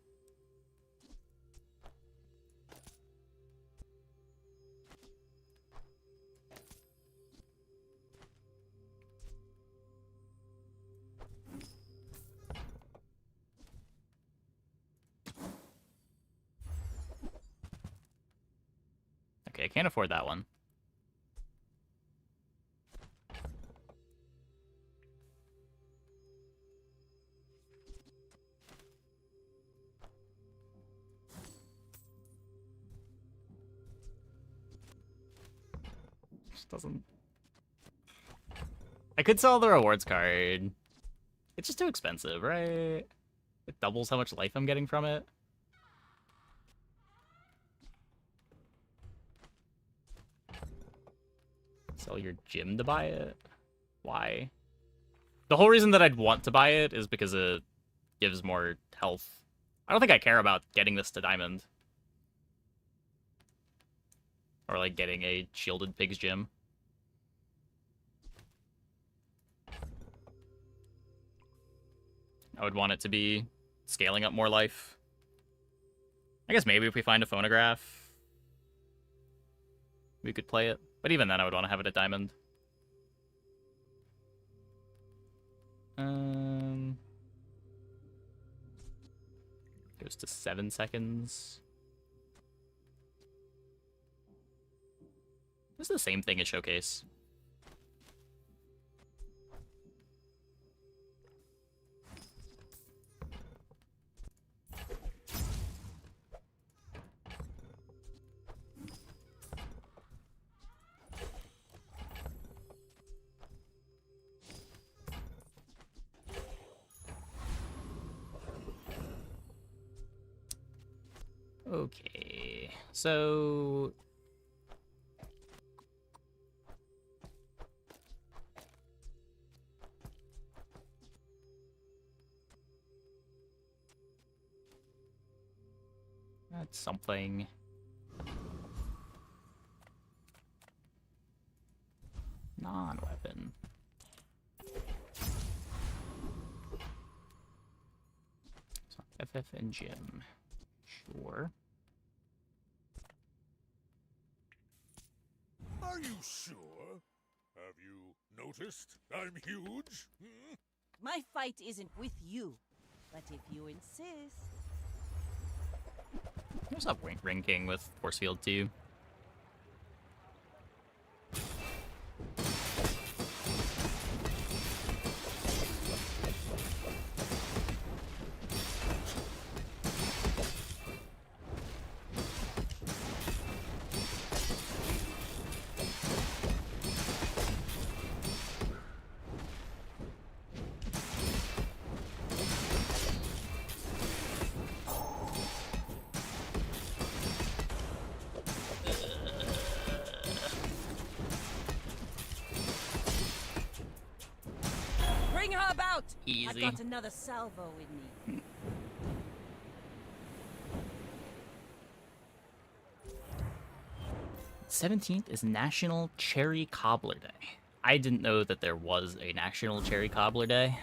Okay, I can't afford that one. Just doesn't... I could sell the rewards card. It's just too expensive, right? It doubles how much life I'm getting from it. Sell your gym to buy it? Why? The whole reason that I'd want to buy it is because it gives more health. I don't think I care about getting this to Diamond. Or, like, getting a shielded pig's gym. I would want it to be scaling up more life. I guess maybe if we find a phonograph, we could play it. But even then, I would want to have it at Diamond. Goes to 7 seconds. This is the same thing as Showcase. Okay, so... That's something. Non-weapon. So FF and Gym. Sure. Are you sure? Have you noticed I'm huge? Hmm? My fight isn't with you, but if you insist. What's up, Ring King with Force Field 2? Bring her about! Easy. I've got another salvo in me. 17th is National Cherry Cobbler Day. I didn't know that there was a National Cherry Cobbler Day.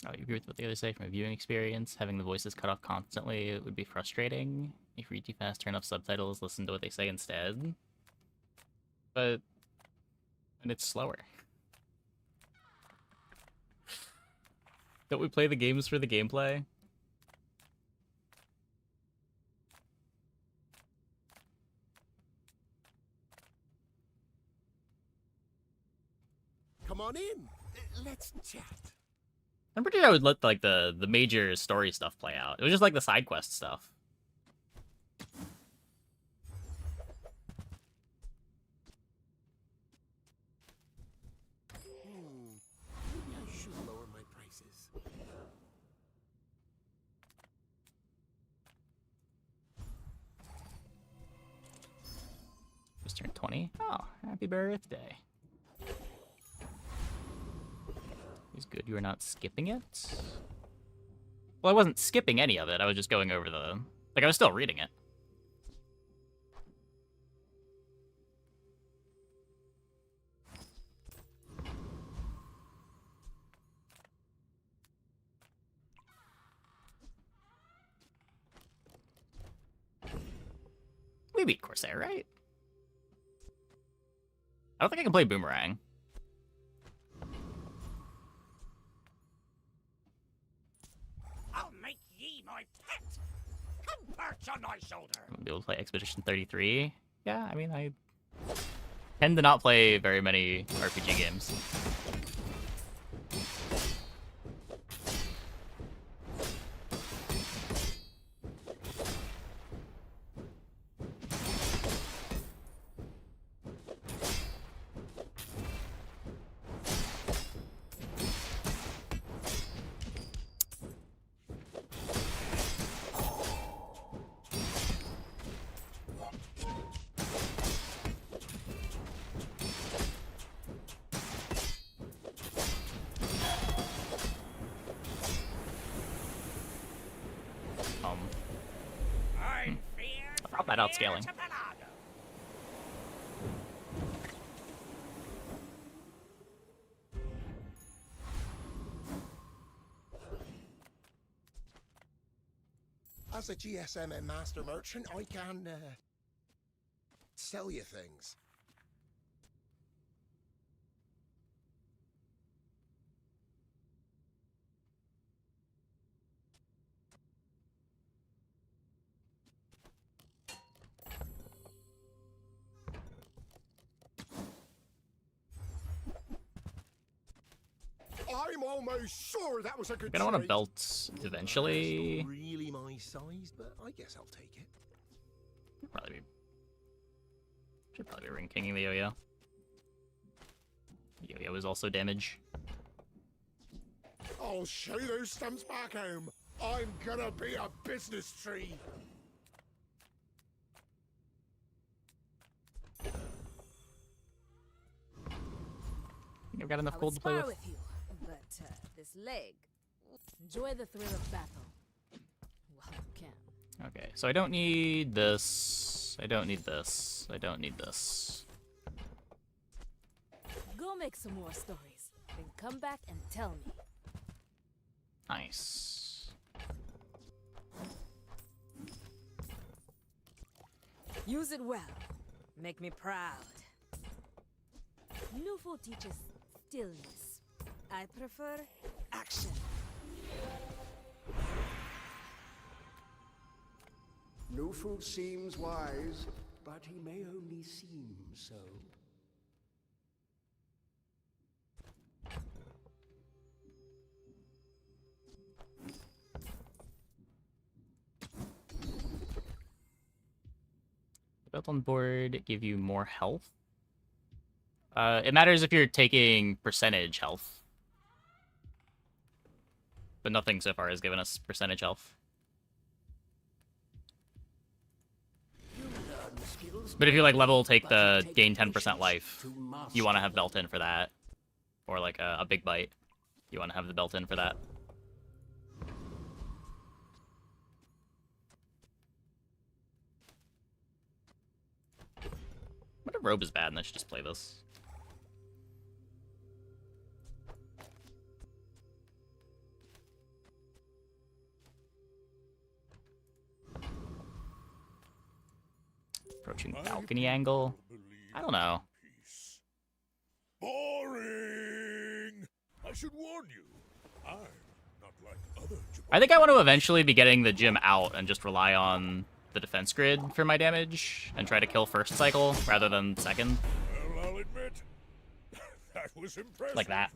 Oh, you agree with what the others say from a viewing experience? Having the voices cut off constantly, it would be frustrating. If you read too fast, turn off subtitles, listen to what they say instead. But... and it's slower. Don't we play the games for the gameplay? come on in. Let's chat. I'm pretty sure I would let like the major story stuff play out. It was just like the side quest stuff. Maybe I should lower my prices. Just turned 20. Oh, happy birthday. It's good you are not skipping it. Well, I wasn't skipping any of it. I was just going over the... Like, I was still reading it. We beat Corsair, right? I don't think I can play Boomerang. I'll make ye my pet. Come perch on my shoulder. I'm be able to play Expedition 33. Yeah, I mean, I tend to not play very many RPG games. That out scaling. As a GSM and master merchant, I can sell you things. I'm almost sure that was a good I want a trade. belt eventually. Not really my size, but I guess I'll take it. Should probably be ring kinging the yo-yo. Yo-yo is also damage. I'll show those stumps back home. I'm gonna be a business tree. I've got enough I gold would to play spar with. you, but this leg. Enjoy the thrill of battle. While you can. Okay, so I don't need this. I don't need this. I don't need this. Go make some more stories, then come back and tell me. Nice. Use it well. Make me proud. Newful teaches stillness. I prefer action. Newful seems wise, but he may only seem so. Belt on board give you more health. It matters if you're taking percentage health. But nothing so far has given us percentage health. But if you like level, take the gain 10% life, you want to have belt in for that. Or like a big bite, you want to have the belt in for that. What if robe is bad and I should just play this? Approaching balcony angle. I don't know. Boring! I should warn you, I'm not like other I think I want to eventually be getting the gym out and just rely on the defense grid for my damage and try to kill first cycle rather than second. Well, I'll admit, That was impressive. Like that.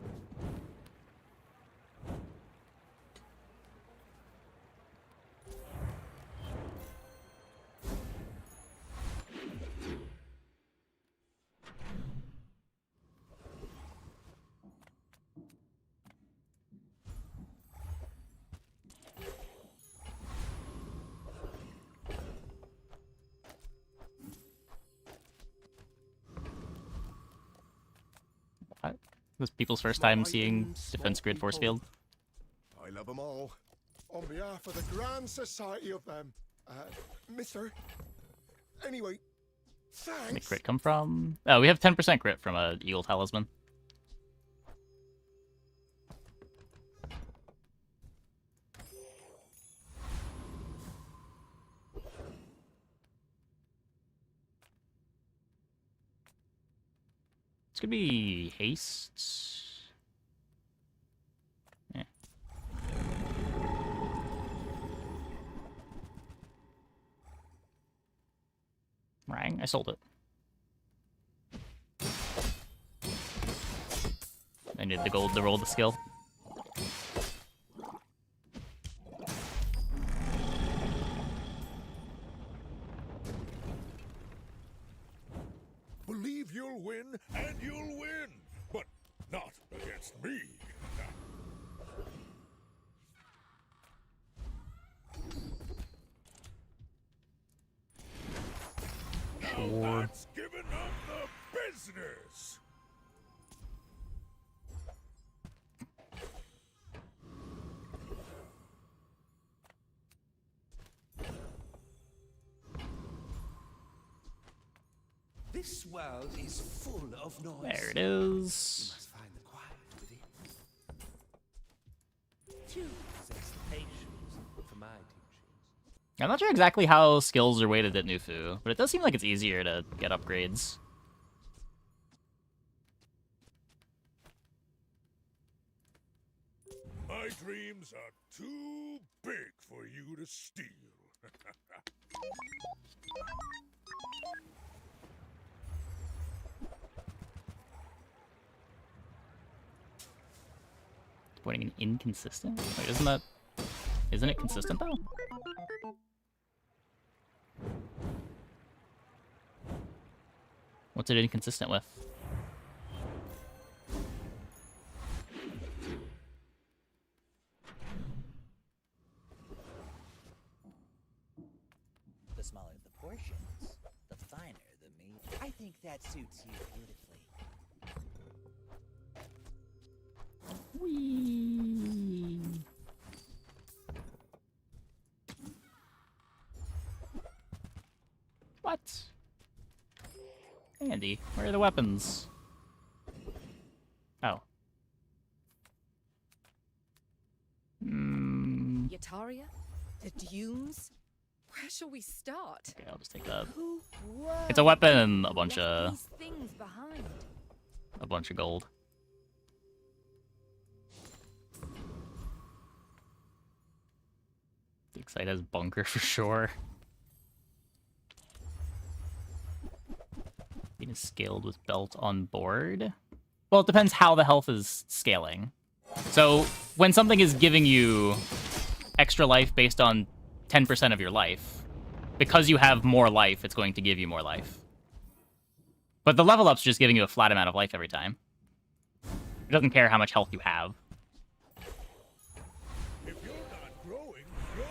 This is people's first time seeing Defense Grid Force Field. I love them all. On behalf of the Grand Society of them, Mister. Anyway, Where'd the thanks. crit come from? Oh, we have 10% crit from a Eagle Talisman. This could be haste. Yeah. Rang, I sold it. I need the gold to roll the skill. Believe you'll win, and you'll win, but not against me. Now that's giving up the business. This world is full of noise. There it is. You must find the quiet within. Choose patience for my teachings. I'm not sure exactly how skills are weighted at Nufu, but it does seem like it's easier to get upgrades. My dreams are too big for you to steal. Pointing an inconsistent? Wait, isn't it consistent though? What's it inconsistent with? The smaller the portions, the finer the meat. I think that suits you beautifully. Whee! What? Andy, where are the weapons? Oh. Yataria? The dunes? Where shall we start? Okay, I'll just take that. Who It's a weapon and a left bunch of these things behind? gold. The Excite has bunker for sure. Being scaled with belt on board. Well, it depends how the health is scaling. So when something is giving you extra life based on 10% of your life, because you have more life, it's going to give you more life. But the level up's just giving you a flat amount of life every time. It doesn't care how much health you have. If you're not growing, you're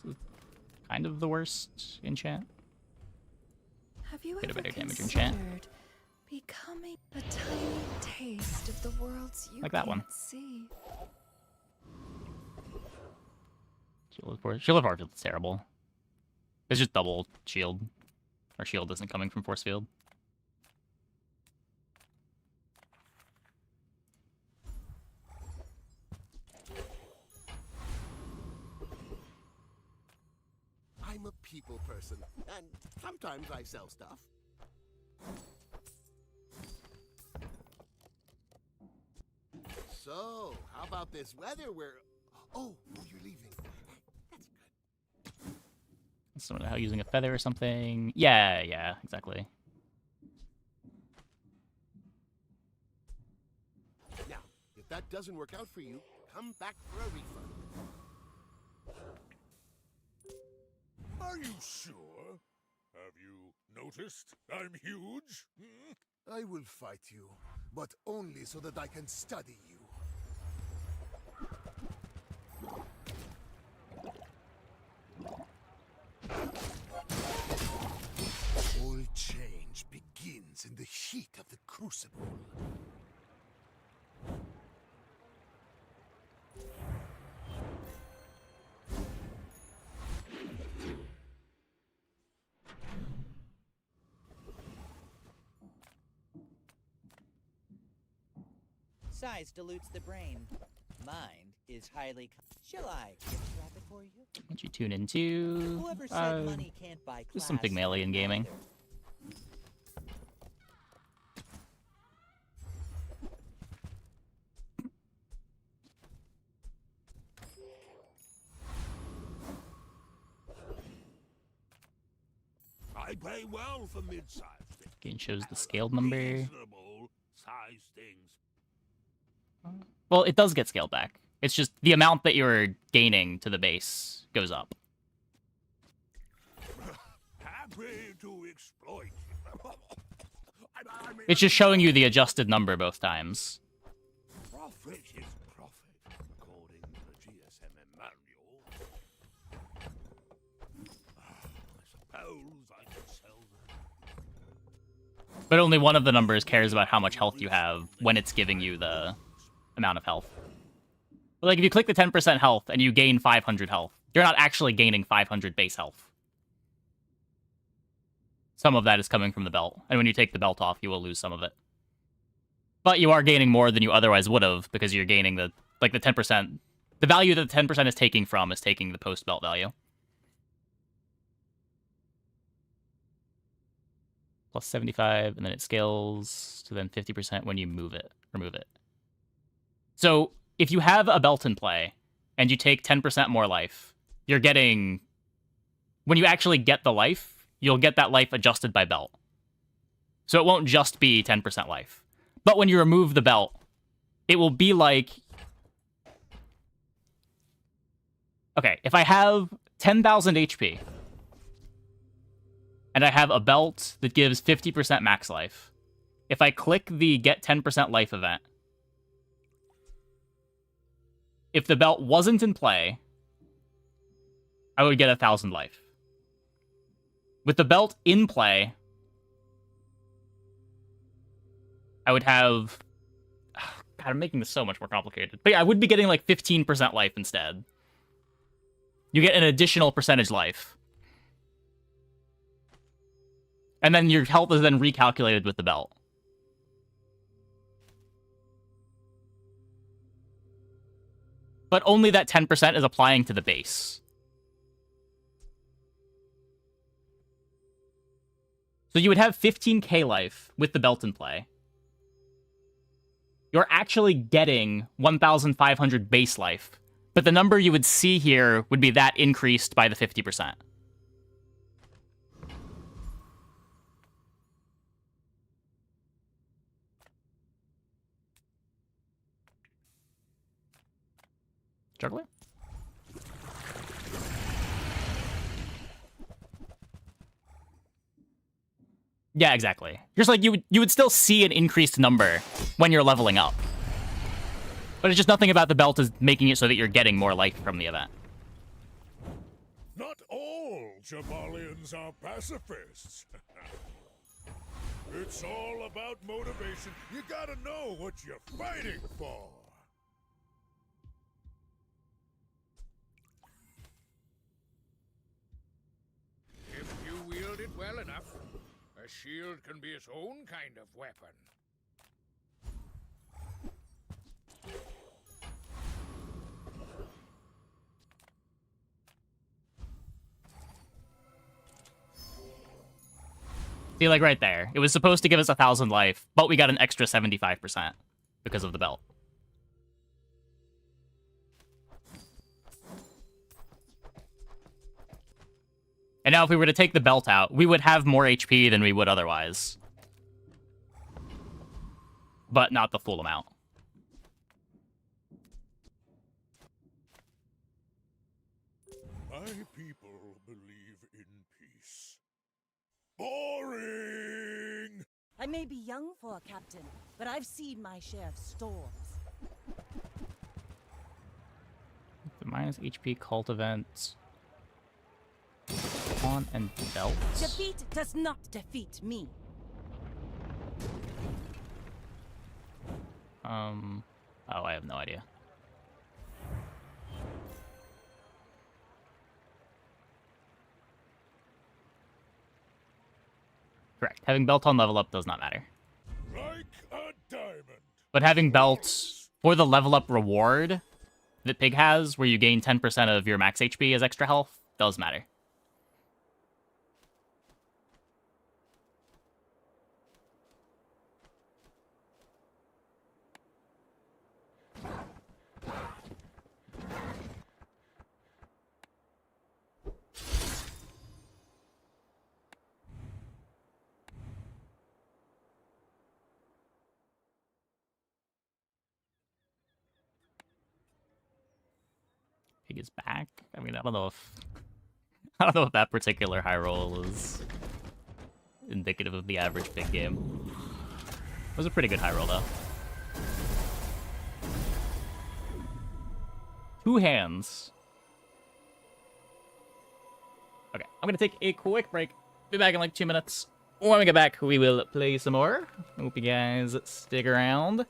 failing. Kind of the worst enchant. Have you Get a ever better damage considered enchant. becoming a tiny taste of the worlds you Like that one. can't see? Shield of Force is terrible. It's just double shield. Our shield isn't coming from force field. I'm a people person, and sometimes I sell stuff. So, how about this weather where... Oh, you're leaving. That's good. Somehow using a feather or something. Yeah, exactly. Now, if that doesn't work out for you, come back for a refund. Are you sure? Have you noticed I'm huge? Hmm? I will fight you, but only so that I can study you. All change begins in the heat of the crucible. Size dilutes the brain. Mind is highly. Shall I gift wrap it for you? What you tune into? Whoever said money can't buy class. Just some Pygmalion gaming. I pay well for mid-sized things. Game shows the scaled number. Reasonable size things. Well, it does get scaled back. It's just the amount that you're gaining to the base goes up. Happy to exploit. It's just showing you the adjusted number both times. Profit is profit, according to the GSM manual. I suppose I could sell them. But only one of the numbers cares about how much health you have when it's giving you the amount of health. But like if you click the 10% health and you gain 500 health, you're not actually gaining 500 base health. Some of that is coming from the belt, and when you take the belt off, you will lose some of it. But you are gaining more than you otherwise would have because you're gaining the 10%. The value that the 10% is taking from is taking the post-belt value. Plus 75, and then it scales to then 50% when you remove it. So if you have a belt in play and you take 10% more life, you're getting... When you actually get the life, you'll get that life adjusted by belt. So it won't just be 10% life. But when you remove the belt, it will be like... Okay, if I have 10,000 HP, and I have a belt that gives 50% max life, if I click the get 10% life event, if the belt wasn't in play, I would get 1,000 life. With the belt in play, I would have... God, I'm making this so much more complicated. But yeah, I would be getting like 15% life instead. You get an additional percentage life. And then your health is then recalculated with the belt. But only that 10% is applying to the base. So you would have 15k life with the belt in play. You're actually getting 1,500 base life, but the number you would see here would be that increased by the 50%. Juggler? Yeah, exactly. Just like you would still see an increased number when you're leveling up. But it's just nothing about the belt is making it so that you're getting more life from the event. Not all Jabalians are pacifists. It's all about motivation. You gotta know what you're fighting for. If you wield it well enough, a shield can be its own kind of weapon. See, like right there. It was supposed to give us 1,000 life, but we got an extra 75% because of the belt. And now if we were to take the belt out, we would have more HP than we would otherwise. But not the full amount. My people believe in peace. Boring! I may be young for a captain, but I've seen my share of storms. The minus HP cult event. On and belt. Defeat does not defeat me. Oh, I have no idea. Correct. Having belt on level up does not matter. Like a diamond. But having belt for the level up reward that Pig has, where you gain 10% of your max HP as extra health, does matter. Pig is back. I mean, I don't know if that particular high roll is indicative of the average Pig game. It was a pretty good high roll though. 2 hands. Okay, I'm gonna take a quick break. Be back in like 2 minutes. When we get back, we will play some more. Hope you guys stick around.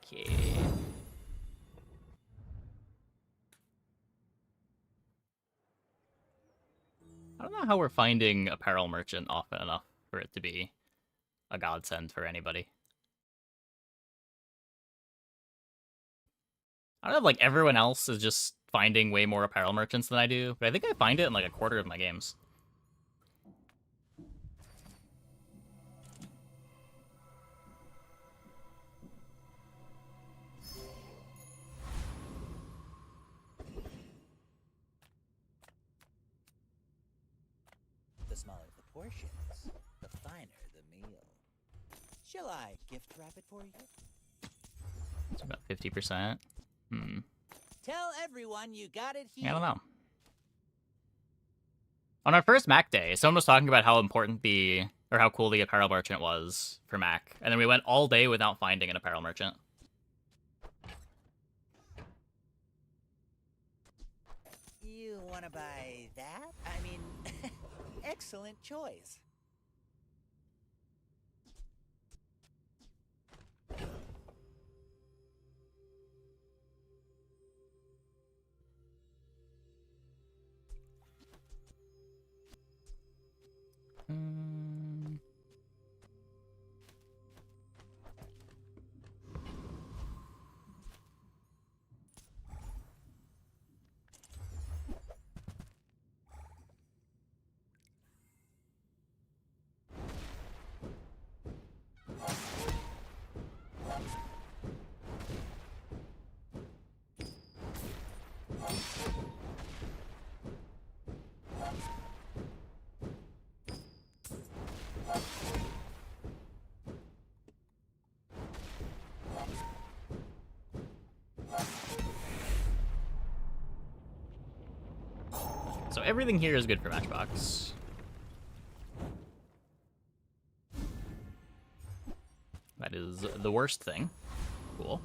Okay. I don't know how we're finding Apparel Merchant often enough for it to be a godsend for anybody. I don't know if like everyone else is just finding way more Apparel Merchants than I do, but I think I find it in like a quarter of my games. The smaller the portions, the finer the real. Shall I gift wrap it for you? It's about 50%. Tell everyone you got it here. I don't know. On our first Mac day, someone was talking about how important or how cool the apparel merchant was for Mac, and then we went all day without finding an apparel merchant. You want to buy that? I mean, excellent choice. So everything here is good for Matchbox. That is the worst thing. Cool.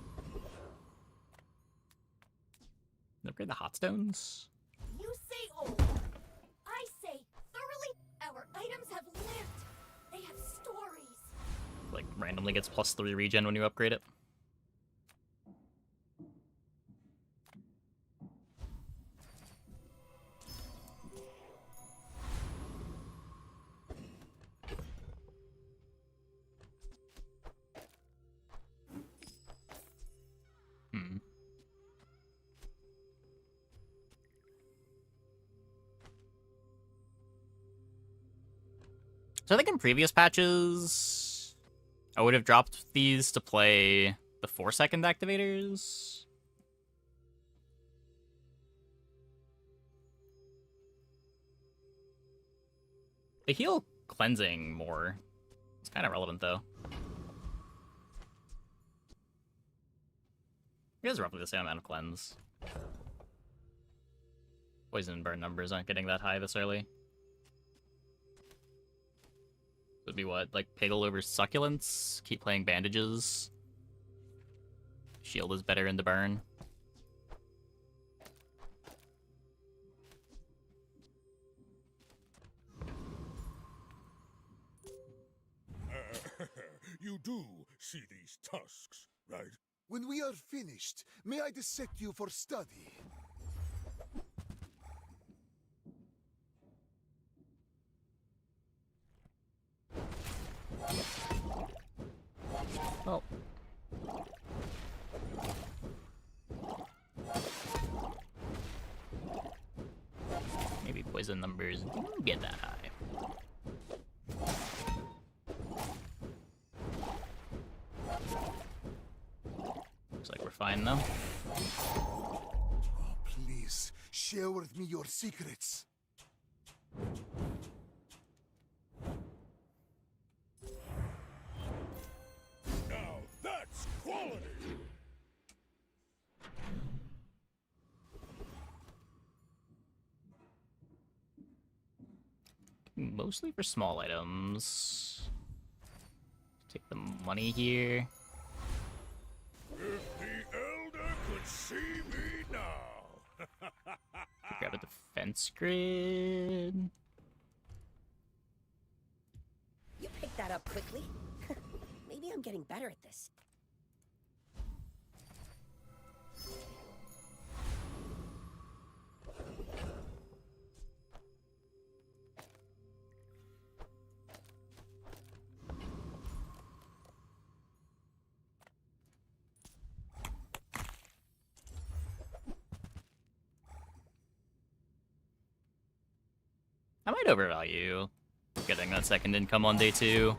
Upgrade the hot stones. You say old. I say thoroughly. Our items have lived. They have stories. Like, randomly gets +3 regen when you upgrade it. So I think in previous patches, I would have dropped these to play the 4-second activators. They heal cleansing more. It's kind of relevant, though. It is roughly the same amount of cleanse. Poison and burn numbers aren't getting that high this early. Would be what? Like Piggle over Succulents? Keep playing bandages. Shield is better in the burn. You do see these tusks, right? When we are finished, may I dissect you for study? Oh. Maybe poison numbers didn't get that high. Looks like we're fine though. Oh, please, share with me your secrets. Now that's quality! Mostly for small items. Take the money here. If the Elder could see me now! Grab a defense grid. You picked that up quickly. Maybe I'm getting better at this. I might overvalue getting that second income on day 2.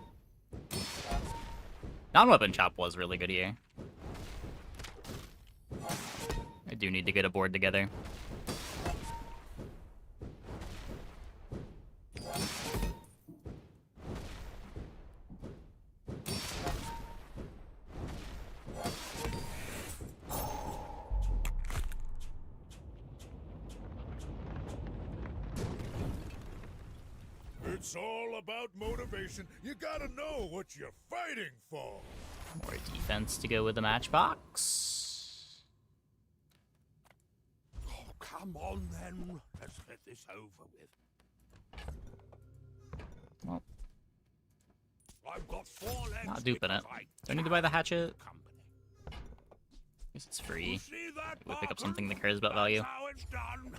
Non-weapon chop was really good here. I do need to get a board together. It's all about motivation. You gotta know what you're fighting for. More defense to go with the matchbox. Oh, come on then. Let's get this over with. Well, I've got 4 legs. not duping it. Do I need to buy the hatchet? Guess it's free. We'll pick up something that cares about value. How it's done.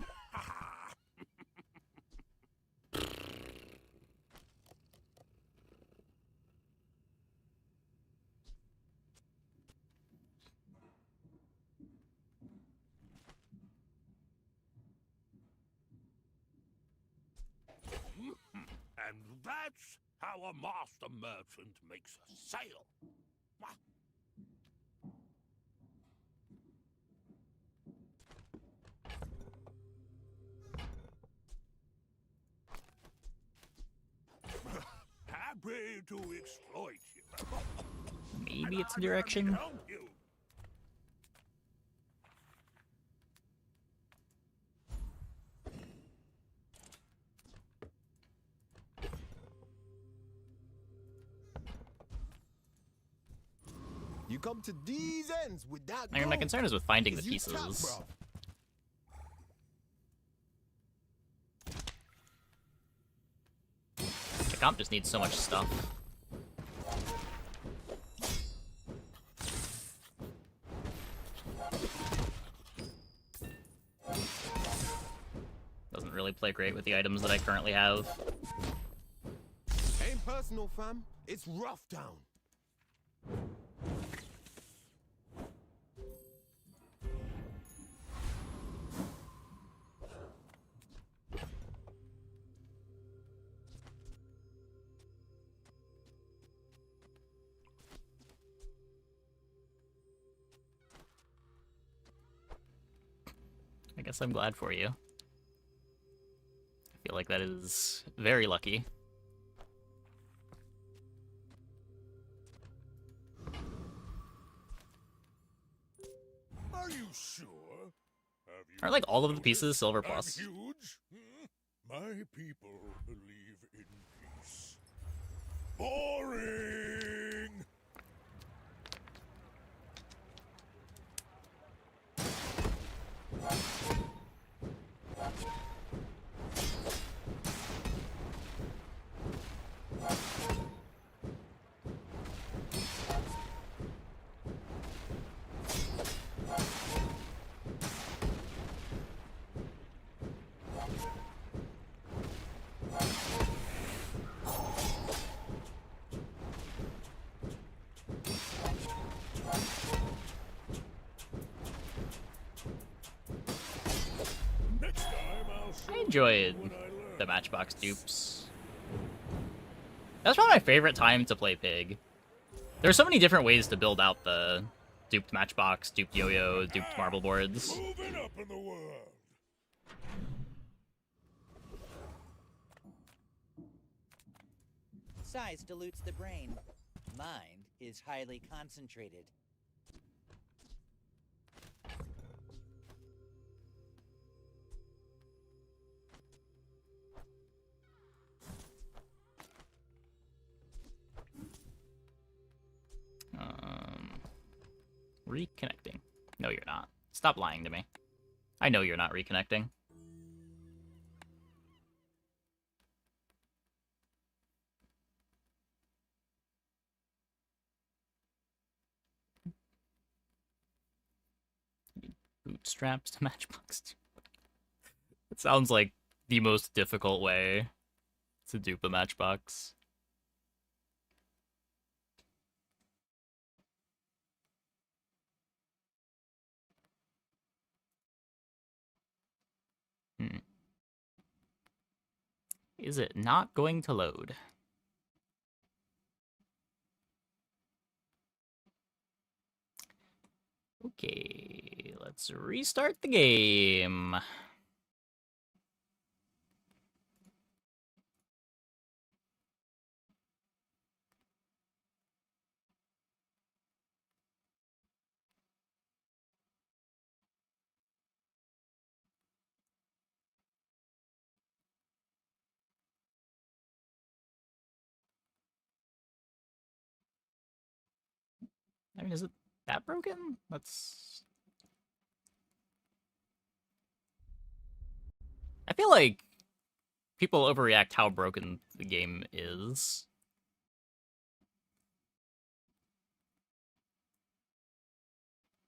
And that's how a master merchant makes a sale. Happy to exploit you. Maybe it's a direction. Help you. You come to these ends with that. I mean, my gold. concern is with finding the Is you tap, pieces. bruv. The comp just needs so much stuff. Doesn't really play great with the items that I currently have. Ain't personal, fam. It's rough down. I guess I'm glad for you. I feel like that is very lucky. Are you sure? Have you Aren't like all of the pieces noticed silver I'm plus? huge? My people believe in peace. Boring! Next time I'll show I enjoyed you what I learned. the Matchbox dupes. That's probably my favorite time to play Pig. There are so many different ways to build out the duped Matchbox, duped Yo-Yo, duped marble boards. Moving up in the world. Size dilutes the brain. Mind is highly concentrated. Reconnecting. No, you're not. Stop lying to me. I know you're not reconnecting. Bootstraps to Matchbox. It sounds like the most difficult way to dupe a Matchbox. Is it not going to load? Okay, let's restart the game. I mean, is it that broken? That's... I feel like people overreact how broken the game is.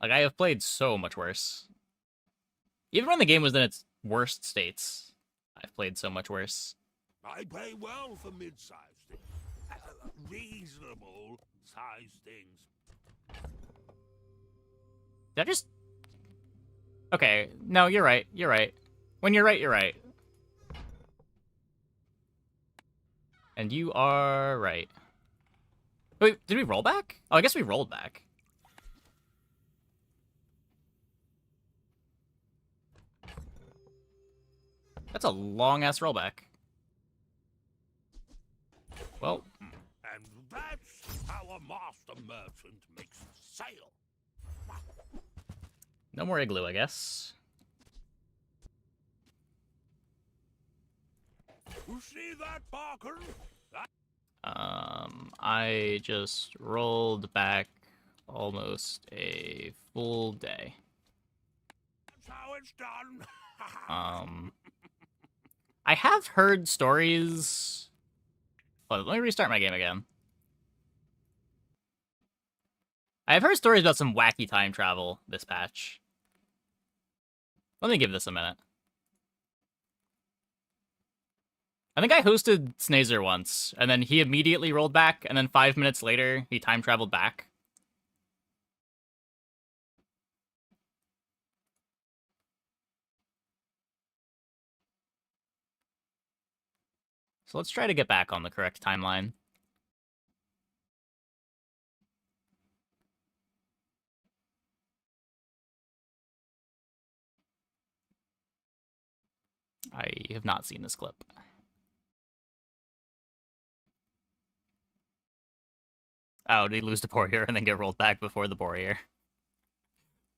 Like, I have played so much worse. Even when the game was in its worst states, I've played so much worse. I pay well for mid-sized things. Reasonable-sized things. Did I just... Okay, no, you're right, you're right. When you're right, you're right. And you are right. Wait, did we roll back? Oh, I guess we rolled back. That's a long-ass rollback. Well... And that's how a master merchant makes a sale. No more igloo, I guess. You see that, Parker? I just rolled back almost a full day. That's how it's done. I have heard stories... Hold on, let me restart my game again. I've heard stories about some wacky time travel this patch. Let me give this a minute. I think I hosted Snazer once, and then he immediately rolled back, and then 5 minutes later, he time traveled back. So let's try to get back on the correct timeline. I have not seen this clip. Oh, did he lose to Borrier and then get rolled back before the Borrier?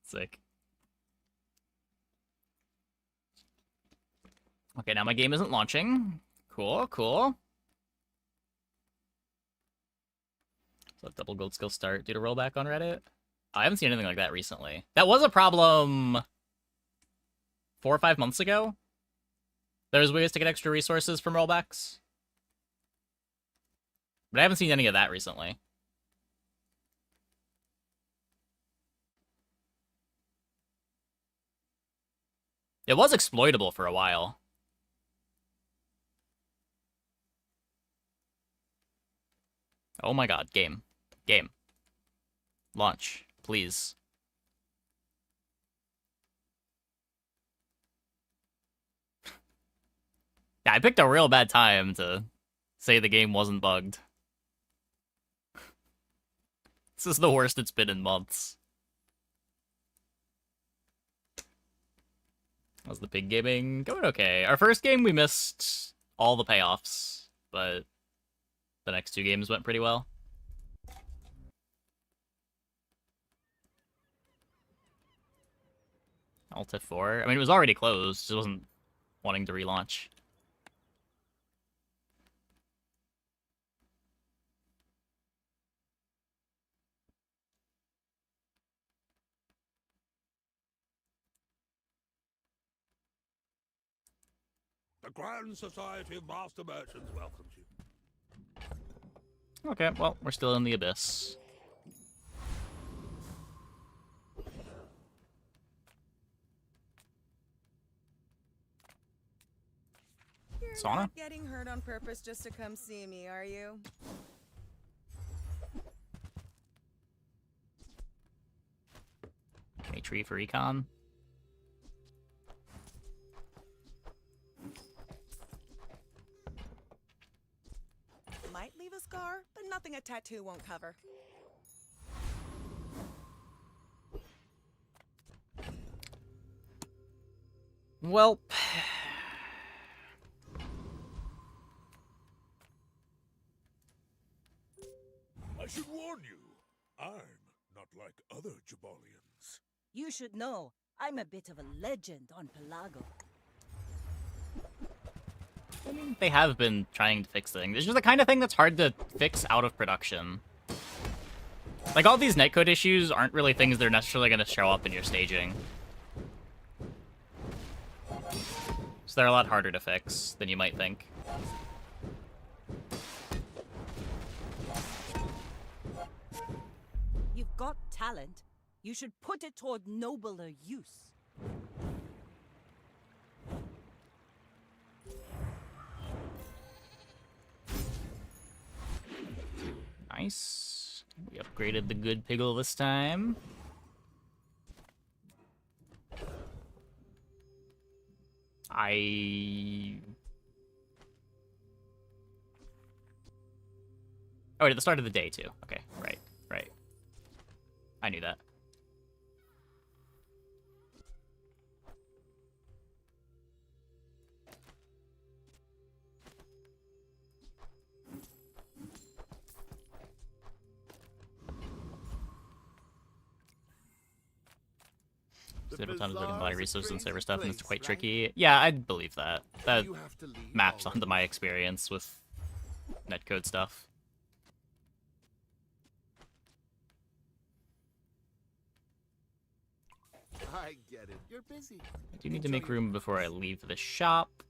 Sick. Okay, now my game isn't launching. Cool, cool. So double gold skill start due to rollback on Reddit. I haven't seen anything like that recently. That was a problem 4 or 5 months ago. There's ways to get extra resources from rollbacks. But I haven't seen any of that recently. It was exploitable for a while. Oh my god, game. Game. Launch, please. Yeah, I picked a real bad time to say the game wasn't bugged. This is the worst it's been in months. How's the pig gaming? Going okay. Our first game, we missed all the payoffs, but the next 2 games went pretty well. Alt F4. I mean, it was already closed. It wasn't wanting to relaunch. The Grand Society of Master Merchants welcomes you. Okay, well, we're still in the abyss. You're Sauna? not getting hurt on purpose just to come see me, are you? A tree for econ. Might leave a scar, but nothing a tattoo won't cover. Well, I should warn you, I'm not like other Jabalians. You should know, I'm a bit of a legend on Pelago. I mean, they have been trying to fix things. It's just the kind of thing that's hard to fix out of production. Like, all these netcode issues aren't really things that are necessarily going to show up in your staging. So they're a lot harder to fix than you might think. You've got talent. You should put it toward nobler use. Nice. We upgraded the good Piggle this time. Oh, at the start of the day, too. Okay, right. I knew that. Several times looking at a lot of resources and server stuff, and it's quite tricky. Yeah, I'd believe that. That maps onto my experience with netcode stuff. I get it. You're busy. I do need to make room before I leave the shop.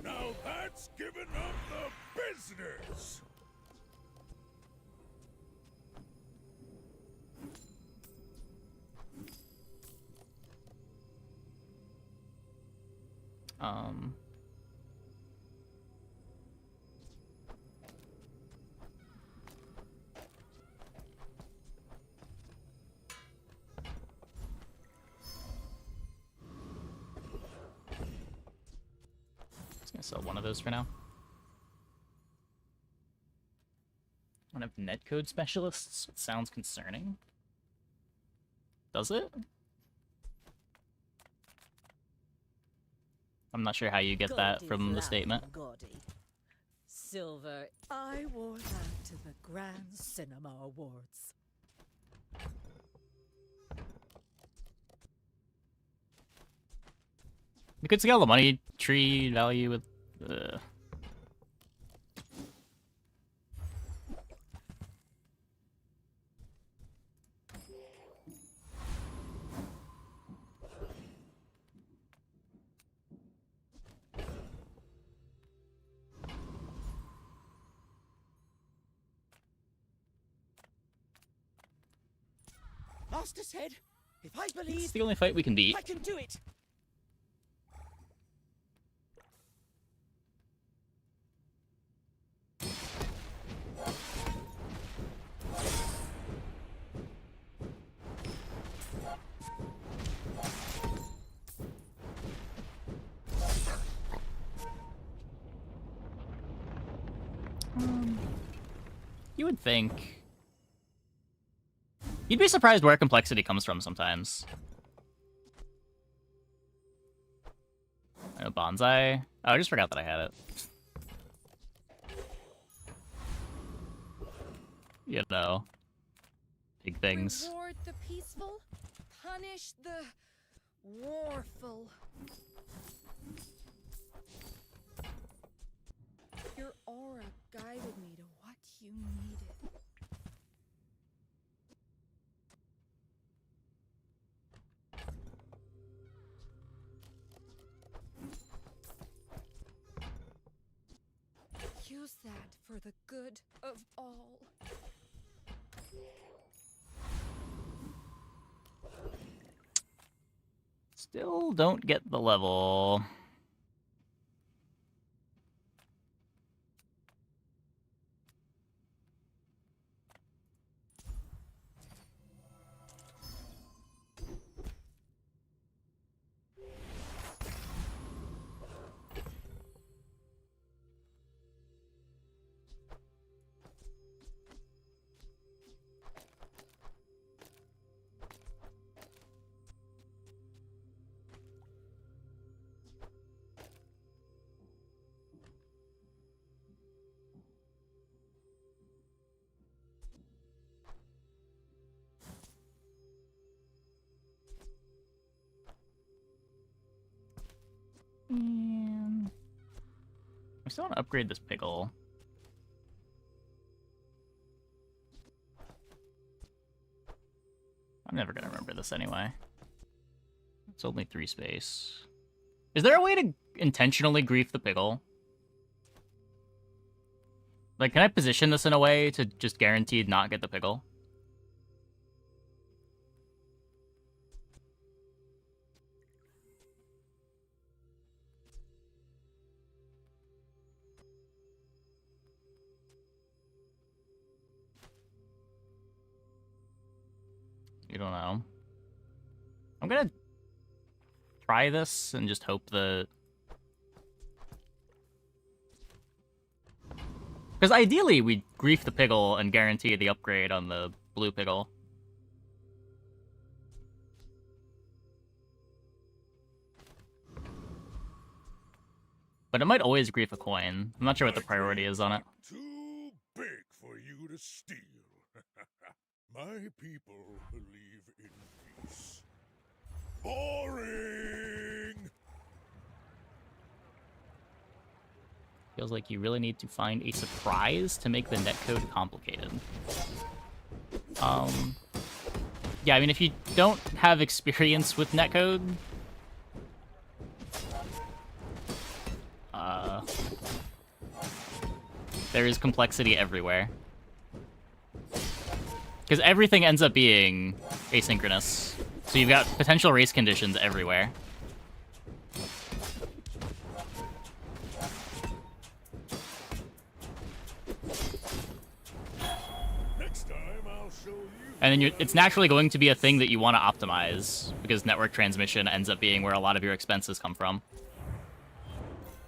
Now that's giving up the business! Just gonna sell one of those for now. One of netcode specialists? It sounds concerning. Does it? I'm not sure how you get that from the statement. Gaudy. Silver. I wore that to the Grand Cinema Awards. You could scale the money tree value with... Master said, if I believe, It's the only fight we can beat. I can do it. You would think. You'd be surprised where complexity comes from sometimes. I know bonsai. Oh, I just forgot that I had it. You know, big things. Reward the peaceful, punish the warful. Your aura guided me to what you needed. Use that for the good of all. Still don't get the level. And I still want to upgrade this pickle. I'm never gonna remember this anyway. It's only 3 space. Is there a way to intentionally grief the pickle? Like, can I position this in a way to just guaranteed not get the pickle? You don't know. I'm gonna try this and just hope that... Because ideally, we'd grief the pickle and guarantee the upgrade on the blue pickle. But it might always grief a coin. I'm not sure what the priority is on it. Too big for you to steal. My people believe in peace. Boring! Feels like you really need to find a surprise to make the netcode complicated. Yeah, I mean, if you don't have experience with netcode, there is complexity everywhere. Because everything ends up being asynchronous. So you've got potential race conditions everywhere. Next time I'll show you. And then it's naturally going to be a thing that you want to optimize, because network transmission ends up being where a lot of your expenses come from.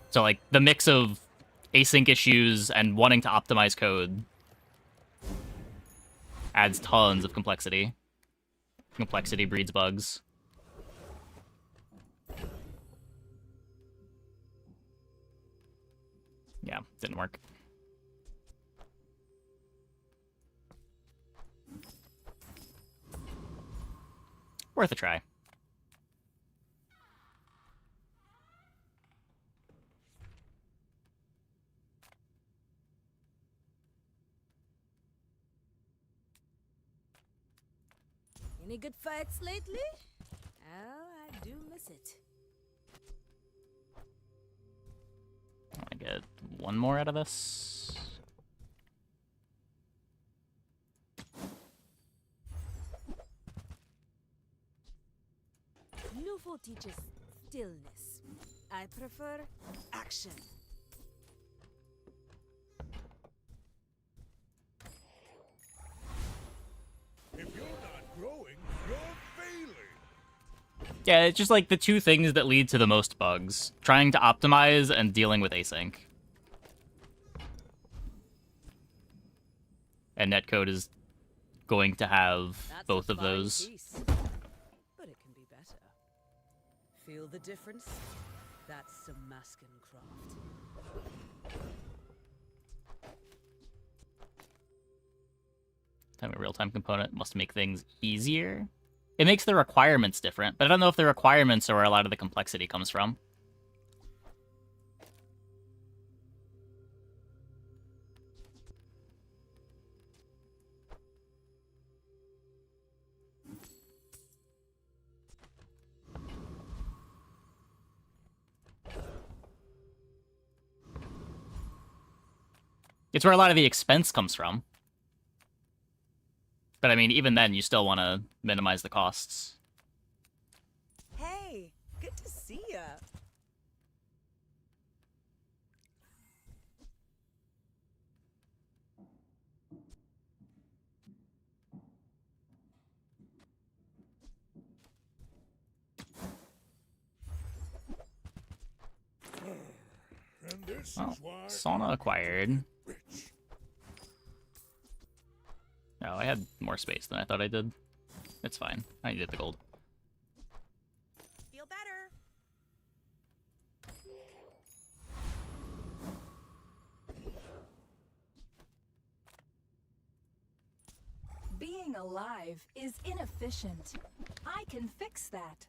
So, like, the mix of async issues and wanting to optimize code adds tons of complexity. Complexity breeds bugs. Yeah, didn't work. Worth a try. Any good fights lately? Oh, I do miss it. I get one more out of this. Nufo teaches stillness. I prefer action. If you're not growing, you're failing. Yeah, it's just like the two things that lead to the most bugs. Trying to optimize and dealing with async. And netcode is going to have both of those. But it can be better. Feel the difference? That's some Maskin craft. Having a real-time component must make things easier. It makes the requirements different, but I don't know if the requirements are where a lot of the complexity comes from. It's where a lot of the expense comes from. But I mean, even then, you still want to minimize the costs. Hey, good to see ya. And this Well, is why Sauna acquired. No, I had more space than I thought I did. It's fine. I needed the gold. Feel better. Being alive is inefficient. I can fix that.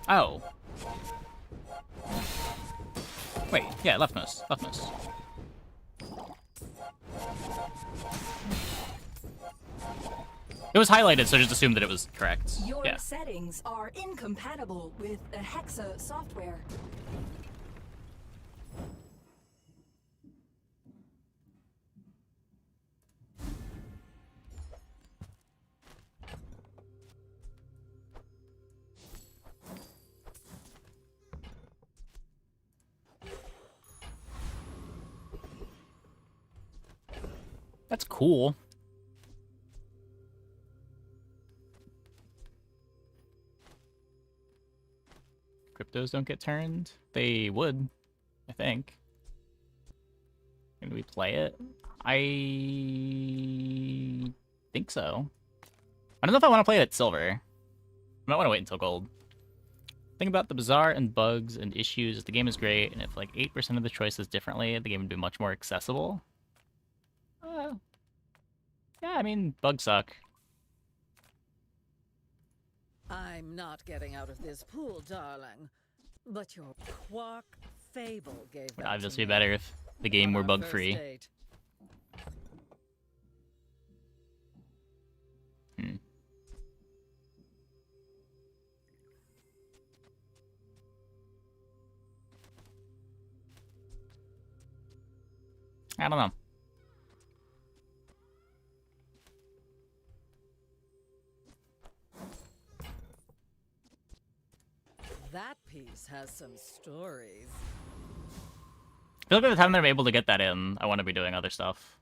Oh. Wait, yeah, leftmost. Leftmost. It was highlighted, so just assumed that it was correct. Your Yeah. settings are incompatible with Hexa software. That's cool. Cryptos don't get turned? They would, I think. Can we play it? I think so. I don't know if I want to play it at silver. I might want to wait until gold. Thing about the bizarre and bugs and issues is the game is great, and if like 8% of the choices differently, the game would be much more accessible. Yeah, I mean, bugs suck. I'm not getting out of this pool, darling. But your Quark Fable gave Would that obviously to be me better if the game on were our bug first free. date. I don't know. That piece has some stories. I feel like by the time they're able to get that in, I want to be doing other stuff.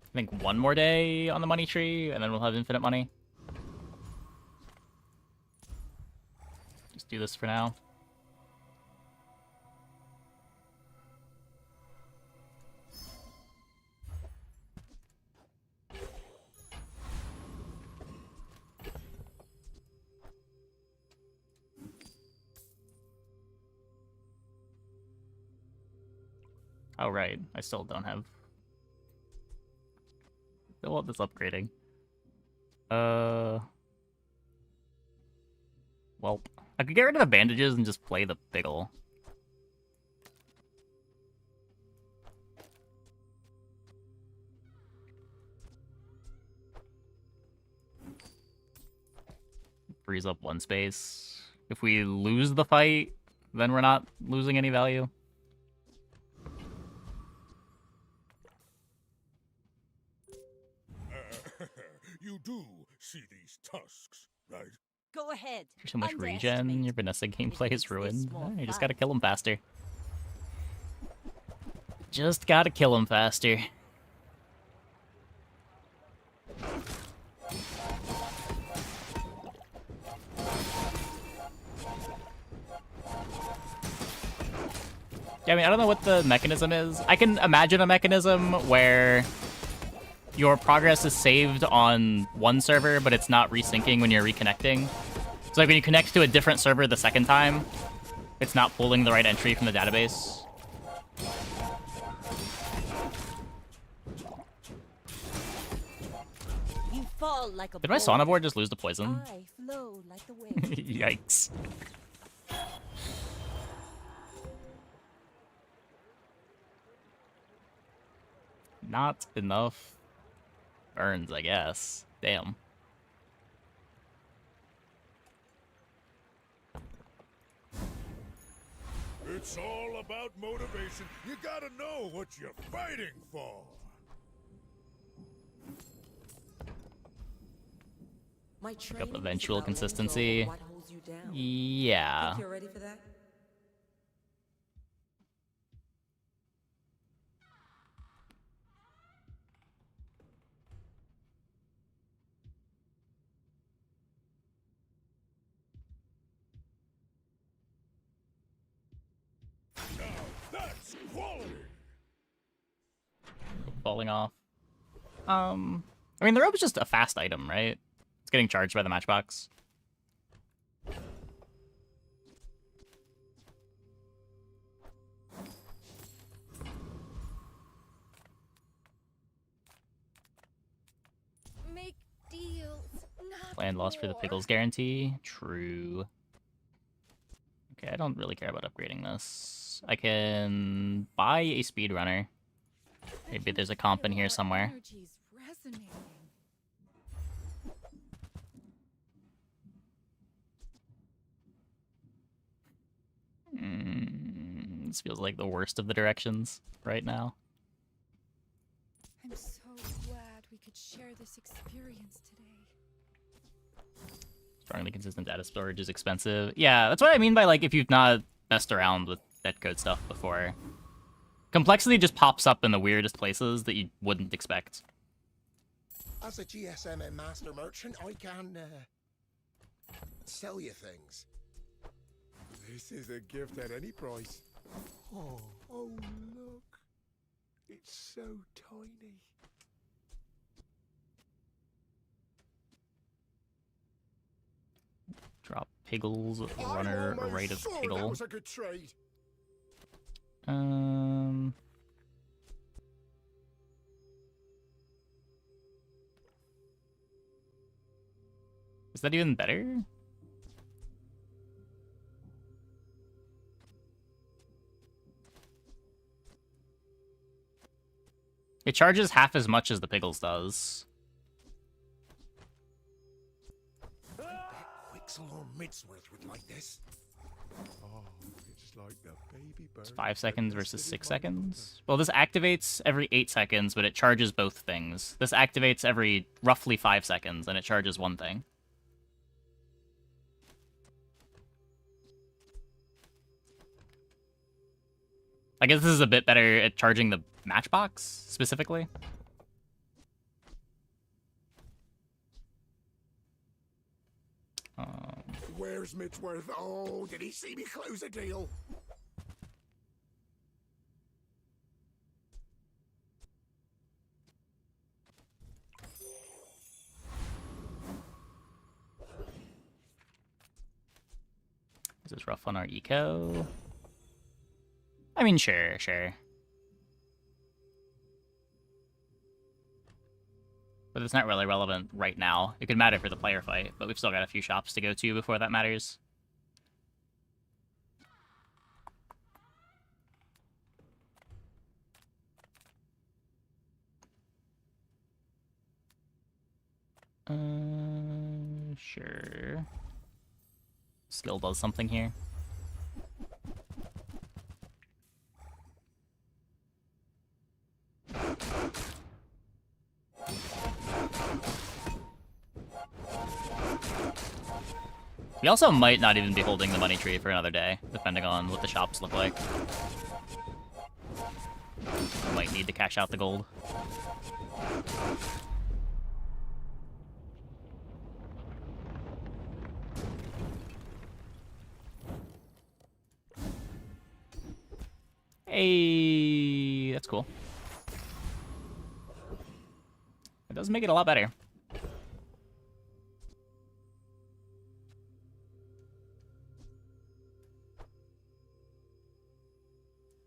I think one more day on the money tree, and then we'll have infinite money. Just do this for now. Oh, right. I still don't have... Still want this upgrading. Welp. I could get rid of the bandages and just play the Biggle. Frees up one space. If we lose the fight, then we're not losing any value. You do see these tusks, right? Go ahead. There's so much regen, your Vanessa gameplay is ruined. You just gotta kill him faster. Just gotta kill him faster. Yeah, I mean, I don't know what the mechanism is. I can imagine a mechanism where your progress is saved on one server, but it's not resyncing when you're reconnecting. So like when you connect to a different server the second time, it's not pulling the right entry from the database. You fall like a Did my boulder. Sonivore just lose to poison? I flow like the wind. Yikes. Not enough burns, I guess. Damn. It's all about motivation. You gotta know what you're fighting for. My Pick up training is eventual about letting go of consistency. what holds you down. Yeah. Think you're ready for that? Now that's quality. Falling off. I mean, the rope is just a fast item, right? It's getting charged by the matchbox. Make deals, not Land loss for the Pickles guarantee. True. Okay, I don't really care about upgrading this. I can buy a speedrunner. Maybe there's a comp in here somewhere. Energy's resonating. This feels like the worst of the directions right now. I'm so glad we could share this experience today. Strongly consistent data storage is expensive. Yeah, that's what I mean by, like, if you've not messed around with netcode stuff before. Complexity just pops up in the weirdest places that you wouldn't expect. As a GSM and master merchant, I can sell you things. This is a gift at any price. Oh, look. It's so tiny. Drop Piggles, runner, right of That Piggle. was a good trade. Is that even better? It charges half as much as the Piggles does. Quixel or Midsworth would like this. Oh, it's like the baby bird. It's 5 seconds versus 6 seconds. Well, this activates every 8 seconds, but it charges both things. This activates every roughly 5 seconds, and it charges one thing. I guess this is a bit better at charging the matchbox, specifically. Where's Midsworth? Oh, did he see me close a deal? This is rough on our eco. I mean, sure. But it's not really relevant right now. It could matter for the player fight, but we've still got a few shops to go to before that matters. Sure. Skill does something here. We also might not even be holding the money tree for another day, depending on what the shops look like. We might need to cash out the gold. Hey, that's cool. It does make it a lot better.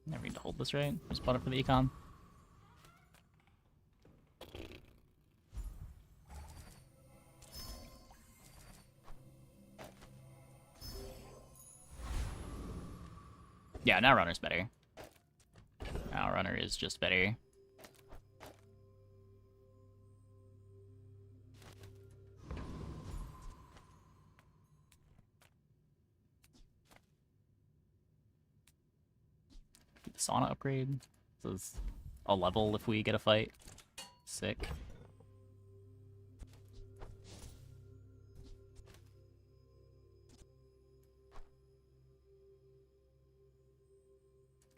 Never need to hold this, right? Just bought it for the econ. Yeah, now runner's better. Now runner is just better. The sauna upgrade. This is a level if we get a fight. Sick.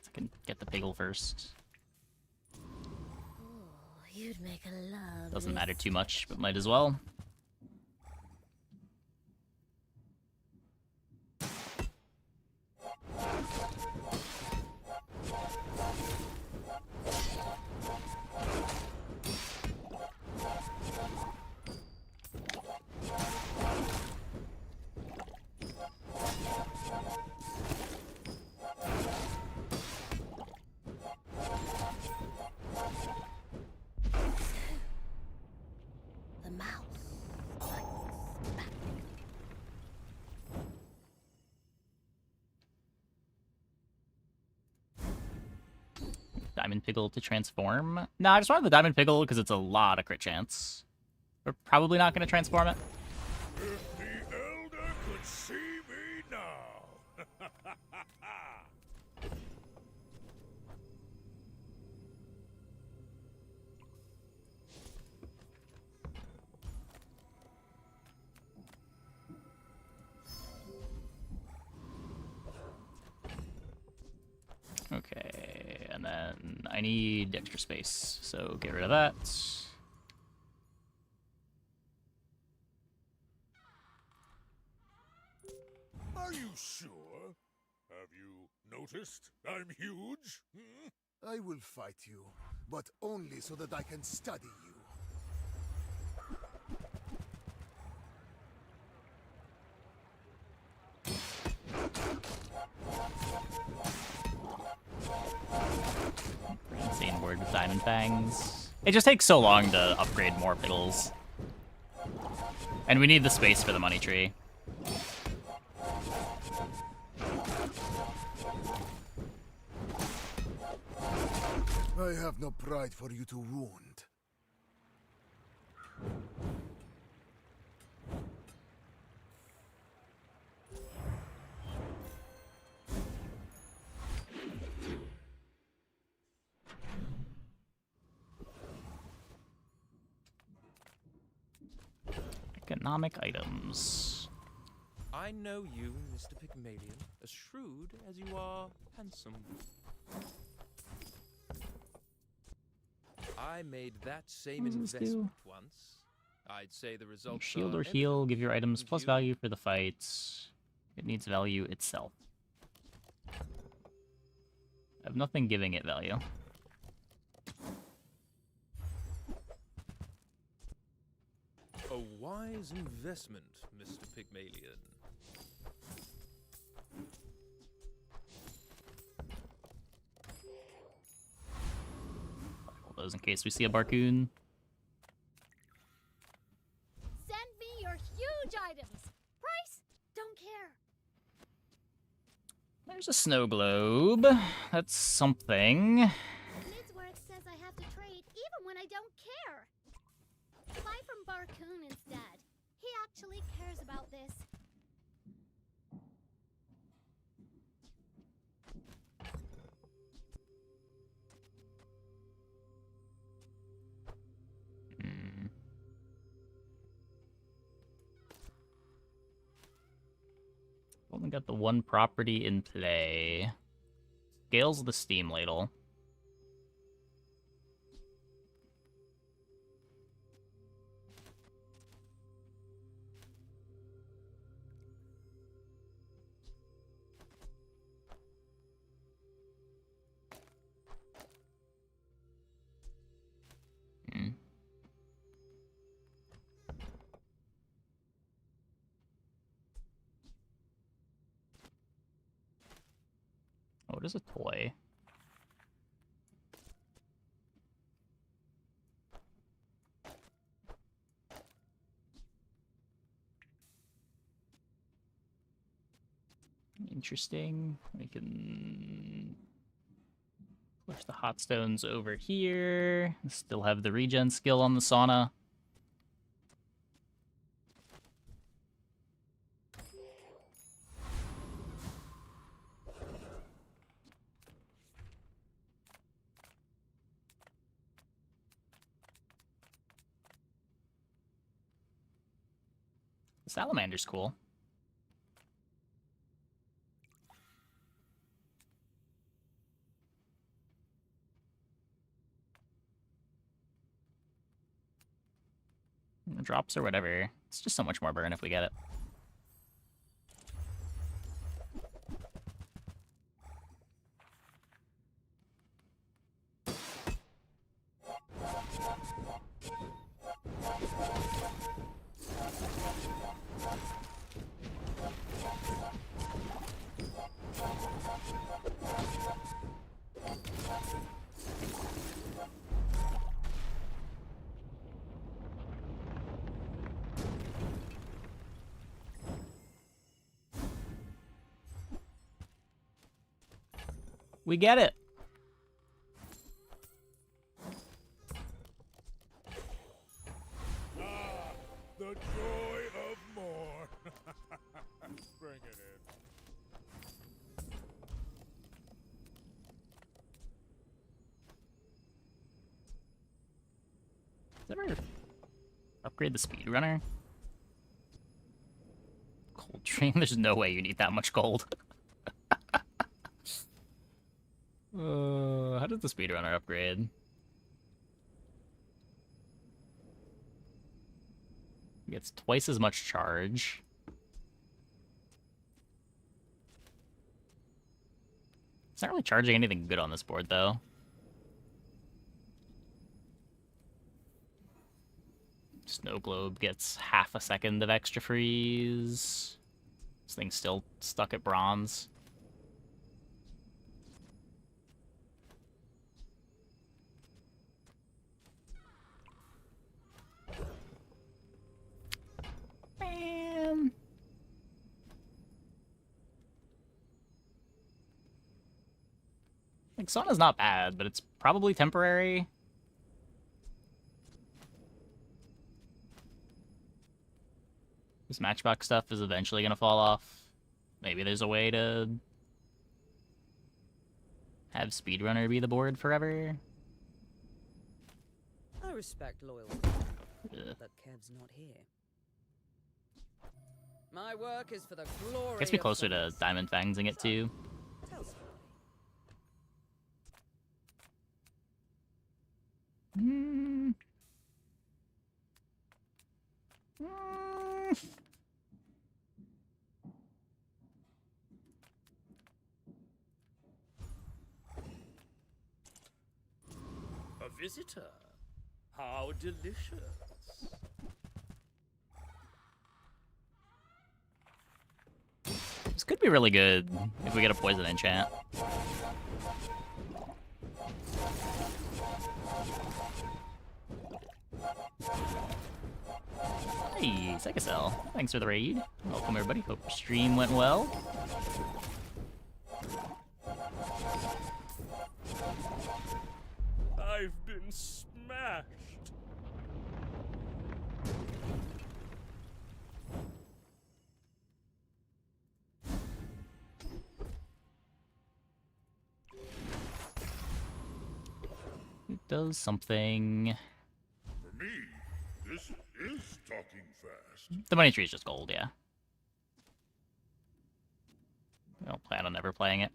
I can get the Piggle first. You'd make a love. Doesn't matter too much, but might as well. The mouse. Diamond Piggle to transform. No, I just wanted the Diamond Piggle because it's a lot of crit chance. We're probably not going to transform it. If the Elder could see me now. Okay, and then I need extra space, so get rid of that. Are you sure? Have you noticed I'm huge? Hmm? I will fight you, but only so that I can study you. Insane word with Diamond Fangs. It just takes so long to upgrade more Piggles. And we need the space for the money tree. I have no pride for you to wound. Economic items. I know you, Mr. Pygmalion, as shrewd as you are handsome. I made that same What does this investment do? once. I'd say the results Shield are or heal, give your items evident plus you. value for the fight. It needs value itself. I have nothing giving it value. A wise investment, Mr. Pygmalion. All those in case we see a Barcoon. Send me your huge items. Price? Don't care. There's a snow globe. That's something. Midsworth says I have to trade even when I don't care. Buy from Barcoon instead. He actually cares about this. Only got the one property in play. Scales the Steam Ladle. Oh, it is a toy. Interesting. We can push the hot stones over here. Still have the regen skill on the sauna. The salamander's cool. The drops or whatever. It's just so much more burn if we get it. We get it. ever upgrade the speedrunner? Cold Dream? There's no way you need that much gold. How does the speedrunner upgrade? Gets twice as much charge. It's not really charging anything good on this board, though. Snow Globe gets half a second of extra freeze. This thing's still stuck at bronze. Man. Like, Sauna's not bad, but it's probably temporary. This Matchbox stuff is eventually gonna fall off. Maybe there's a way to have Speedrunner be the board forever. I respect loyalty, but Kev's not here. My work is for the glory. Gets me closer to Diamond Fangsing it too. Tell story. A visitor. How delicious. This could be really good if we get a poison enchant. Hey, Sekacell. Thanks for the raid. Welcome, everybody. Hope your stream went well. I've been smashed. It does something. For me, this is talking fast. The money tree is just gold, yeah. I don't plan on ever playing it.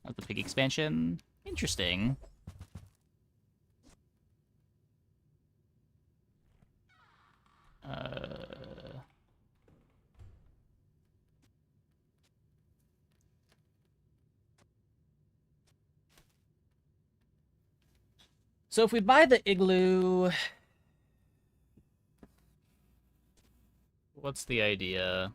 That's the big expansion. Interesting. So if we buy the Igloo, what's the idea?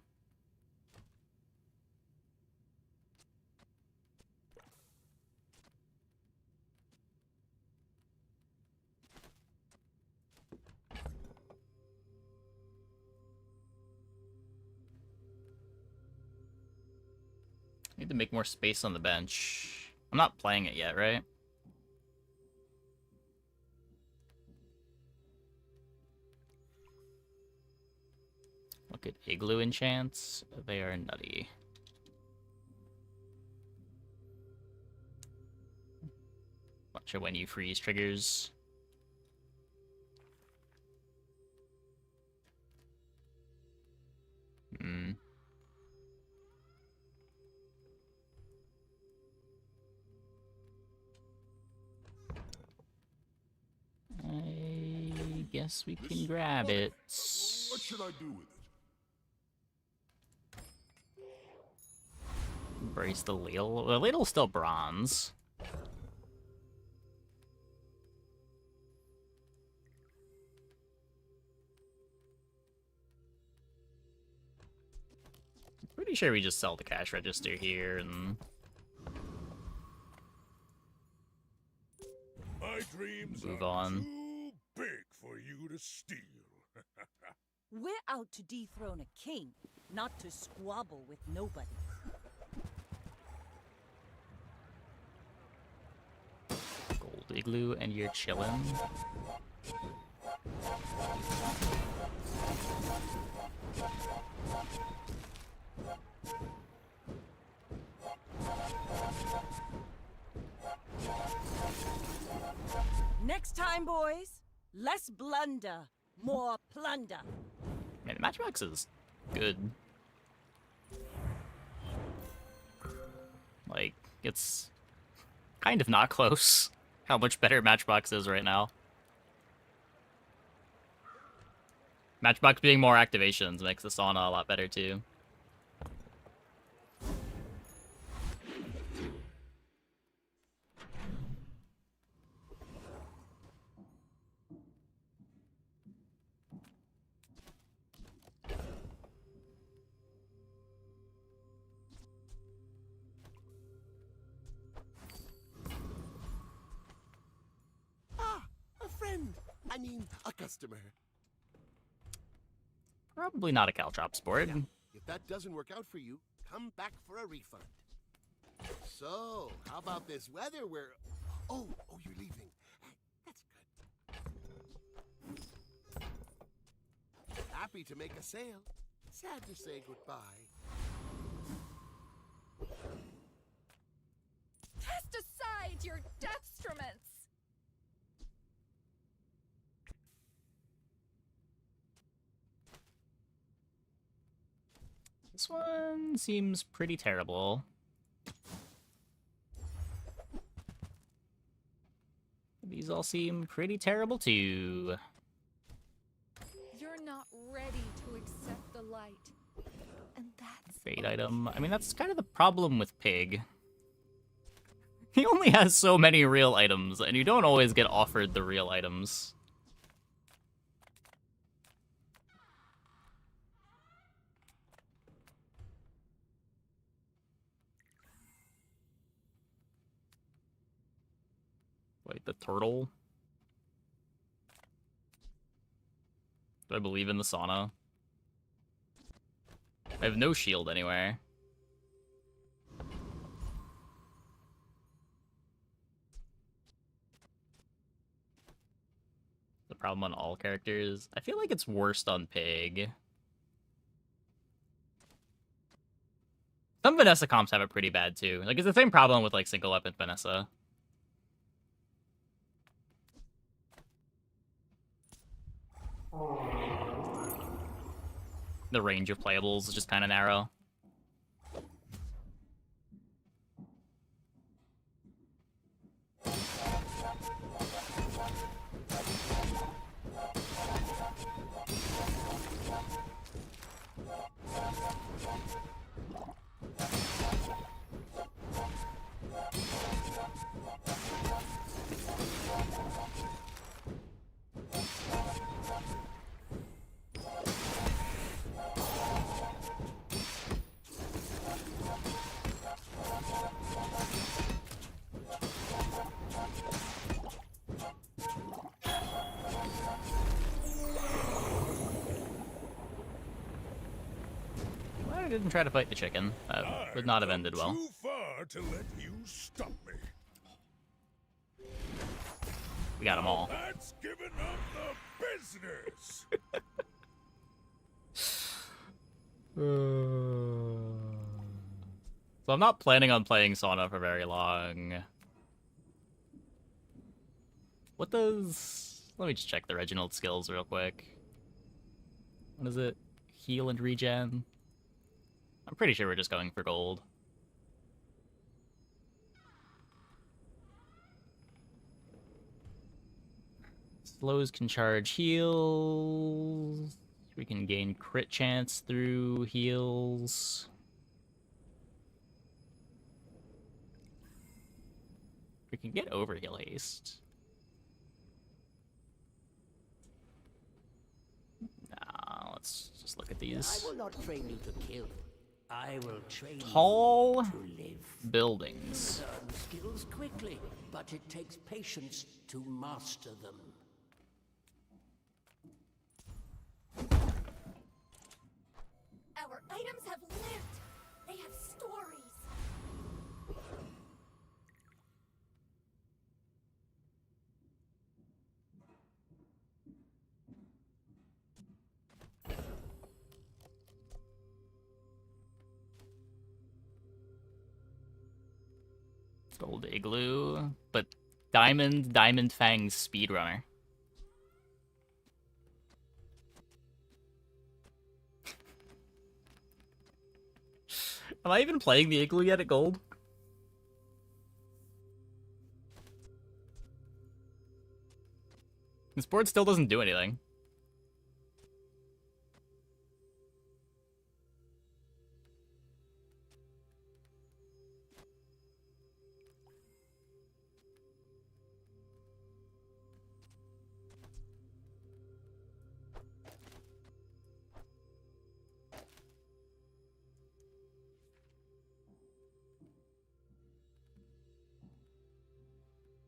Need to make more space on the bench. I'm not playing it yet, right? Look at Igloo enchants. They are nutty. Bunch of when you freeze triggers. I guess we can grab it. What should I do with it? Embrace the ladle. The ladle's still bronze. Pretty sure we just sell the cash register here and My dreams move are on. too big for you to steal. We're out to dethrone a king, not to squabble with nobody. Gold Igloo and you're chillin'. Less blunder, more plunder. Man, Matchbox is good. Like, it's kind of not close how much better Matchbox is right now. Matchbox being more activations makes the sauna a lot better too. Ah, a friend. I mean, a customer. Probably not a Caltrops board. If that doesn't work out for you, come back for a refund. So, how about this weather where... Oh, you're leaving. That's good. Happy to make a sale. Sad to say goodbye. Cast aside your deathstruments! This one seems pretty terrible. These all seem pretty terrible too. You're not ready to accept the light. And that's Fate item. I mean, that's kind of the problem with Pig. He only has so many real items, and you don't always get offered the real items. Wait, the turtle? Do I believe in the sauna? I have no shield anywhere. The problem on all characters? I feel like it's worst on Pig. Some Vanessa comps have it pretty bad too. Like, it's the same problem with like single weapon Vanessa. The range of playables is just kind of narrow. I didn't try to fight the chicken. That would not have ended well. Too far to let you stop me. We got them all. That's giving up the business. So I'm not planning on playing Sauna for very long. What does... Let me just check the Reginald skills real quick. What is it? Heal and regen? I'm pretty sure we're just going for gold. Slows can charge heals. We can gain crit chance through heals. We can get overheal haste. Nah, let's just look at these. I will not train you to kill. I will train Tall you to live. buildings. Learn skills quickly, but it takes patience to master them. Our items have lived. They have stories. Gold Igloo, but Diamond Fang's Speedrunner. Am I even playing the Igloo yet at gold? This board still doesn't do anything.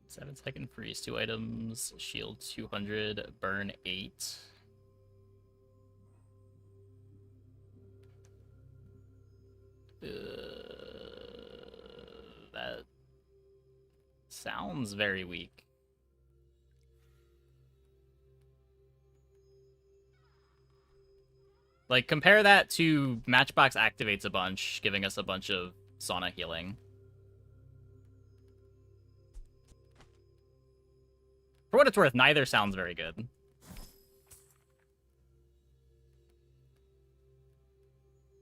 Seven-second freeze, 2 items, shield 200, burn 8. That sounds very weak. Like, compare that to Matchbox activates a bunch, giving us a bunch of sauna healing. For what it's worth, neither sounds very good.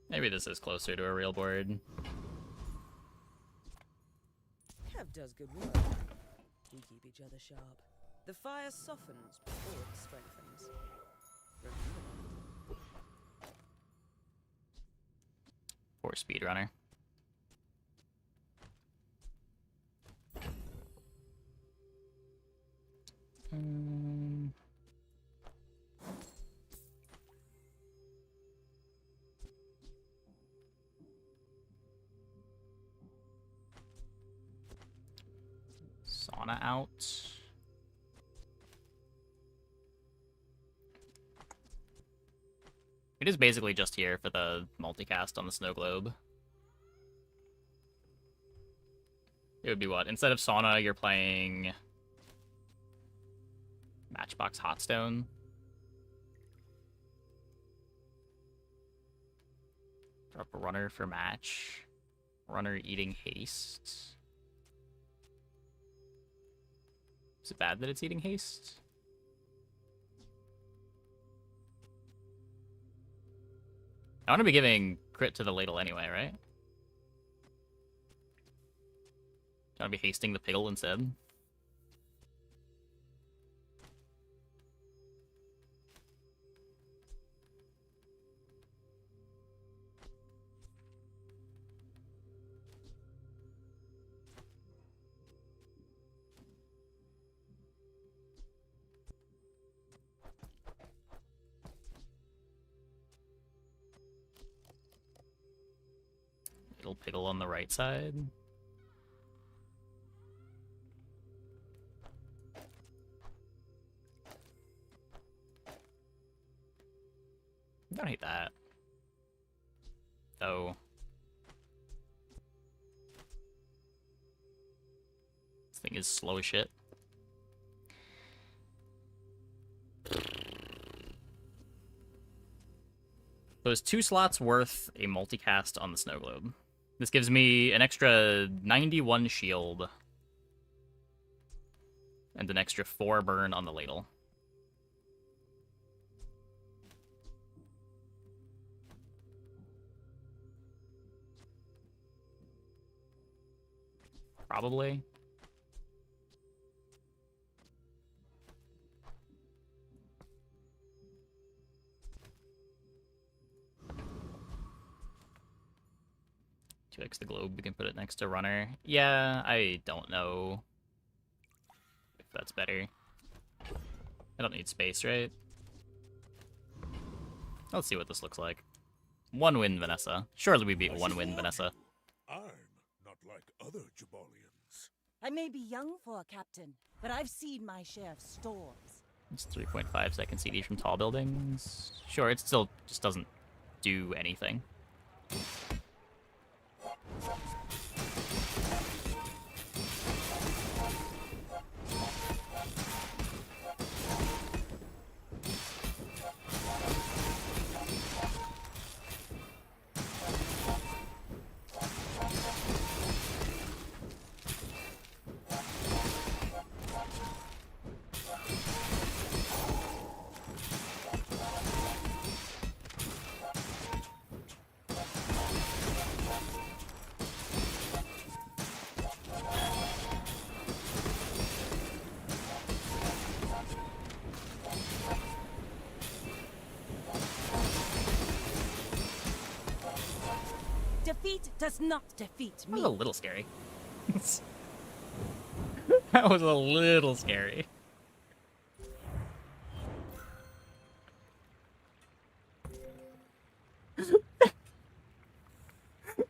Maybe this is closer to a real board. Kev does good work. We keep each other sharp. The fire softens before it strengthens. Poor speedrunner. Sauna out. It is basically just here for the multicast on the snow globe. It would be what? Instead of sauna, you're playing Matchbox Hotstone. Drop a runner for match. Runner eating haste. Is it bad that it's eating haste? I want to be giving crit to the ladle anyway, right? Do I want to be hasting the Piggle instead? Little Piggle on the right side. Don't hate that. Though. This thing is slow as shit. So it's 2 slots worth a multicast on the snow globe. This gives me an extra 91 shield. And an extra 4 burn on the ladle. Probably. Fix the globe, we can put it next to runner. Yeah, I don't know if that's better. I don't need space, right? Let's see what this looks like. 1 win, Vanessa. Surely we beat 1 win, Vanessa. I'm not like other Jabalians. I may be young for a captain, but I've seen my share of storms. It's 3.5 second CD from tall buildings. Sure, it still just doesn't do anything. does not defeat That me. was a little scary. That was a little scary.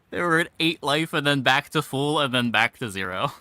They were at 8 life and then back to full and then back to 0.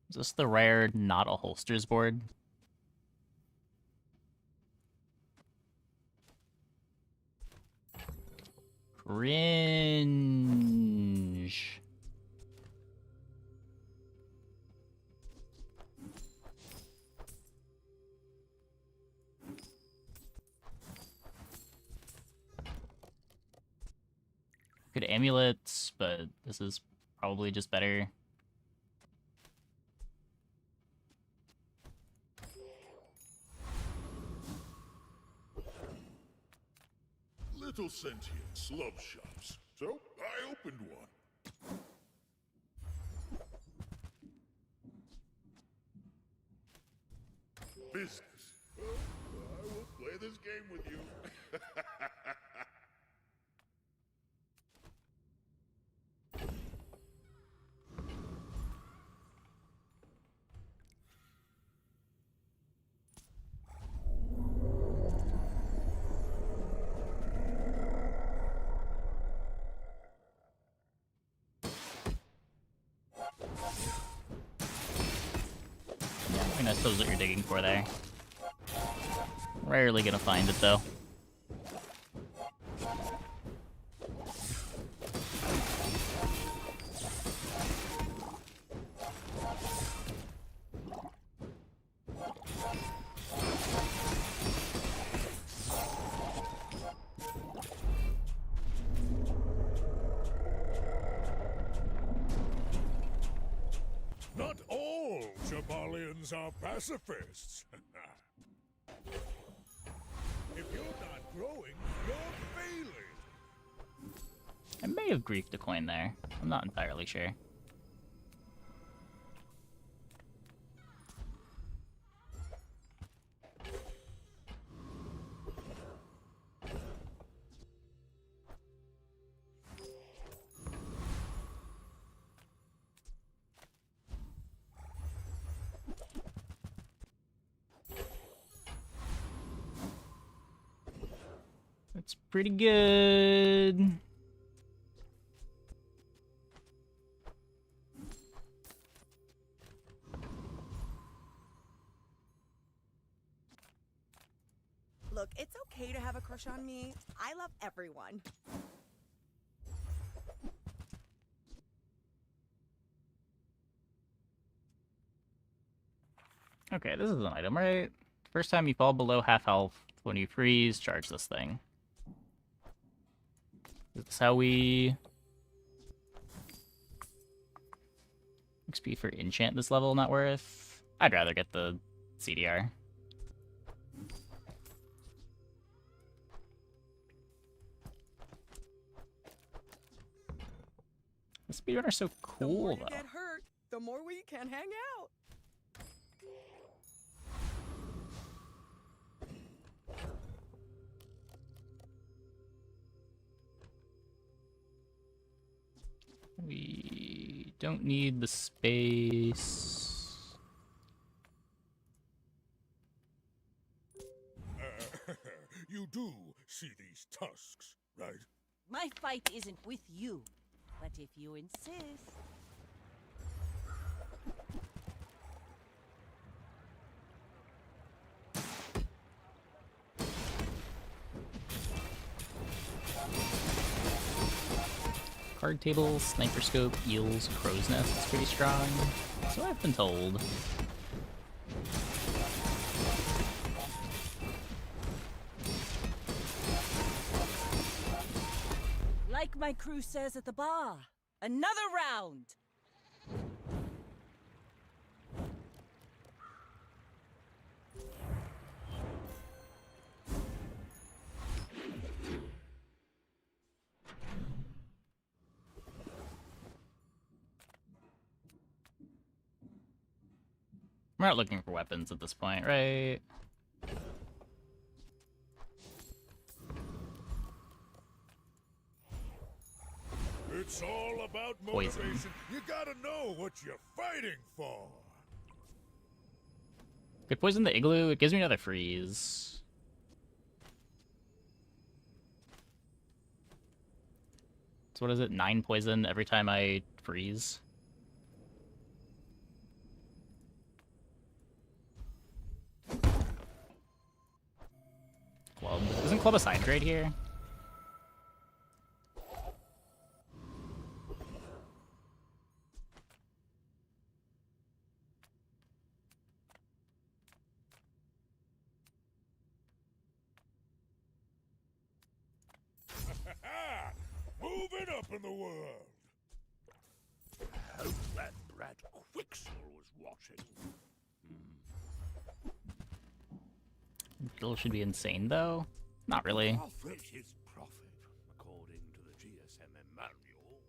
Is this the rare not a holsters board? Cringe. Good amulets, but this is probably just better. Little sentient love shops. So I opened one. Business. Well, I will play this game with you. I think I suppose what you're digging for there. Rarely gonna find it though. Not all Jabalians are pacifists. If you're not growing, you're failing. I may have griefed a coin there. I'm not entirely sure. That's pretty good. Look, it's okay to have a crush on me. I love everyone. Okay, this is an item, right? First time you fall below half health when you freeze, charge this thing. Is this how we... XP for enchant this level not worth? I'd rather get the CDR. The speedrunner's so cool, The more though. you get hurt, the more we can hang out. We don't need the space. You do see these tusks, right? My fight isn't with you, but if you insist. Card table, sniper scope, eels, crow's nest is pretty strong. So I've been told. Like my crew says at the bar, another round! We're not looking for weapons at this point, right? It's all about Poison. motivation. You gotta know what you're fighting for. Could poison the igloo. It gives me another freeze. So what is it? 9 poison every time I freeze. Club. Isn't Club a side grade here? Moving up in the world. Hope that brat Quixel was watching. Gil should be insane, though. Not really. Profit is profit, according to the GSM manual.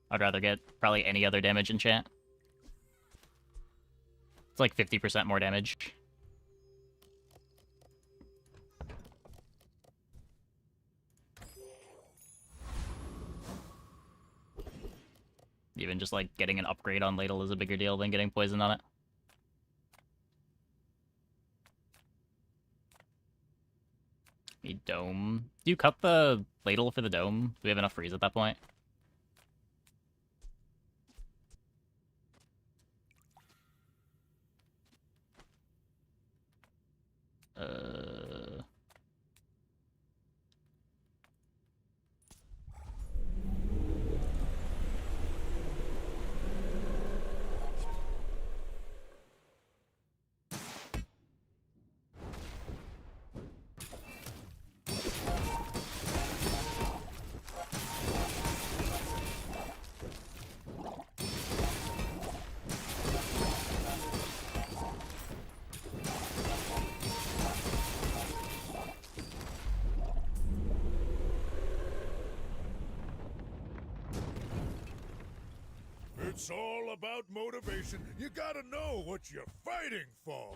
I'd rather get probably any other damage enchant. It's like 50% more damage. Even just like getting an upgrade on Ladle is a bigger deal than getting poison on it. Need dome. Do you cut the Ladle for the dome? Do we have enough freeze at that point? It's all about motivation. You gotta know what you're fighting for.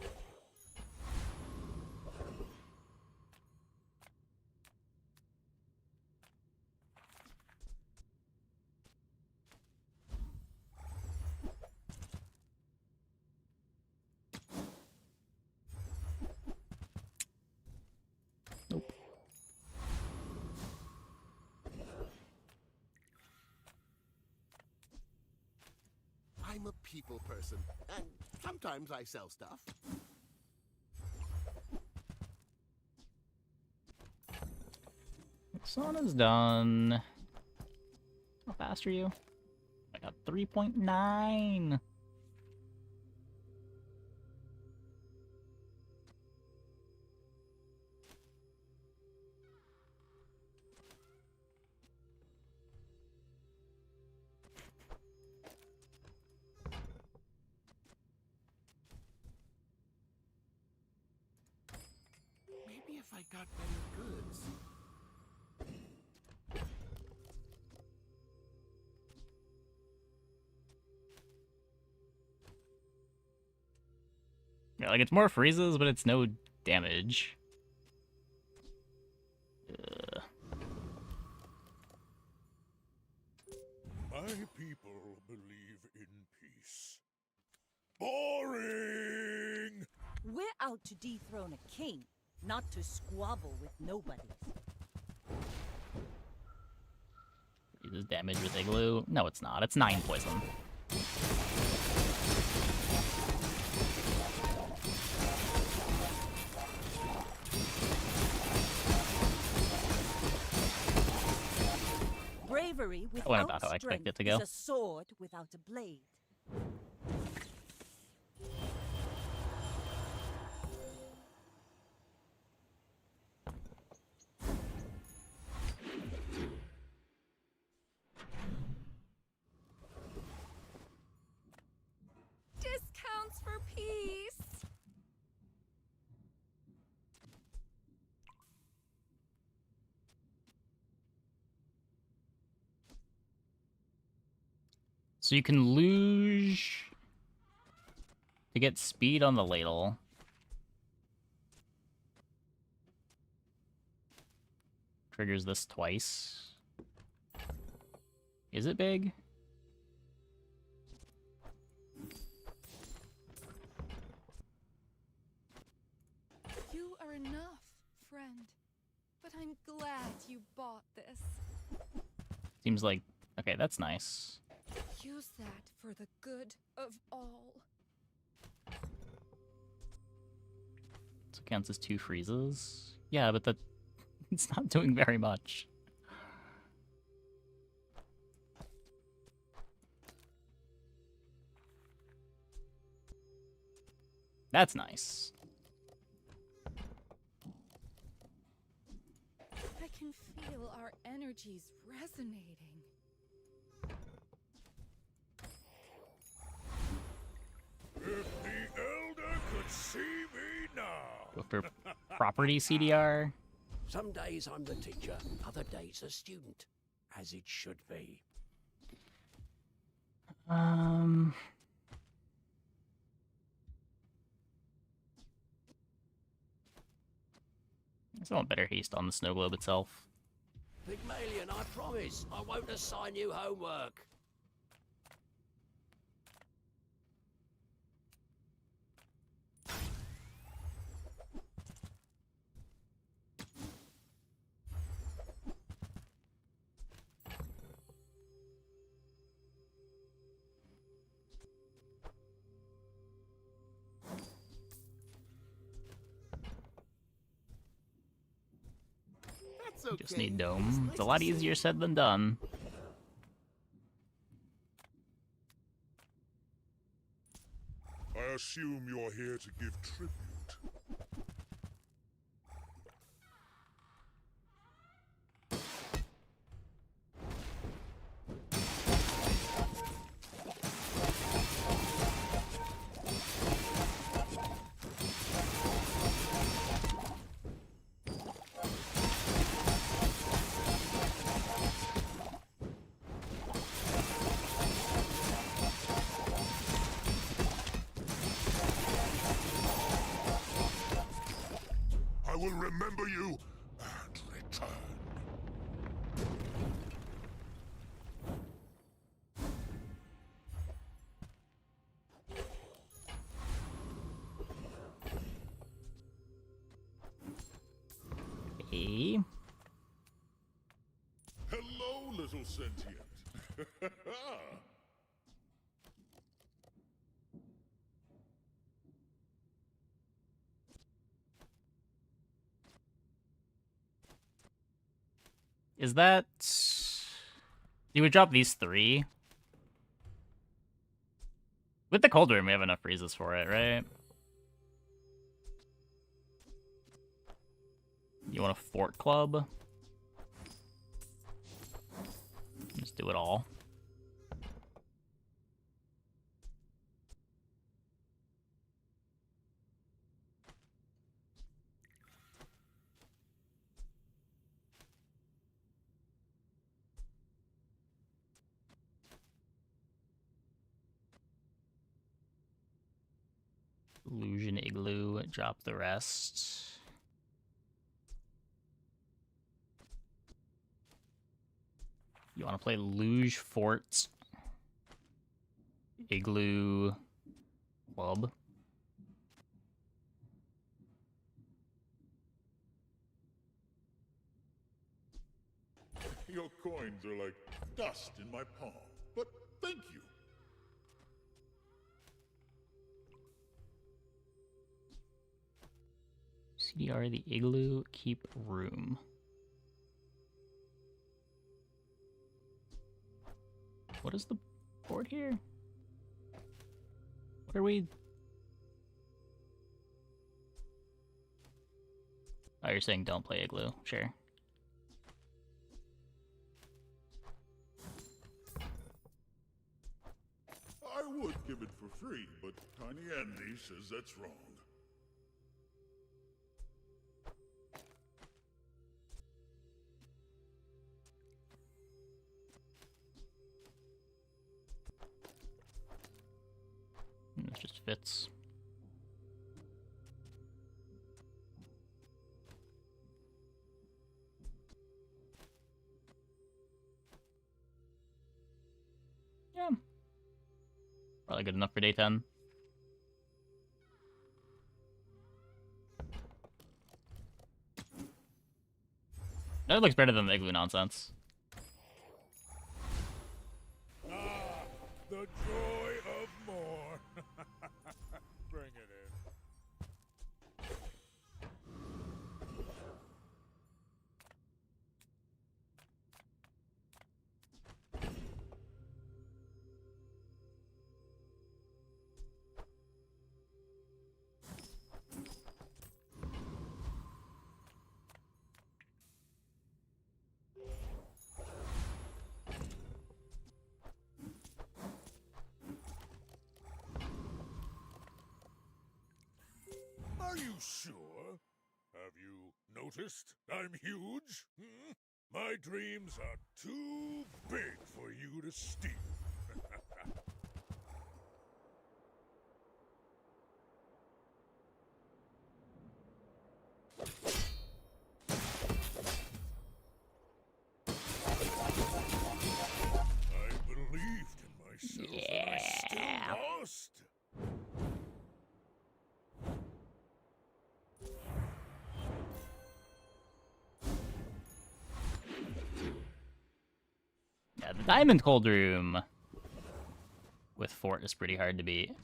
I'm a people person, and sometimes I sell stuff. Sauna's done. How fast are you? I got 3.9. Maybe if I got better goods. Yeah, like it's more freezes, but it's no damage. Ugh. My people believe in peace. Boring! We're out to dethrone a king, not to squabble with nobody. Freezes damage with Igloo. No, it's not. It's 9 poison. Bravery went without about how I expect strength it to go. is a sword without a blade. So you can luge to get speed on the ladle. Triggers this twice. Is it big? You are enough, friend. But I'm glad you bought this. Seems like... Okay, that's nice. Use that for the good of all. So it counts as 2 freezes? Yeah, but that... It's not doing very much. That's nice. I can feel our energies resonating. If the Elder could see me now. Go for property CDR. Some days I'm the teacher, other days the student, as it should be. I want better haste on the snow globe itself. Pygmalion, I promise, I won't assign you homework. That's okay. Just need dome. It's a lot easier said than done. I assume you're here to give tribute. I will remember you and return. Hey. Hello, little sentient. Is that... You would drop these 3? With the cold room, we have enough freezes for it, right? You want a fort club? Just do it all. Illusion Igloo, drop the rest. You want to play Luge Fort, Igloo Club. Your coins are like dust in my palm, but thank you. CDR the Igloo, keep room. What is the board here? What are we... Oh, you're saying don't play Igloo. Sure. I would give it for free, but Tiny Andy says that's wrong. fits. Yeah. Probably good enough for day 10. That looks better than the igloo nonsense. Ah, the joy of more. Bring it in. Are you sure? Have you noticed I'm huge? Hmm? My dreams are too big for you to steal. I believed in myself, and I still lost. Yeah, the Diamond Cold Room with Fort is pretty hard to beat.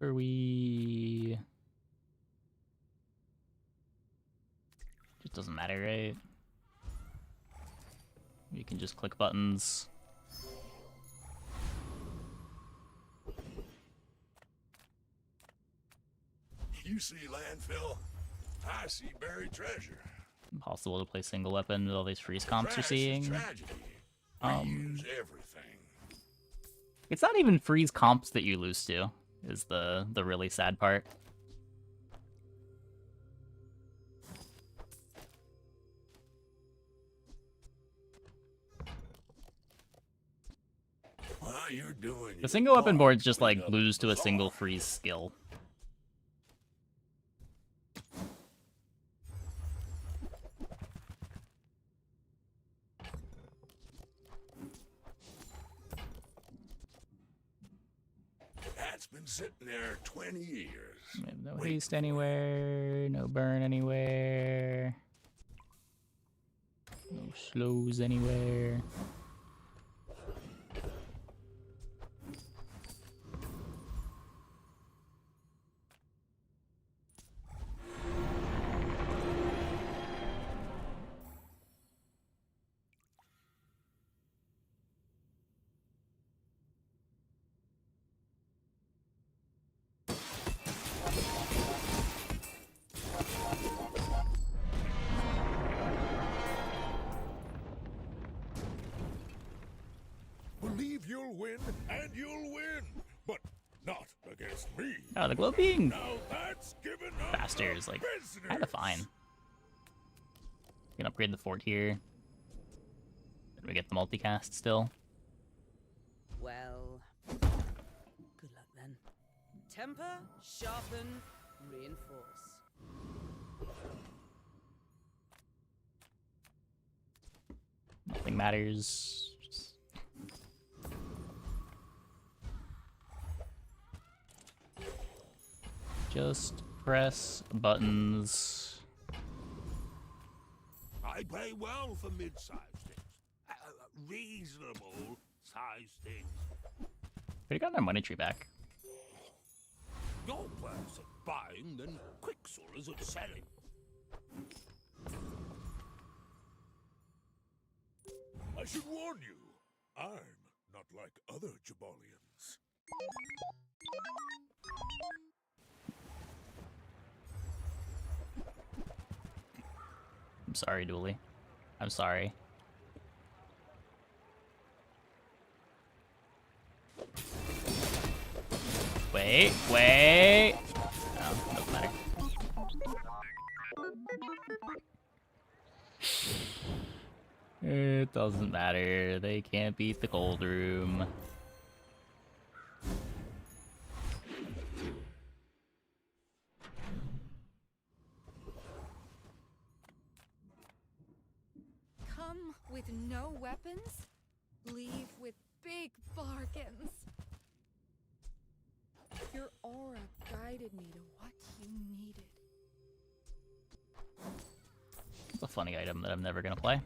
Are we... Just doesn't matter, right? You can just click buttons. You see landfill, I see buried treasure. Impossible to play single weapon with all these freeze comps you're Trash is seeing. tragedy. We use everything. It's not even freeze comps that you lose to, is the really sad part. Well, you're doing The single weapon boards just like lose to a single freeze skill. That's been sitting there 20 years. No haste anywhere, no burn anywhere. No slows anywhere. Believe you'll win, and you'll win, but not against me. Oh, the glow being Now that's giving up faster is like business. kind of fine. You can upgrade the fort here. Then we get the multicast still. Well, good luck then. Temper, sharpen, reinforce. Nothing matters. Just press buttons. I play well for mid-sized things. Reasonable sized things. Could have gotten our money tree back. You're worse at buying than Quicksilver is at selling. I should warn you, I'm not like other Jabalians. I'm sorry, Dooley. I'm sorry. Wait. Oh, doesn't matter. It doesn't matter. They can't beat the cold room. Come with no weapons, leave with big bargains. Your aura guided me to what you needed. It's a funny item that I'm never gonna play.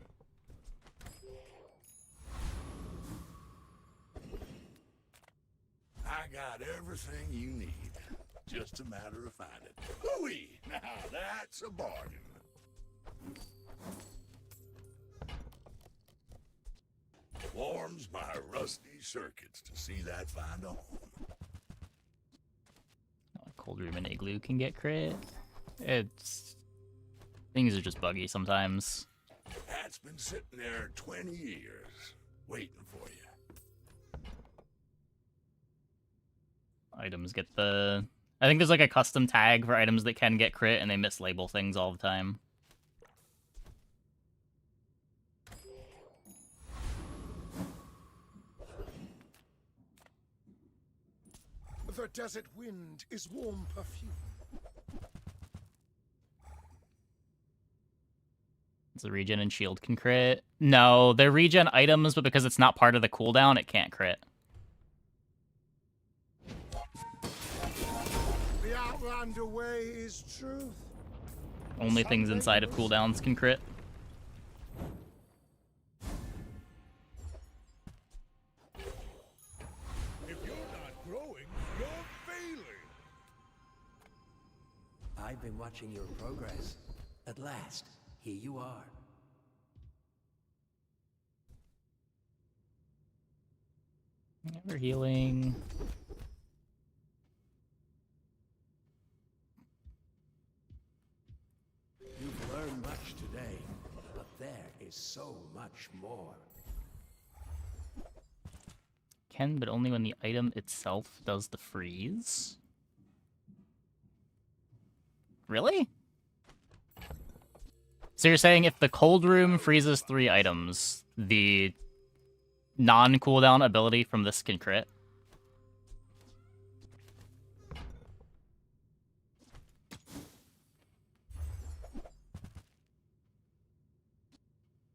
I got everything you need. Just a matter of finding. Hooey! Now that's a bargain. Warms my rusty circuits to see that find on. Cold room and igloo can get crit. It's... Things are just buggy sometimes. That's been sitting there 20 years, waiting for you. Items get the... I think there's like a custom tag for items that can get crit, and they mislabel things all the time. The desert wind is warm perfume. The regen and shield can crit. No, they're regen items, but because it's not part of the cooldown, it can't crit. The Outlander way is truth. Only things inside of cooldowns can crit. If you're not growing, you're failing. I've been watching your progress. At last, here you are. Never healing. You've learned much today, but there is so much more. Can, but only when the item itself does the freeze. Really? So you're saying if the cold room freezes 3 items, the non-cooldown ability from this can crit?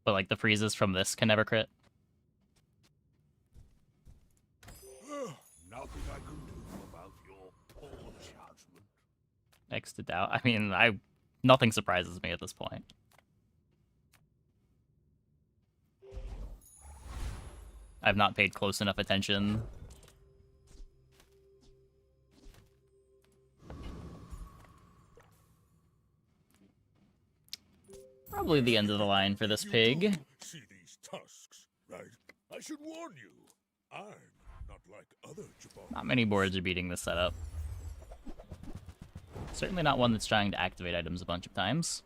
But like the freezes from this can never crit? Nothing I can do about your poor judgment. Next to doubt. I mean, nothing surprises me at this point. I've not paid close enough attention. Probably the end of the line for this pig. See these tusks, right? I should warn you. I'm not like other Jabbar. Not many boards are beating this setup. Certainly not one that's trying to activate items a bunch of times.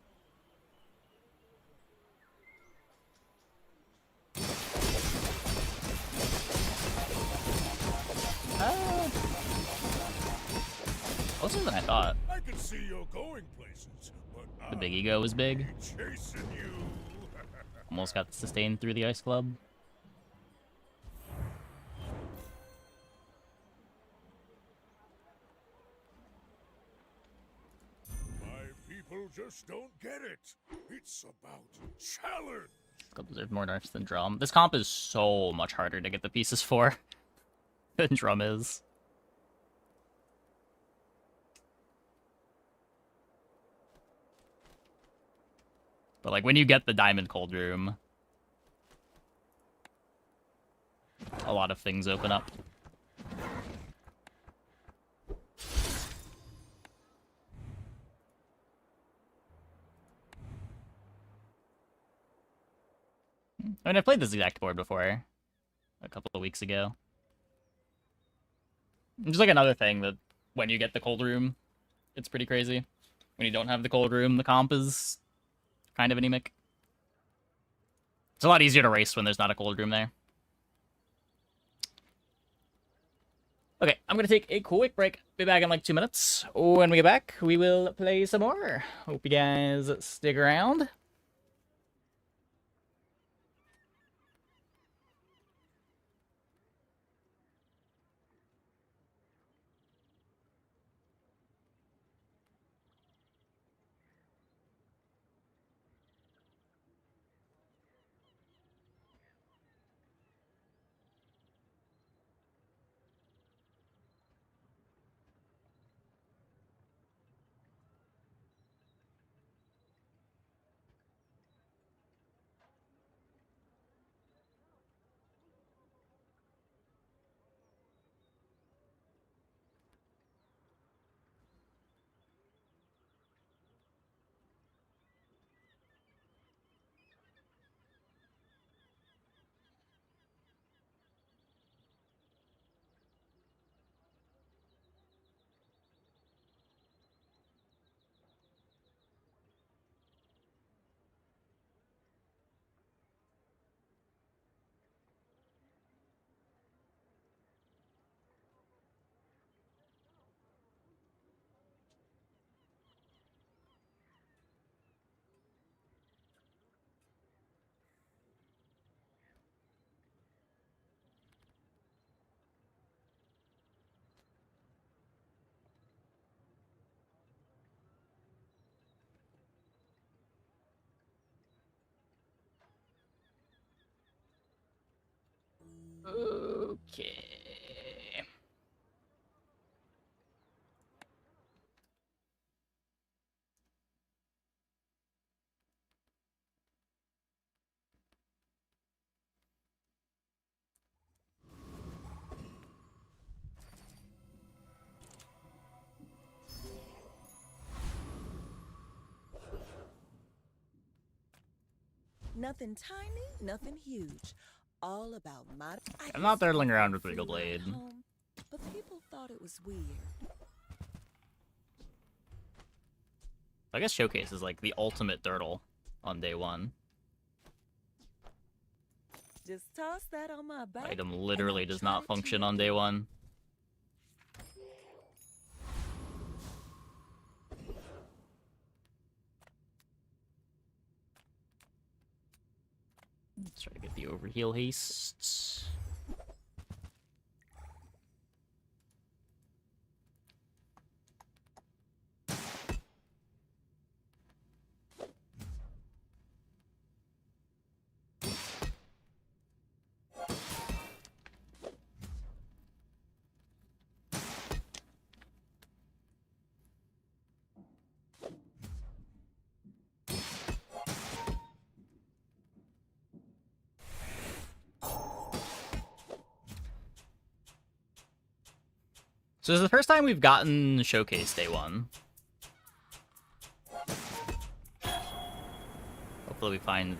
Closer than I thought. I can see you're going places, but The big ego was big. chasing you. Almost got the sustain through the ice club. My people just don't get it. It's about challenge. Club deserved more nerfs than drum. This comp is so much harder to get the pieces for than drum is. But like when you get the diamond cold room, a lot of things open up. I mean, I played this exact board before, a couple of weeks ago. Just like another thing that when you get the cold room, it's pretty crazy. When you don't have the cold room, the comp is kind of anemic. It's a lot easier to race when there's not a cold room there. Okay, I'm gonna take a quick break. Be back in like 2 minutes. When we get back, we will play some more. Hope you guys stick around. Okay. Nothing tiny, nothing huge. All about my. I'm not turtling around with Regal Blade. Home, but people thought it was weird. I guess Showcase is like the ultimate turtle on day one. Just toss that on my back. Item literally does not function on day one. Let's try to get the overheal haste. So this is the first time we've gotten Showcase day one. Hopefully we find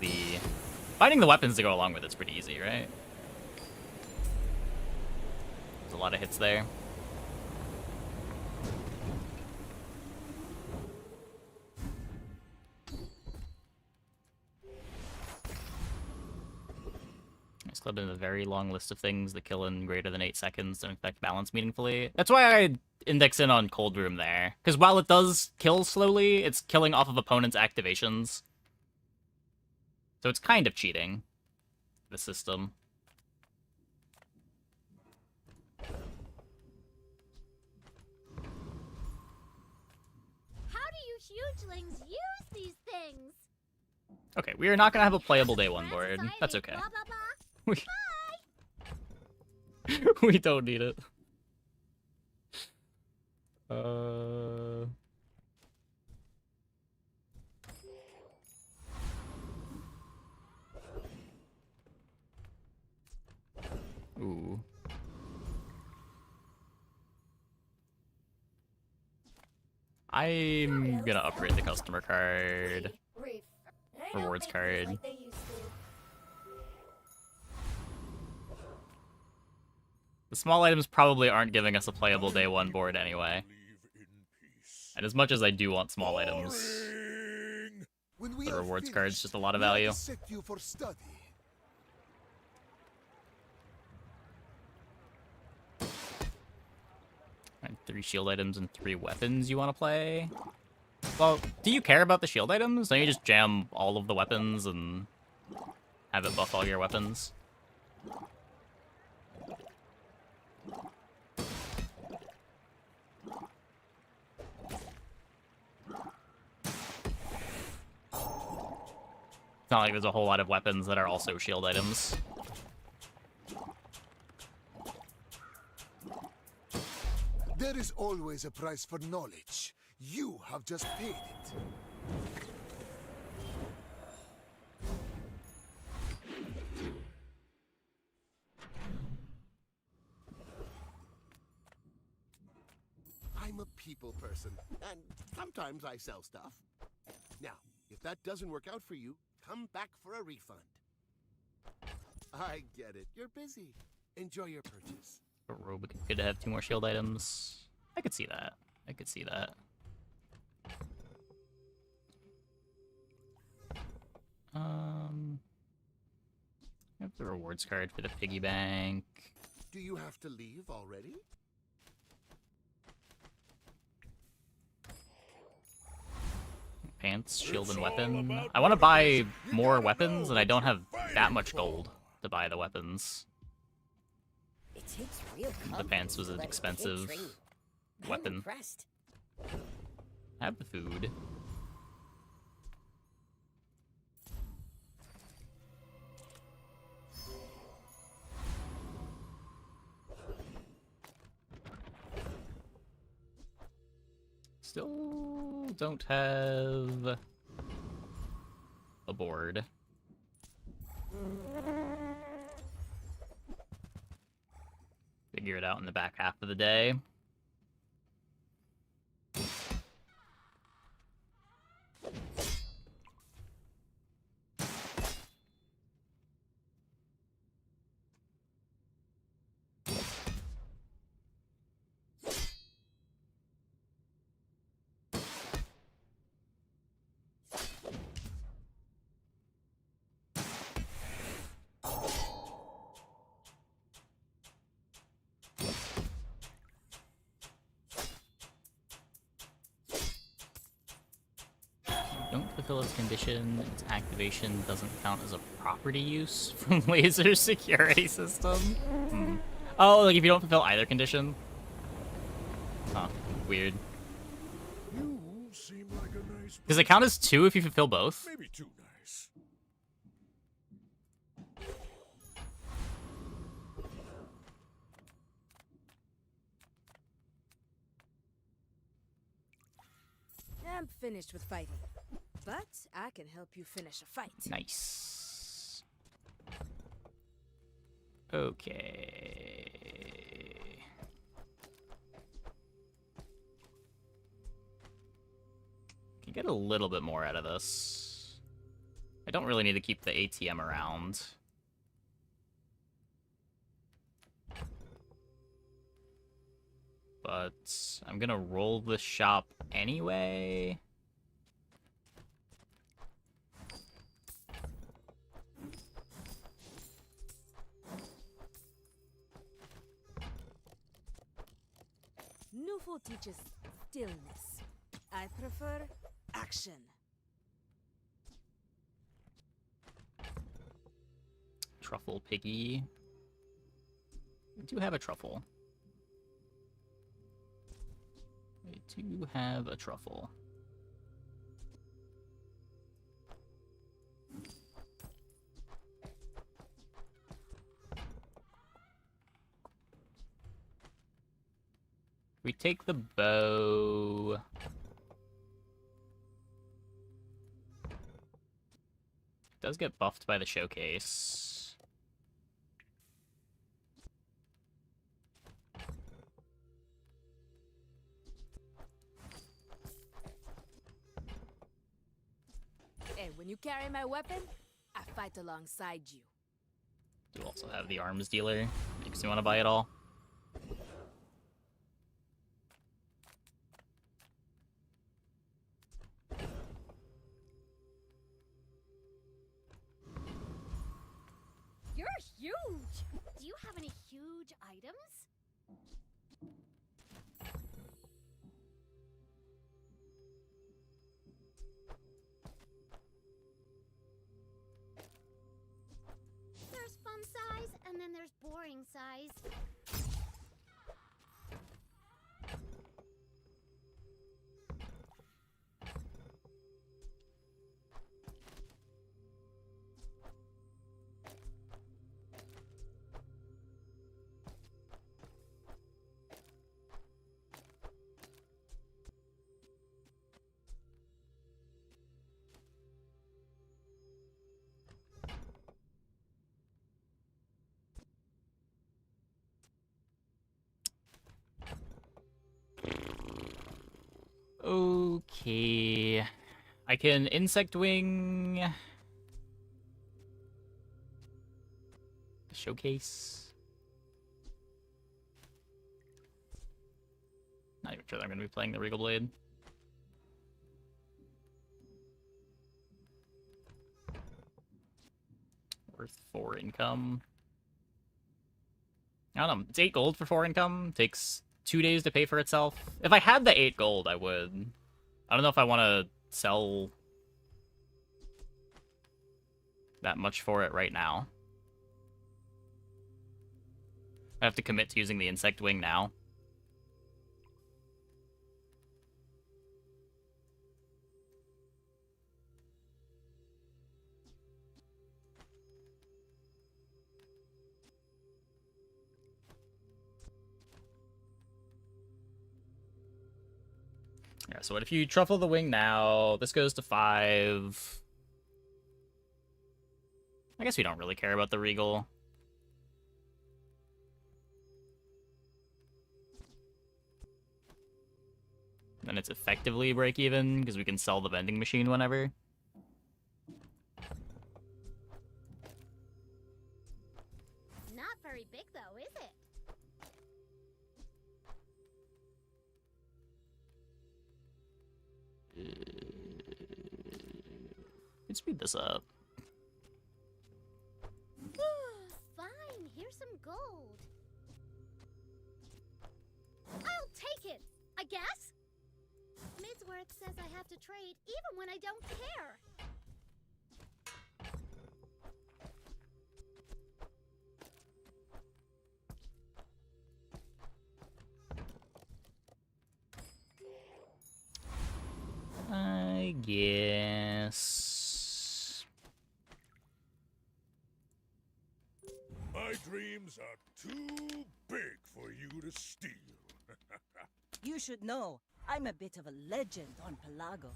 finding the weapons to go along with it's pretty easy, right? There's a lot of hits there. It's clubbed in a very long list of things that kill in greater than 8 seconds don't affect balance meaningfully. That's why I index in on Cold Room there. Because while it does kill slowly, it's killing off of opponents' activations. So it's kind of cheating the system. How do you hugelings use these things? Okay, we are not going to have a playable day one board. That's okay. Blah, blah, blah. We don't need it. Ooh. I'm gonna upgrade the customer card. Rewards card. The small items probably aren't giving us a playable day one board anyway. And as much as I do want small items, the rewards card's just a lot of value. And 3 shield items and 3 weapons you want to play? Well, do you care about the shield items? Don't you just jam all of the weapons and have it buff all your weapons? It's not like there's a whole lot of weapons that are also shield items. There is always a price for knowledge. You have just paid it. I'm a people person, and sometimes I sell stuff. Now, if that doesn't work out for you, come back for a refund. I get it. You're busy. Enjoy your purchase. Robe good to have 2 more shield items. I could see that. I could see that. I have the rewards card for the piggy bank. Do you have to leave already? Pants, shield, and weapon. I want to buy more weapons, and I don't have that much gold to buy the weapons. It takes real The pants was an expensive weapon. Impressed. Have the food. Still don't have a board. Figure it out in the back half of the day. Don't fulfill its condition, its activation doesn't count as a property use from laser security system. Oh, like if you don't fulfill either condition? Huh, weird. You seem like a nice. Does it count as 2 if you fulfill both? Maybe too nice. I'm finished with fighting, but I can help you finish a fight. Nice. Okay. Can get a little bit more out of this. I don't really need to keep the ATM around. But I'm gonna roll the shop anyway. Newful teaches stillness. I prefer action. Truffle piggy. We do have a truffle. We do have a truffle. We take the bow. It does get buffed by the showcase. And when you carry my weapon, I fight alongside you. Do also have the arms dealer. Makes you want to buy it all. You're huge! Do you have any huge items? There's fun size, and then there's boring size. Okay. I can insect wing. The showcase. Not even sure that I'm going to be playing the Regal Blade. Worth 4 income. I don't know. It's 8 gold for 4 income. Takes 2 days to pay for itself. If I had the 8 gold, I would. I don't know if I want to sell that much for it right now. I have to commit to using the insect wing now. Yeah, so what if you truffle the wing now? This goes to 5. I guess we don't really care about the regal. Then it's effectively break even because we can sell the vending machine whenever. Not very big though, is it? Let's speed this up. Fine, here's some gold. I'll take it, I guess. Midsworth says I have to trade even when I don't care. I guess. My dreams are too big for you to steal. You should know, I'm a bit of a legend on Pelago.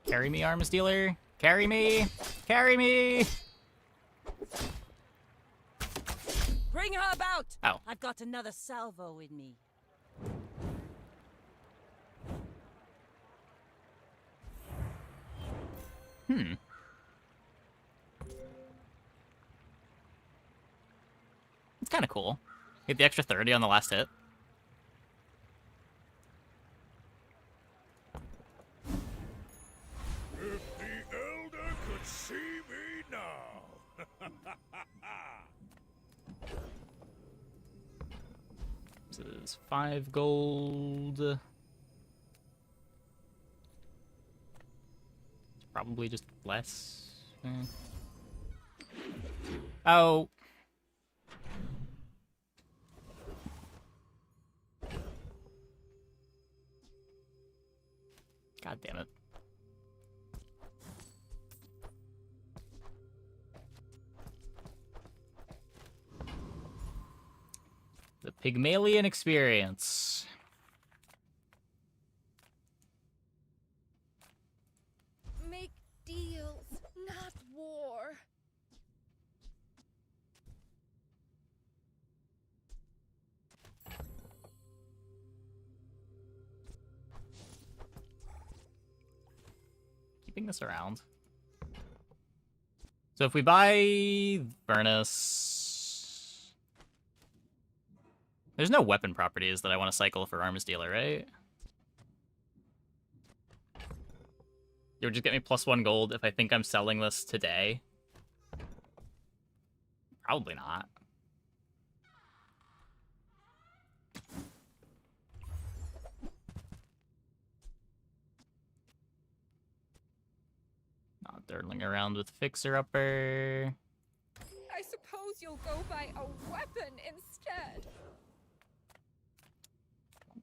Carry me, arms dealer. Carry me. Carry me. Bring her about! Oh. I've got another salvo in me. It's kind of cool. Get the extra 30 on the last hit. If the Elder could see me now. This is 5 gold. It's probably just less. Oh. God damn it. The Pygmalion experience. Make deals, not war. Keeping this around. So if we buy Furnace... There's no weapon properties that I want to cycle for Arms Dealer, right? You would just get me +1 gold if I think I'm selling this today? Probably not. Not dirtling around with Fixer Upper. I suppose you'll go buy a weapon instead.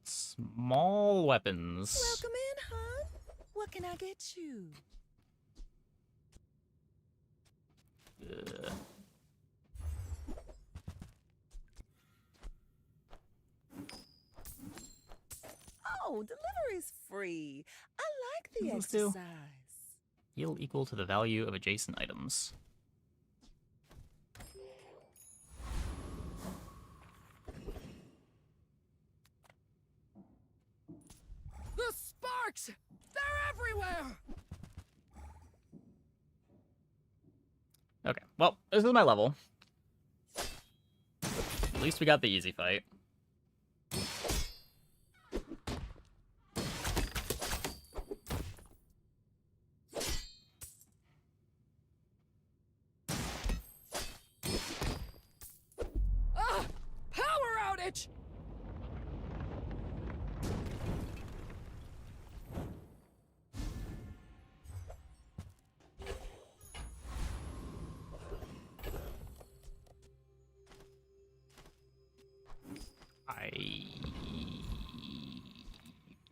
Small weapons. Welcome in, hon. What can I get you? Oh, delivery's free. I like the Those two. exercise. Heal equal to the value of adjacent items. The sparks! They're everywhere! Okay, well, this is my level. At least we got the easy fight. Ah! Power outage! I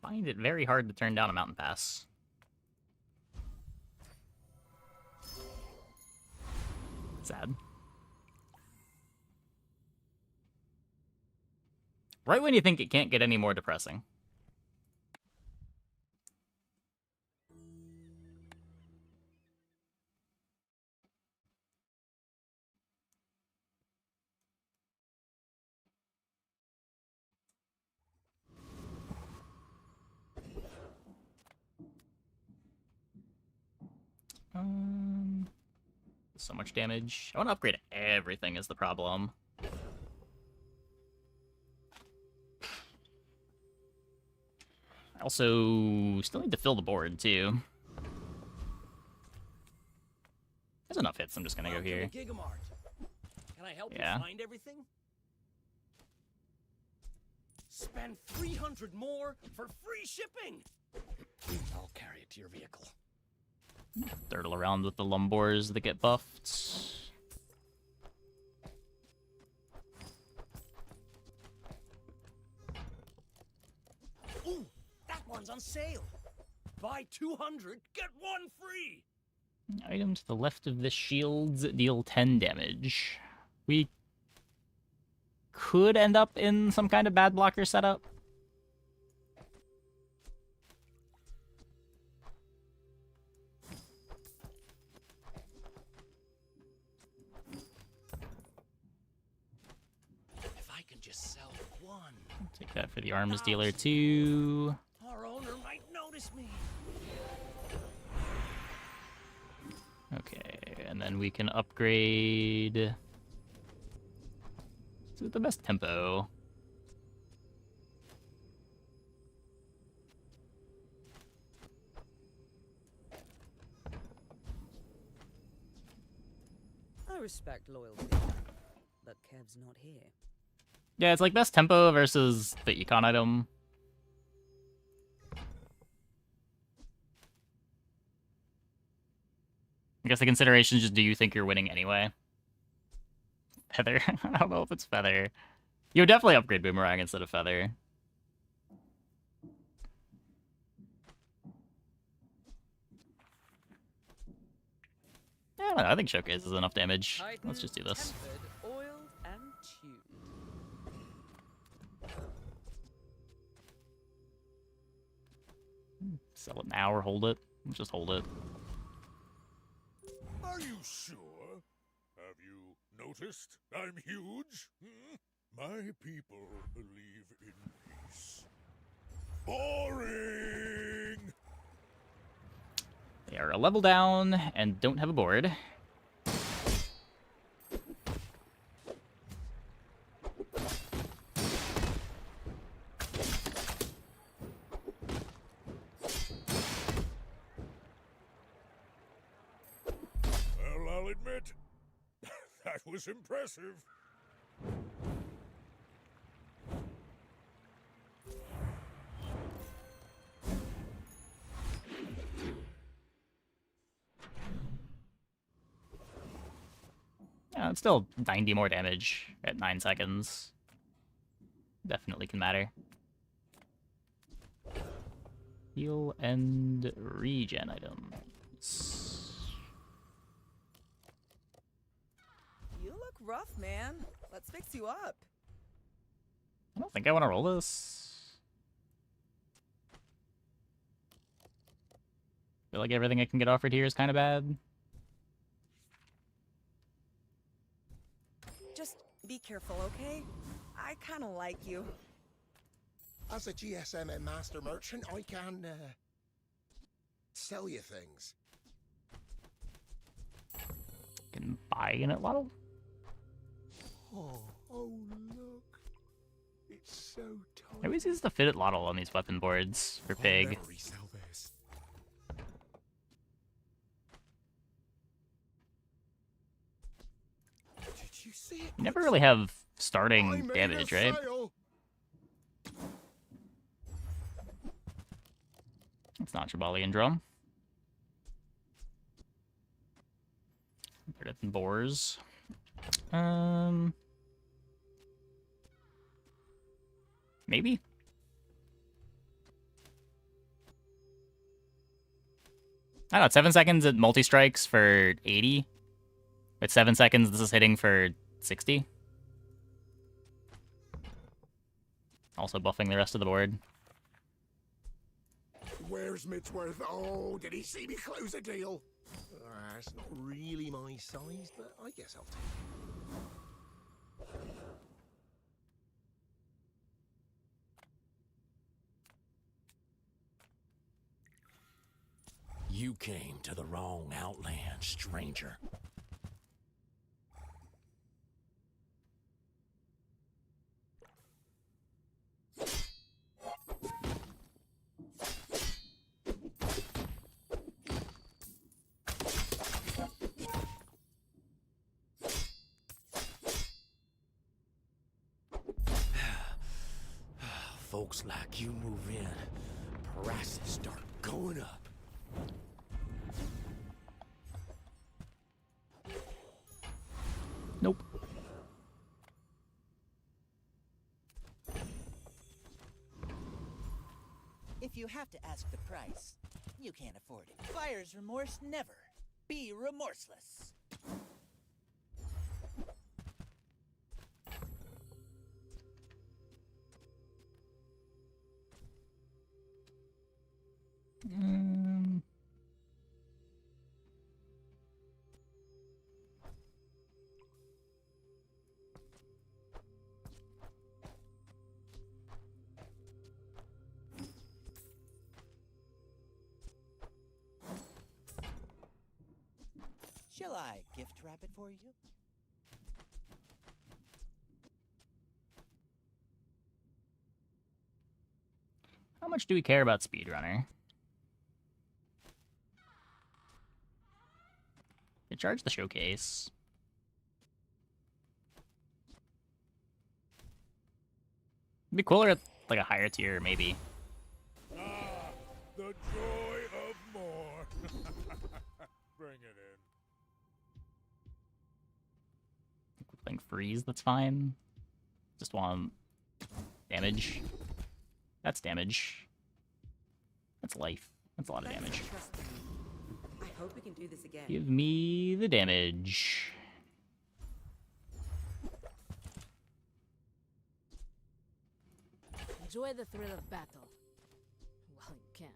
find it very hard to turn down a mountain pass. Sad. Right when you think it can't get any more depressing. So much damage. I want to upgrade everything is the problem. I also still need to fill the board, too. There's enough hits, I'm just gonna go here. Gigamart. Can I help Yeah. you find everything? Spend 300 more for free shipping. I'll carry it to your vehicle. Dirtle around with the Lumbors that get buffed. Ooh, that one's on sale. Buy 200, get one free. Item to the left of the shields deal 10 damage. We could end up in some kind of bad blocker setup. If I can just sell one. Take that for the arms dealer too. Our owner might notice me. Okay, and then we can upgrade to the best tempo. I respect loyalty, but Kev's not here. Yeah, it's like best tempo versus the econ item. I guess the consideration is just, do you think you're winning anyway? Feather? I don't know if it's Feather. You would definitely upgrade Boomerang instead of Feather. I don't know, I think Showcase is enough damage. Let's just do this. Tempered, oiled, and tuned. Sell it now or hold it. Let's just hold it. Are you sure? Have you noticed I'm huge? Hmm? My people believe in peace. Boring! They are a level down and don't have a board. Well, I'll admit, that was impressive. Yeah, it's still 90 more damage at 9 seconds. Definitely can matter. Heal and regen items. You look rough, man. Let's fix you up. I don't think I want to roll this. Feel like everything I can get offered here is kind of bad. Just be careful, okay? I kind of like you. As a GSM and master merchant, I can sell you things. Can buy in it, Lotto? Oh, look. It's so tiny. I always use the Fitted Lotto on these weapon boards for Pig. I'll never resell this. Did you see it? You never really have I starting made damage, a right? sale. It's not Tribalian Drum. Better than Boars. Maybe? I don't know, 7 seconds at multi-strikes for 80. At 7 seconds, this is hitting for 60. Also buffing the rest of the board. Where's Midsworth? Oh, did he see me close a deal? It's not really my size, but I guess I'll take it. You came to the wrong outland, stranger. Folks like you move in, prices start going up. Nope. If you have to ask the price, you can't afford it. Buyer's remorse never. Be remorseless. Shall I gift wrap it for you? How much do we care about Speedrunner? They charge the showcase. It'd be cooler at like a higher tier, maybe. Ah, the joy of more. Bring it in. Playing freeze, that's fine. Just want damage. That's damage. That's life. That's a lot of damage. I hope we can do this again. Give me the damage. Enjoy the thrill of battle. While you can.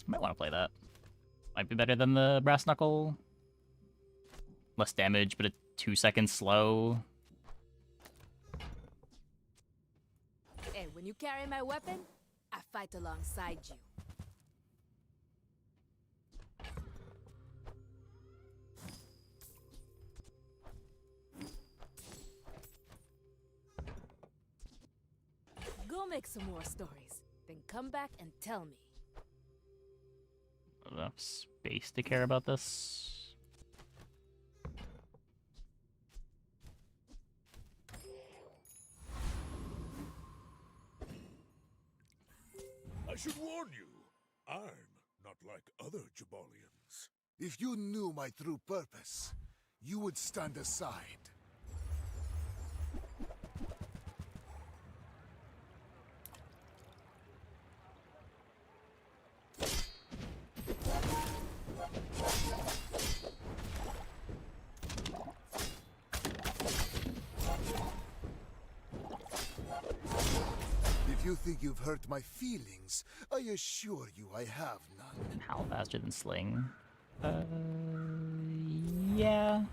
Might want to play that. Might be better than the brass knuckle. Less damage, but a 2-second slow. Hey, when you carry my weapon, I fight alongside you. Go make some more stories, then come back and tell me. Enough space to care about this. I should warn you, I'm not like other Jabalians. If you knew my true purpose, you would stand aside. If you think you've hurt my feelings, I assure you I have none. How faster than Sling? Yeah.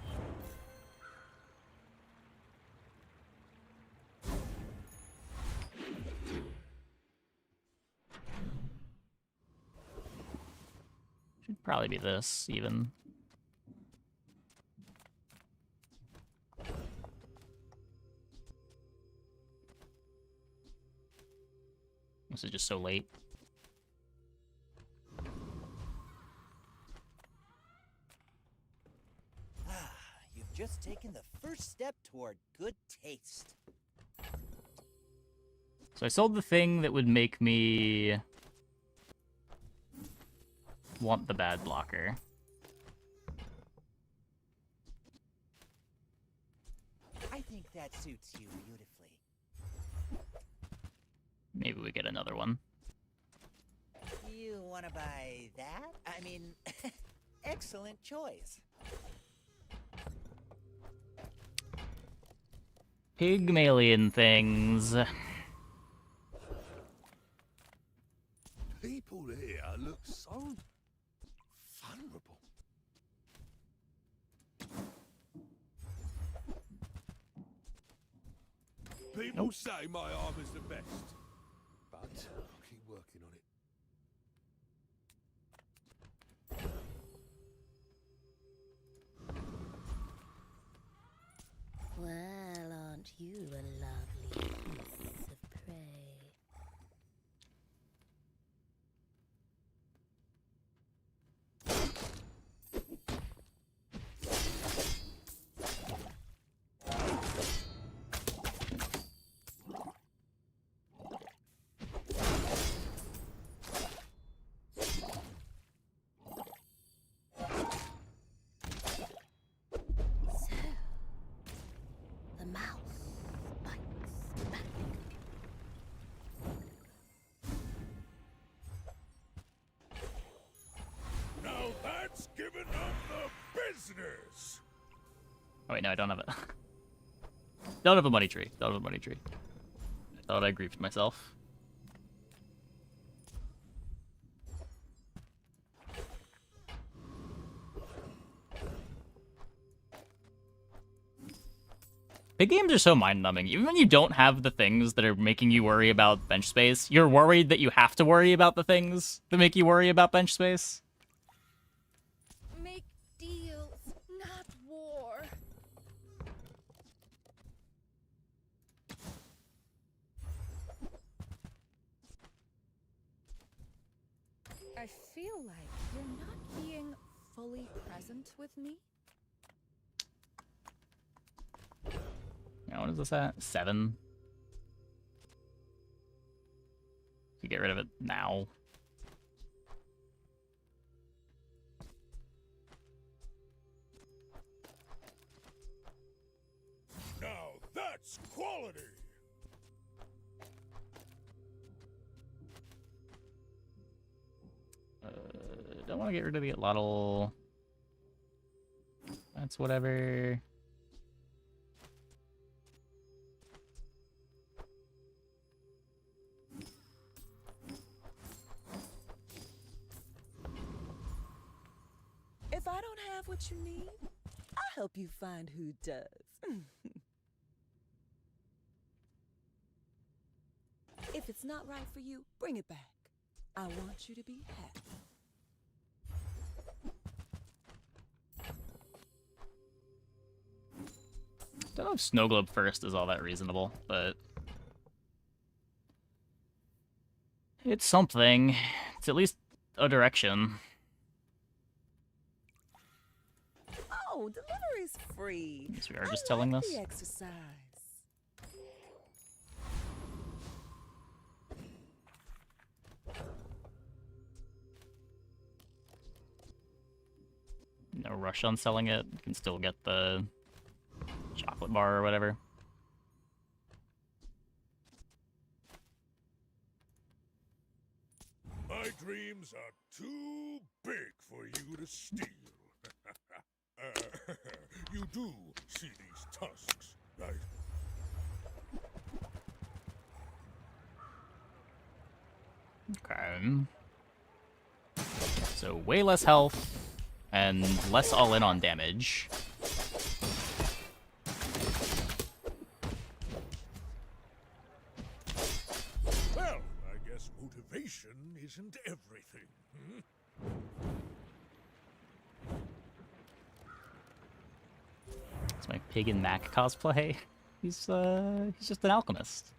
Should probably be this, even. This is just so late. You've just taken the first step toward good taste. So I sold the thing that would make me want the bad blocker. I think that suits you beautifully. Maybe we get another one. You want to buy that? I mean, excellent choice. Pygmalion things. People here look so vulnerable. People say my armor's the best, but I'll keep working on it. Well, aren't you a lovely piece of prey? The mouse bites back. Now that's giving up the business. Oh wait, no, I don't have it. Don't have a money tree. Don't have a money tree. I thought I griefed myself. Big games are so mind-numbing. Even when you don't have the things that are making you worry about bench space, you're worried that you have to worry about the things that make you worry about bench space. Make deals, not war. I feel like you're not being fully present with me. Now, what is this at? 7? You get rid of it now. Now that's quality. Don't want to get rid of the Atlatl. That's whatever. If I don't have what you need, I'll help you find who does. If it's not right for you, bring it back. I want you to be happy. Don't know if Snow Globe first is all that reasonable, but it's something. It's at least a direction. Oh, delivery's free. Guess we are just telling this. The exercise. No rush on selling it. You can still get the chocolate bar or whatever. My dreams are too big for you to steal. You do see these tusks, right? Okay. So way less health and less all in on damage. Well, I guess motivation isn't everything. Hmm? It's my Pig and Mac cosplay. He's just an alchemist.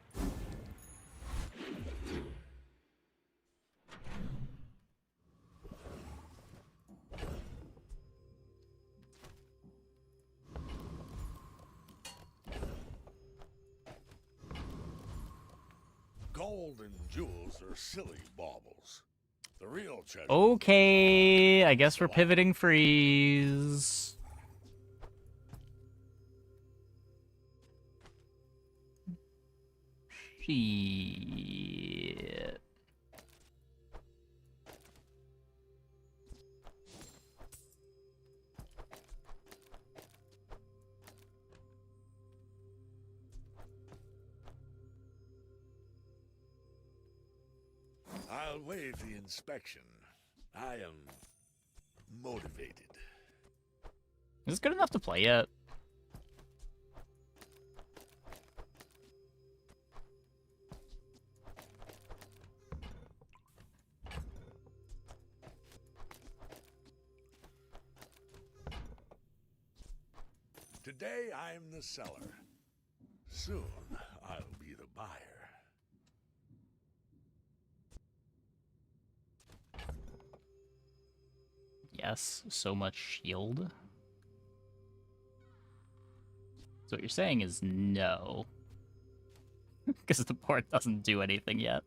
Gold and jewels are silly baubles. The real treasure. Okay, I guess we're pivoting freeze. Shit. I'll waive the inspection. I am motivated. Is this good enough to play yet? Today I'm the seller. Soon I'll be the buyer. Yes, so much shield. So what you're saying is no. Because the board doesn't do anything yet.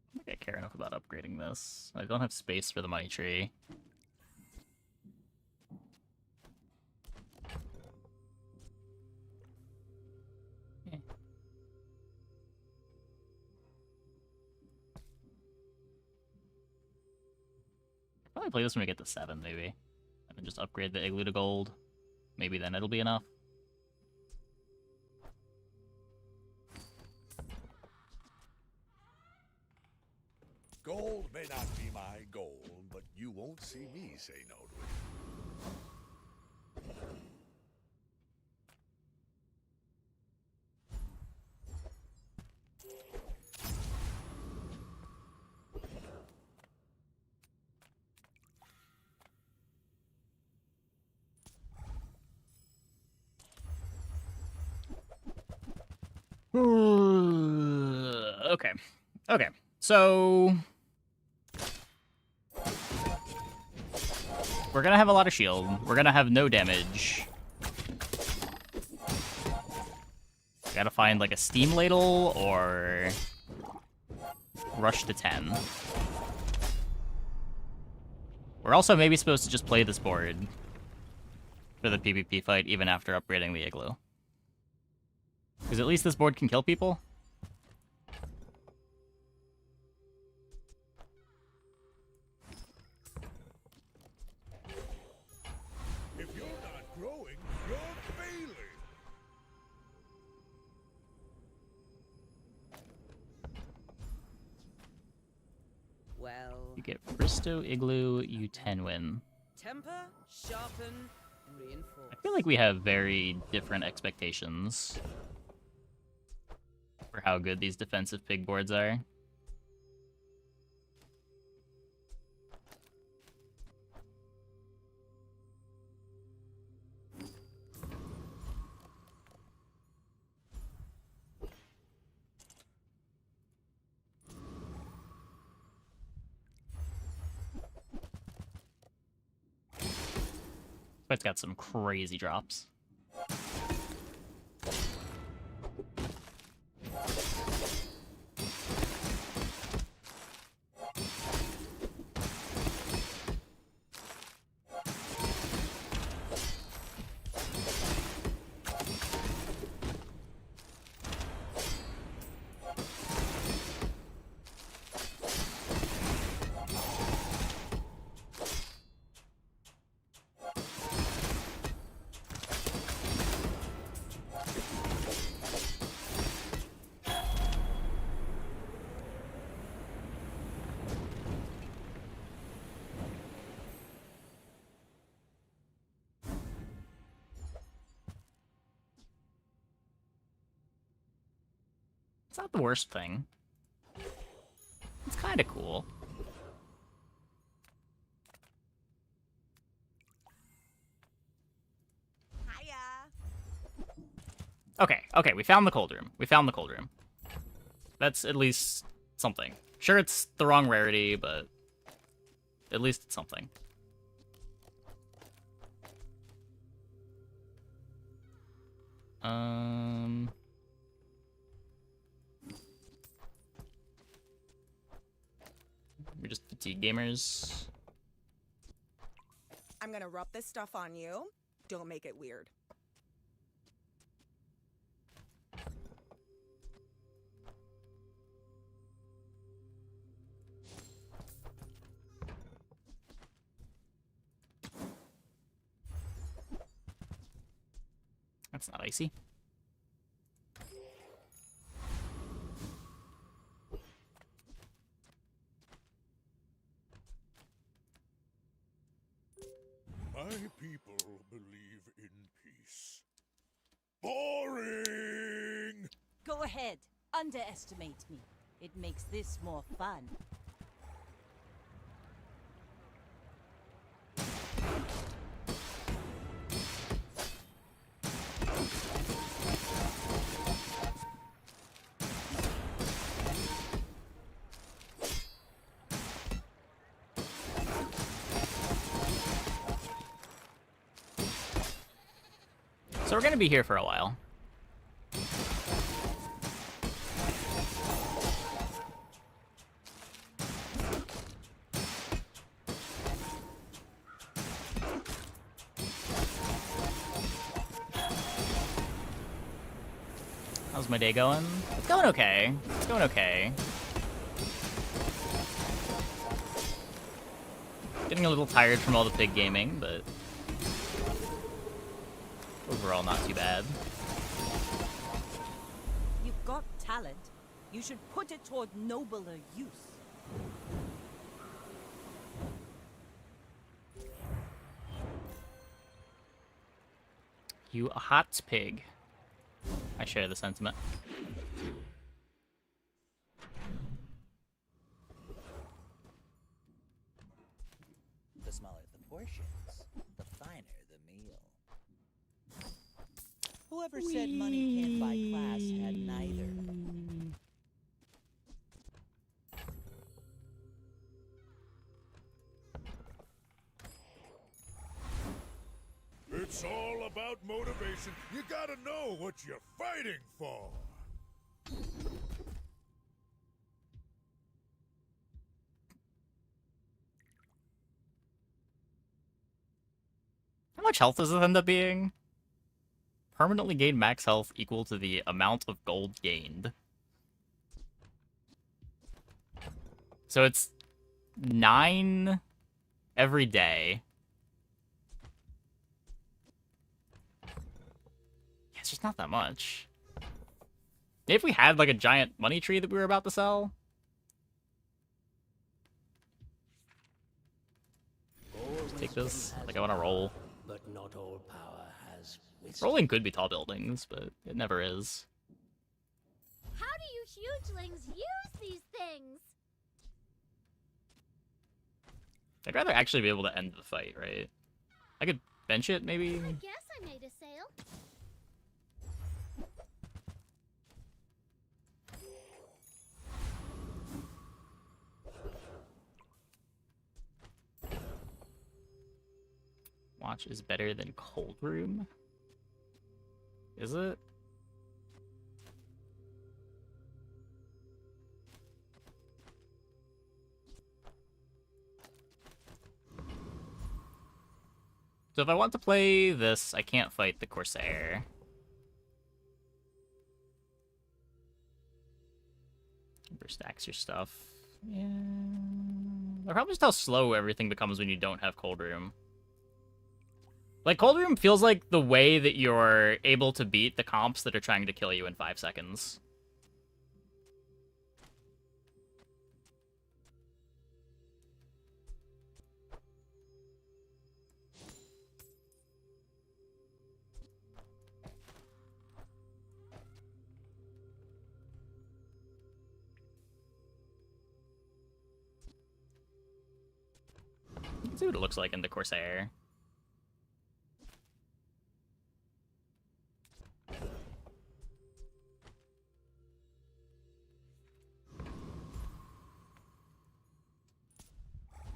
I don't think I care enough about upgrading this. I don't have space for the money tree. Eh. Probably play this when we get to 7, maybe. And then just upgrade the igloo to gold. Maybe then it'll be enough. Gold may not be my goal, but you won't see me say no to it. Okay. Okay. So we're gonna have a lot of shield. We're gonna have no damage. Gotta find like a steam ladle or rush to 10. We're also maybe supposed to just play this board for the PvP fight even after upgrading the igloo. Because at least this board can kill people. If you're not growing, you're failing. Well, You get Bristow, Igloo, you 10 win. temper, sharpen, reinforce. I feel like we have very different expectations for how good these defensive pig boards are. But it's got some crazy drops. It's not the worst thing. It's kind of cool. Okay, we found the cold room. We found the cold room. That's at least something. Sure, it's the wrong rarity, but at least it's something. We just Fatigue gamers. I'm gonna rub this stuff on you. Don't make it weird. That's not icy. My people believe in peace. Boring! Go ahead. Underestimate me. It makes this more fun. So we're gonna be here for a while. How's my day going? It's going okay. It's going okay. Getting a little tired from all the pig gaming, but overall not too bad. You've got talent. You should put it toward nobler use. You a hot pig. I share the sentiment. The smaller the portions, the finer the meal. Whoever said money can't buy class had neither. It's all about motivation. You gotta know what you're fighting for. How much health does it end up being? Permanently gain max health equal to the amount of gold gained. So it's 9 every day. Yeah, it's just not that much. If we had like a giant money tree that we were about to sell. Just take this. Like I want to roll. But not all power has wisdom. Rolling could be tall buildings, but it never is. How do you hugelings use these things? I'd rather actually be able to end the fight, right? I could bench it, maybe? I guess I made a sale. Watch is better than Cold Room? Is it? So if I want to play this, I can't fight the Corsair. Overstacks your stuff. Yeah. Or probably just how slow everything becomes when you don't have Cold Room. Like, Cold Room feels like the way that you're able to beat the comps that are trying to kill you in 5 seconds. Let's see what it looks like in the Corsair.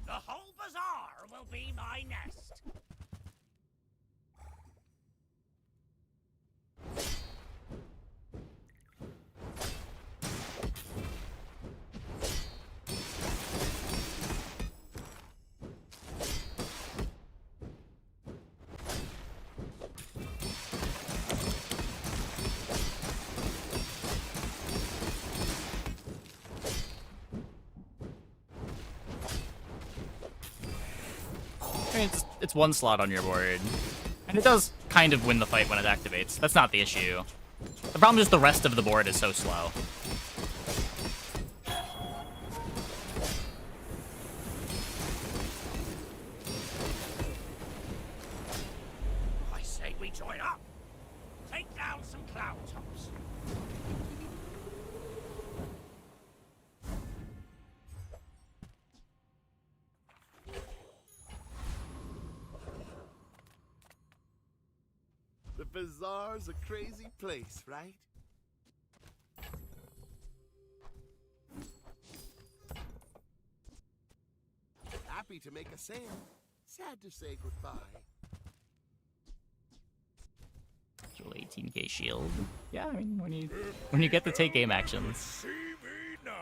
The whole bazaar will be my nest. it's one slot on your board. And it does kind of win the fight when it activates. That's not the issue. The problem is the rest of the board is so slow. I say we join up. Take down some cloud tops. The bazaar's a crazy place, right? Happy to make a sale. Sad to say goodbye. Actual 18k shield. Yeah, I mean when you get to take game actions. See me now.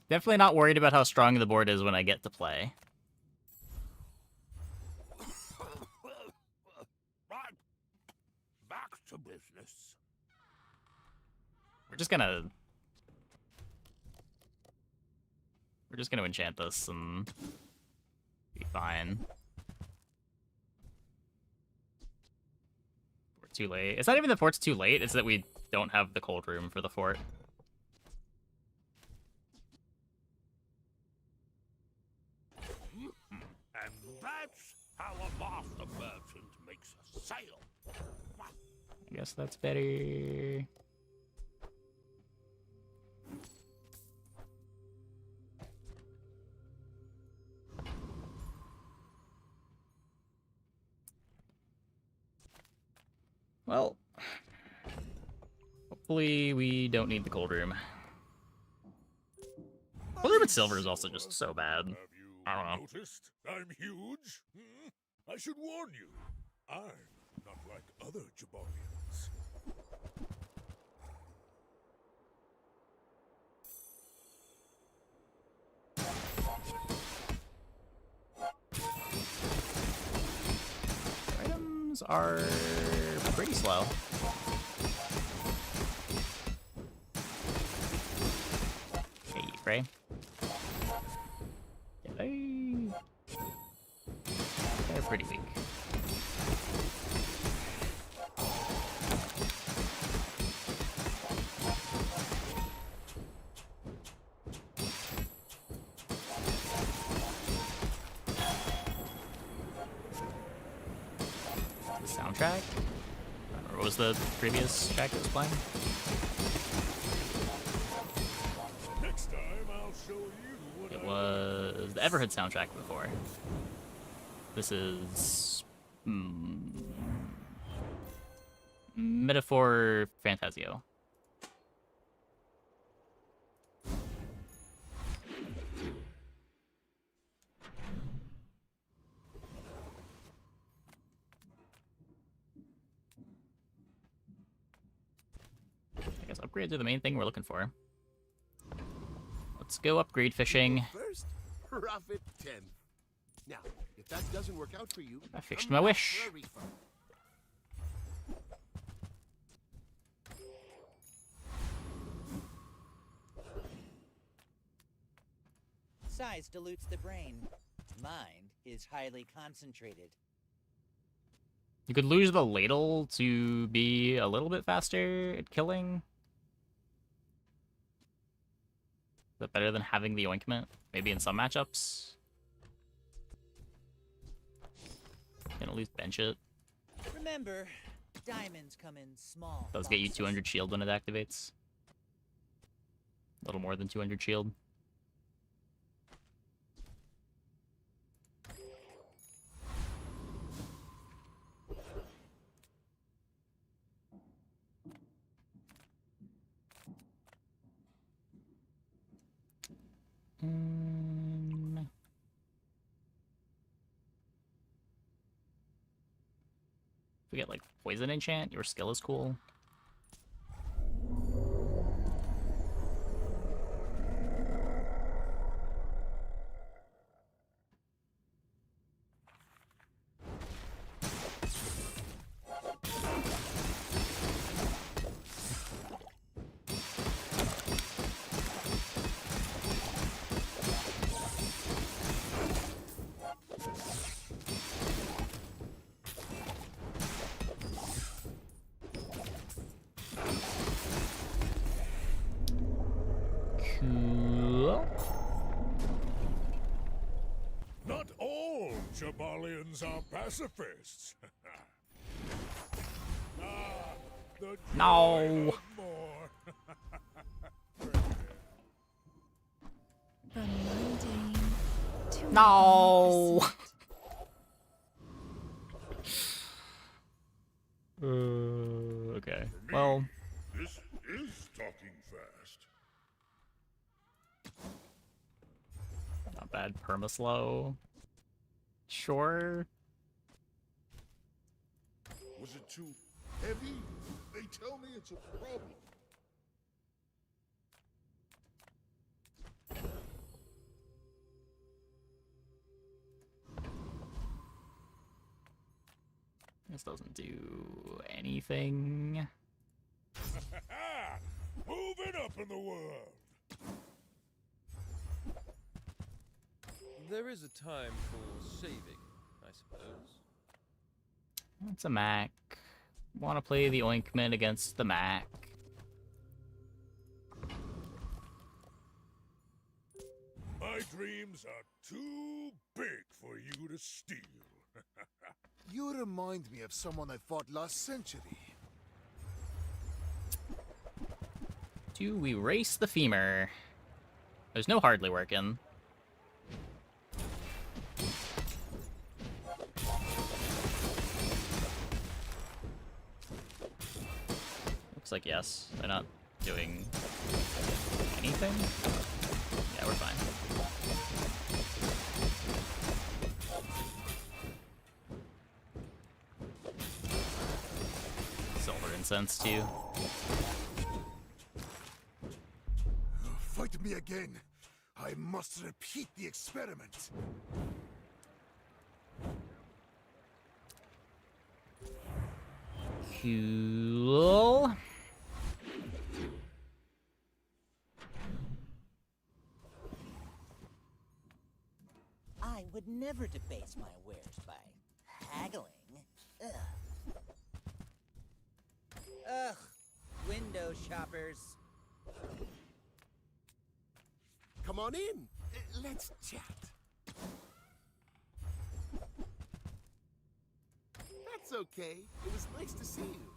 Definitely not worried about how strong the board is when I get to play. Right. Back to business. We're just gonna enchant this and be fine. We're too late. It's not even the fort's too late, it's that we don't have the cold room for the fort. And that's how a master merchant makes a sale. I guess that's better. Well, hopefully we don't need the cold room. Cold room and silver is also just so bad. I don't know. Noticed? I'm huge. I should warn you. I'm not like other Jabarians. Items are pretty slow. Okay, Frey. They're pretty weak. The soundtrack? Or what was the previous track that was playing? Next time I'll show you what It was the Everhood soundtrack before. This is Metaphor Fantasio. I guess upgrades are the main thing we're looking for. Let's go upgrade fishing. First, profit 10. Now, if that doesn't work out for you, I fished come my back wish. for a refund. Size dilutes the brain. Mind is highly concentrated. You could lose the ladle to be a little bit faster at killing. Is that better than having the ointment? Maybe in some matchups. Can at least bench it. Remember, diamonds come in small. Does get you boxes. 200 shield when it activates. A little more than 200 shield. If we get like poison enchant, your skill is cool. Jabalians are pacifists. The No. joy of more. From mundane to No. Okay. Well, This is talking fast. not bad. Permaslow. Sure. Was it too heavy? They tell me it's a problem. This doesn't do anything. Moving up in the world. There is a time for saving, I suppose. It's a Mac. Want to play the Oinkment against the Mac. My dreams are too big for you to steal. You remind me of someone I fought last century. Do we race the femur? There's no hardly working. Looks like yes. They're not doing anything. Yeah, we're fine. Silver incense too. Fight me again. I must repeat the experiment. Cool. I would never debase my wares by haggling. Ugh. Ugh. Window shoppers. Come on in. Let's chat. That's okay. It was nice to see you.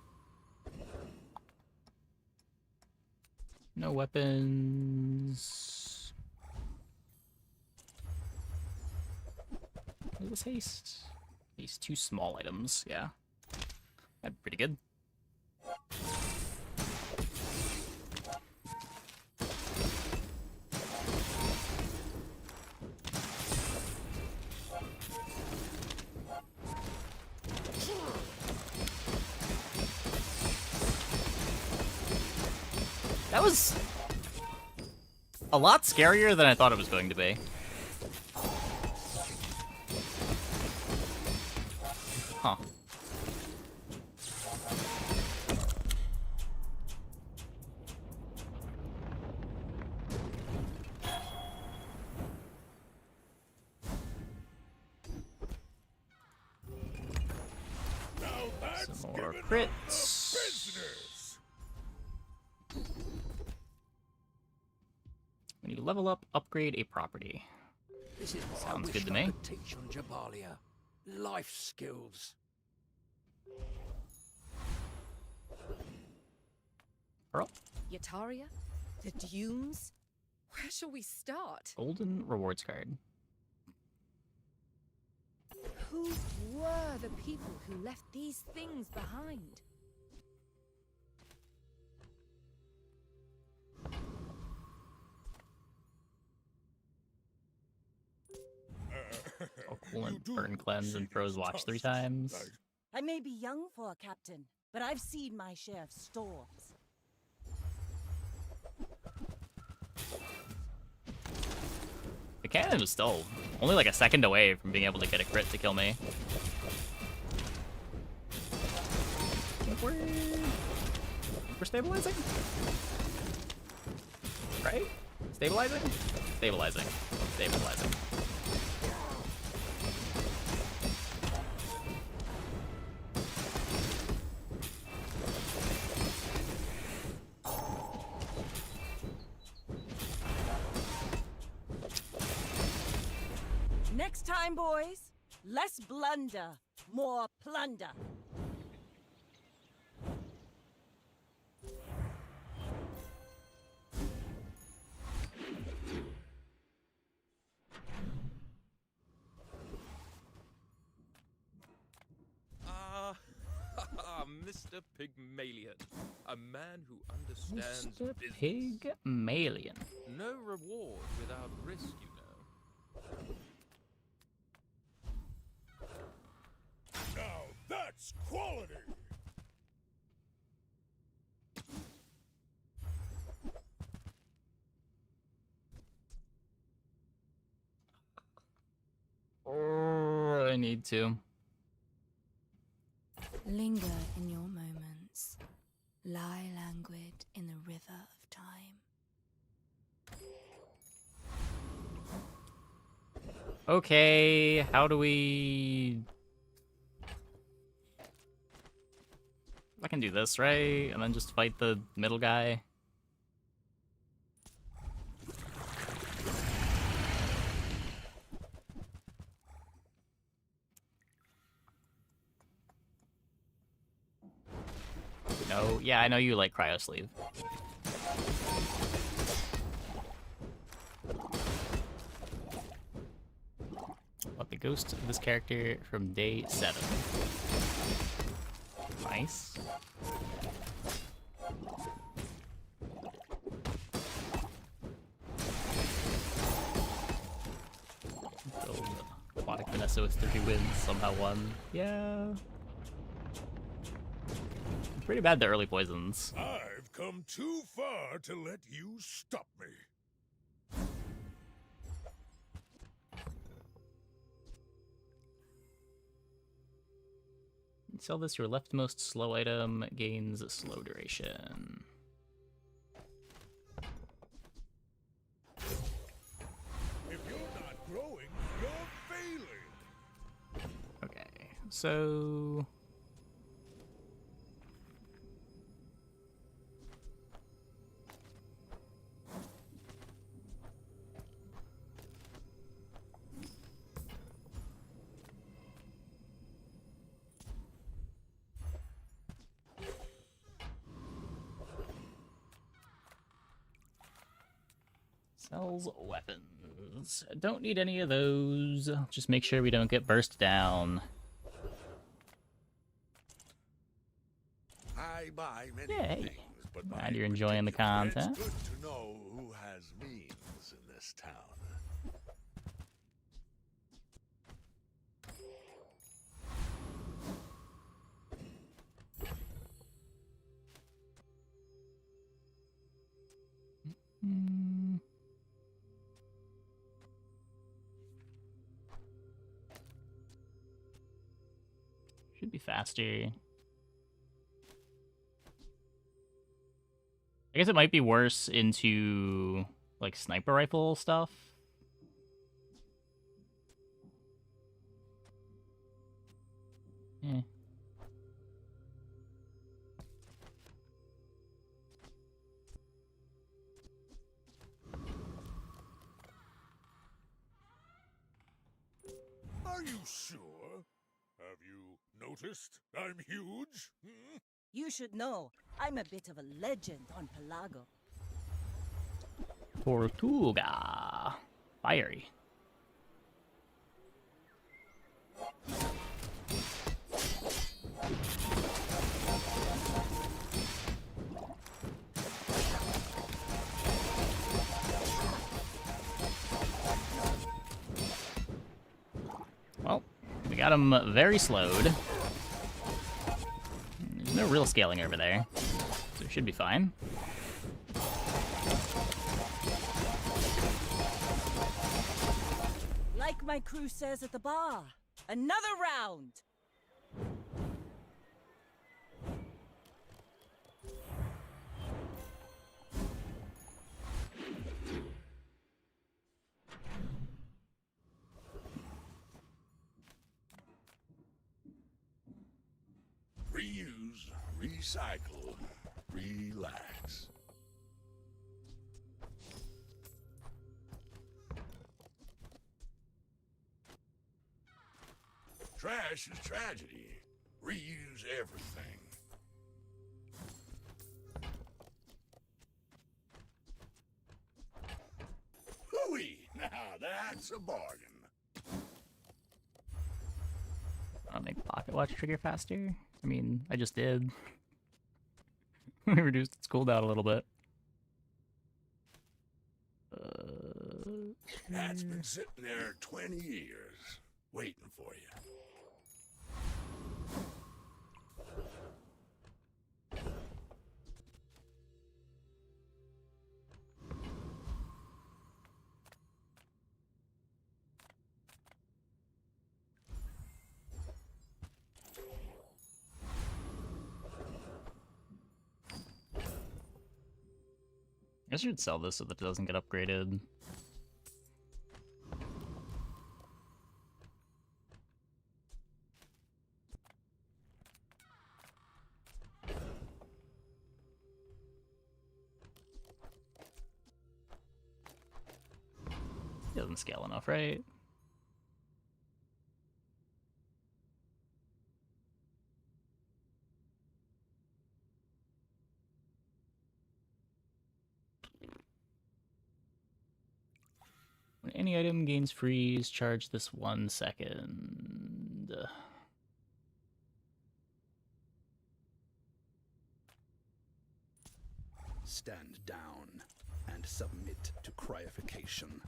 No weapons. What is this haste? These two small items, yeah. That's pretty good. That was a lot scarier than I thought it was going to be. Huh. Some more crits. When you level up, upgrade a property. This is what Sounds I good wish to I me. could teach on Jabalia. Life skills. Pearl? Yataria? The dunes? Where shall we start? Golden rewards card. Who were the people who left these things behind? Coolant, burn, cleanse, and froze watch 3 times. I may be young for a captain, but I've seen my share of storms. The cannon was still only like a second away from being able to get a crit to kill me. We're stabilizing? Right? Stabilizing? Stabilizing. Stabilizing. Next time, boys. Less blunder, more plunder. Mr. Pygmalion, a man who understands Mr. business. Pygmalion. No reward without risk, you know. Now that's quality! Oh, I need to. Linger in your moments. Lie languid in the river of time. Okay, how do we... I can do this, right? And then just fight the middle guy. No, yeah, I know you like cryo sleeve. What the ghost of this character from day 7. Nice. Build Aquatic Vanessa with 30 wins, somehow won. Yeah. Pretty bad the early poisons. I've come too far to let you stop me. Sell this, your leftmost slow item gains slow duration. If you're not growing, you're failing. Okay, so... Sells weapons. Don't need any of those. Just make sure we don't get burst down. I buy many Yay. things, but my Glad you're enjoying the it's content. good to know who has means in this town. Hmm. Should be faster. I guess it might be worse into, like, sniper rifle stuff. Eh. Are you sure? Have you noticed I'm huge? Hmm? You should know, I'm a bit of a legend on Pelago. Tortuga. Fiery. Well, we got him very slowed. There's no real scaling over there, so it should be fine. Like my crew says at the bar, another round! Reuse, recycle, relax. Trash is tragedy. Reuse everything. Hooey! Now that's a bargain. I'll make Pocket Watch trigger faster. I mean, I just did. We reduced its cooldown a little bit. That's been sitting there 20 years, waiting for you. I should sell this so that it doesn't get upgraded. It doesn't scale enough, right? When any item gains freeze, charge this 1 second. Stand down and submit to cryification.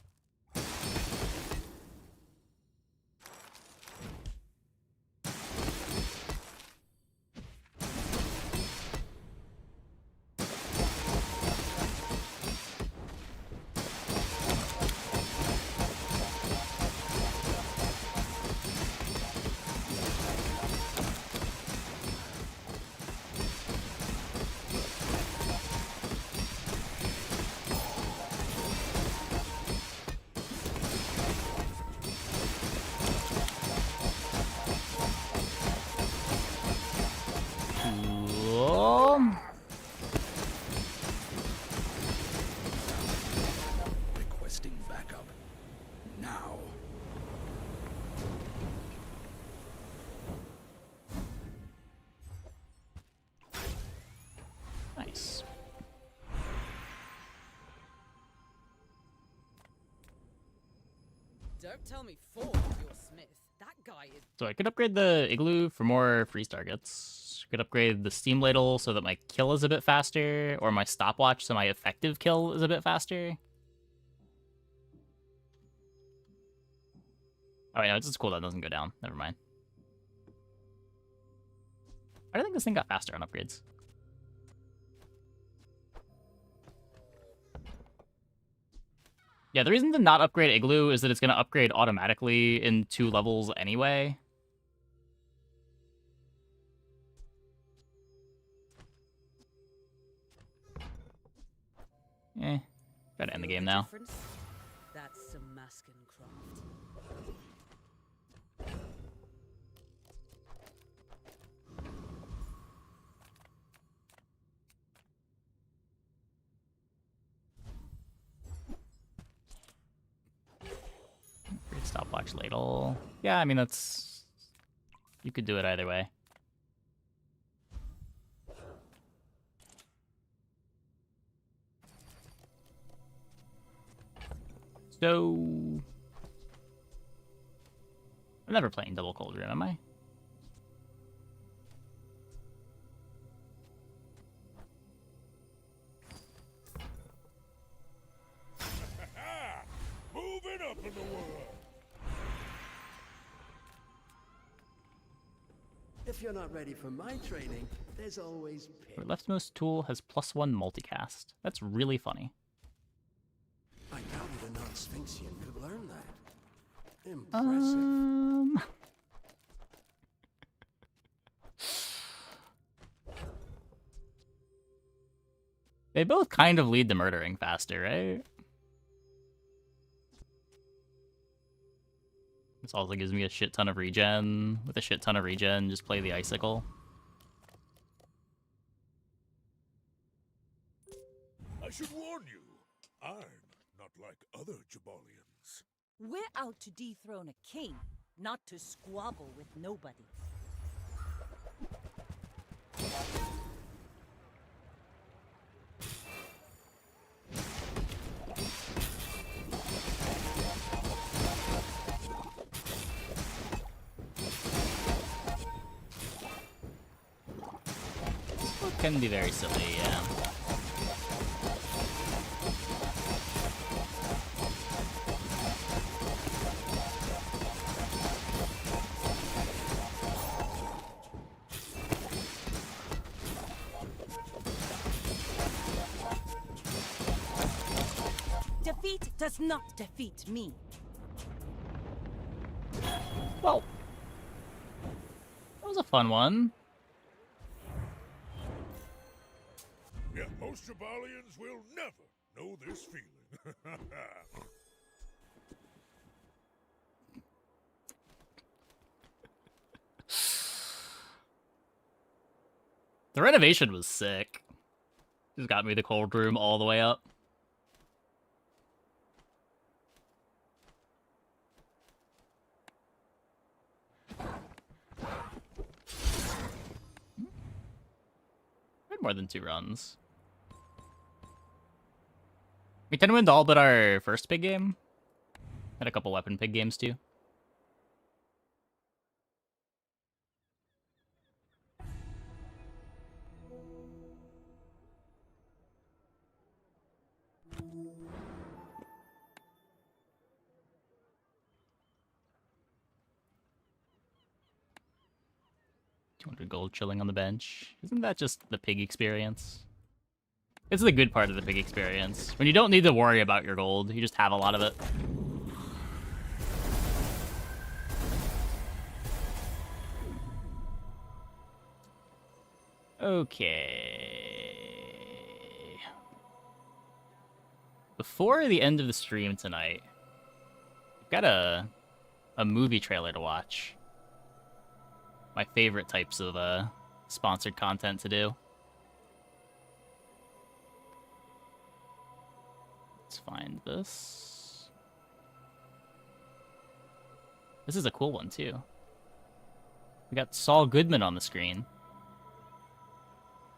Cool. Requesting backup. Now. Nice. Don't tell me Ford is your Smith. That guy is. So I could upgrade the Igloo for more freeze targets. Could upgrade the Steam Ladle so that my kill is a bit faster, or my stopwatch so my effective kill is a bit faster. Oh, wait, no, it's just cool that doesn't go down. Never mind. I don't think this thing got faster on upgrades. Yeah, the reason to not upgrade Igloo is that it's going to upgrade automatically in 2 levels anyway. Gotta end the game now. That's some masking craft. Great stopwatch ladle. Yeah, I mean, that's... You could do it either way. So... I'm never playing Double Cauldron, am I? Moving up in the world. If you're not ready for my training, there's always Your leftmost tool has +1 multicast. That's really funny. I doubted a non-Sphinxian could learn that. Impressive. They both kind of lead to murdering faster, right? This also gives me a shit ton of regen. With a shit ton of regen, just play the Icicle. I should warn you, I'm not like other Jabalians. We're out to dethrone a king, not to squabble with nobody. It can be very silly, yeah. Defeat does not defeat me. Well, that was a fun one. Yeah, most Jabalians will never know this feeling. The renovation was sick. Just got me the cold room all the way up. More than 2 runs. We tend to win all but our first pig game. Had a couple weapon pig games too. $200 chilling on the bench. Isn't that just the pig experience? It's the good part of the pig experience. When you don't need to worry about your gold, you just have a lot of it. Okay. Before the end of the stream tonight, we've got a movie trailer to watch. My favorite types of sponsored content to do. Let's find this. This is a cool one too. We got Saul Goodman on the screen.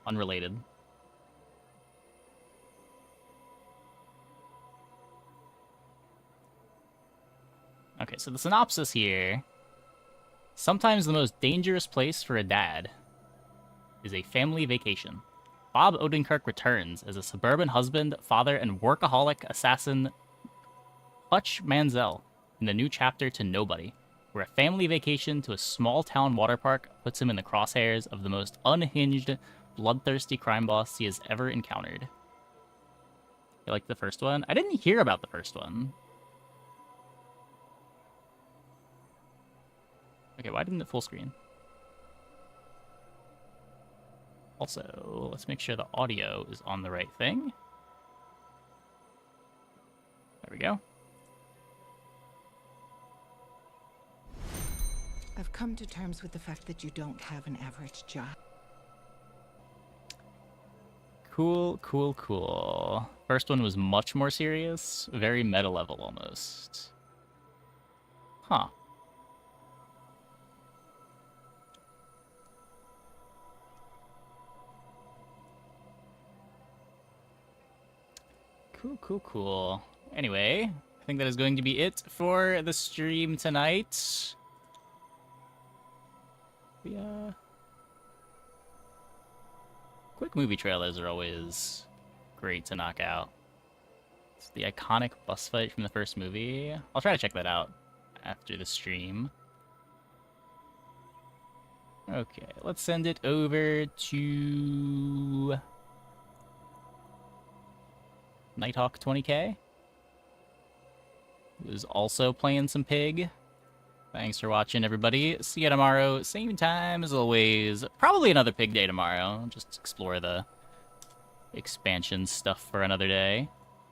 Unrelated. Okay, so the synopsis here. Sometimes the most dangerous place for a dad is a family vacation. Bob Odenkirk returns as a suburban husband, father, and workaholic assassin Hutch Manziel in the new chapter to Nobody, where a family vacation to a small-town water park puts him in the crosshairs of the most unhinged, bloodthirsty crime boss he has ever encountered. You like the first one? I didn't hear about the first one. Okay, why didn't it full screen? Also, let's make sure the audio is on the right thing. There we go. I've come to terms with the fact that you don't have an average job. Cool, cool, cool. First one was much more serious. Very meta level almost. Huh. Cool, cool, cool. Anyway, I think that is going to be it for the stream tonight. Yeah. Quick movie trailers are always great to knock out. It's the iconic bus fight from the first movie. I'll try to check that out after the stream. Okay, let's send it over to Nighthawk 20k, who's also playing some pig. Thanks for watching, everybody. See you tomorrow, same time as always. Probably another pig day tomorrow. Just explore the expansion stuff for another day.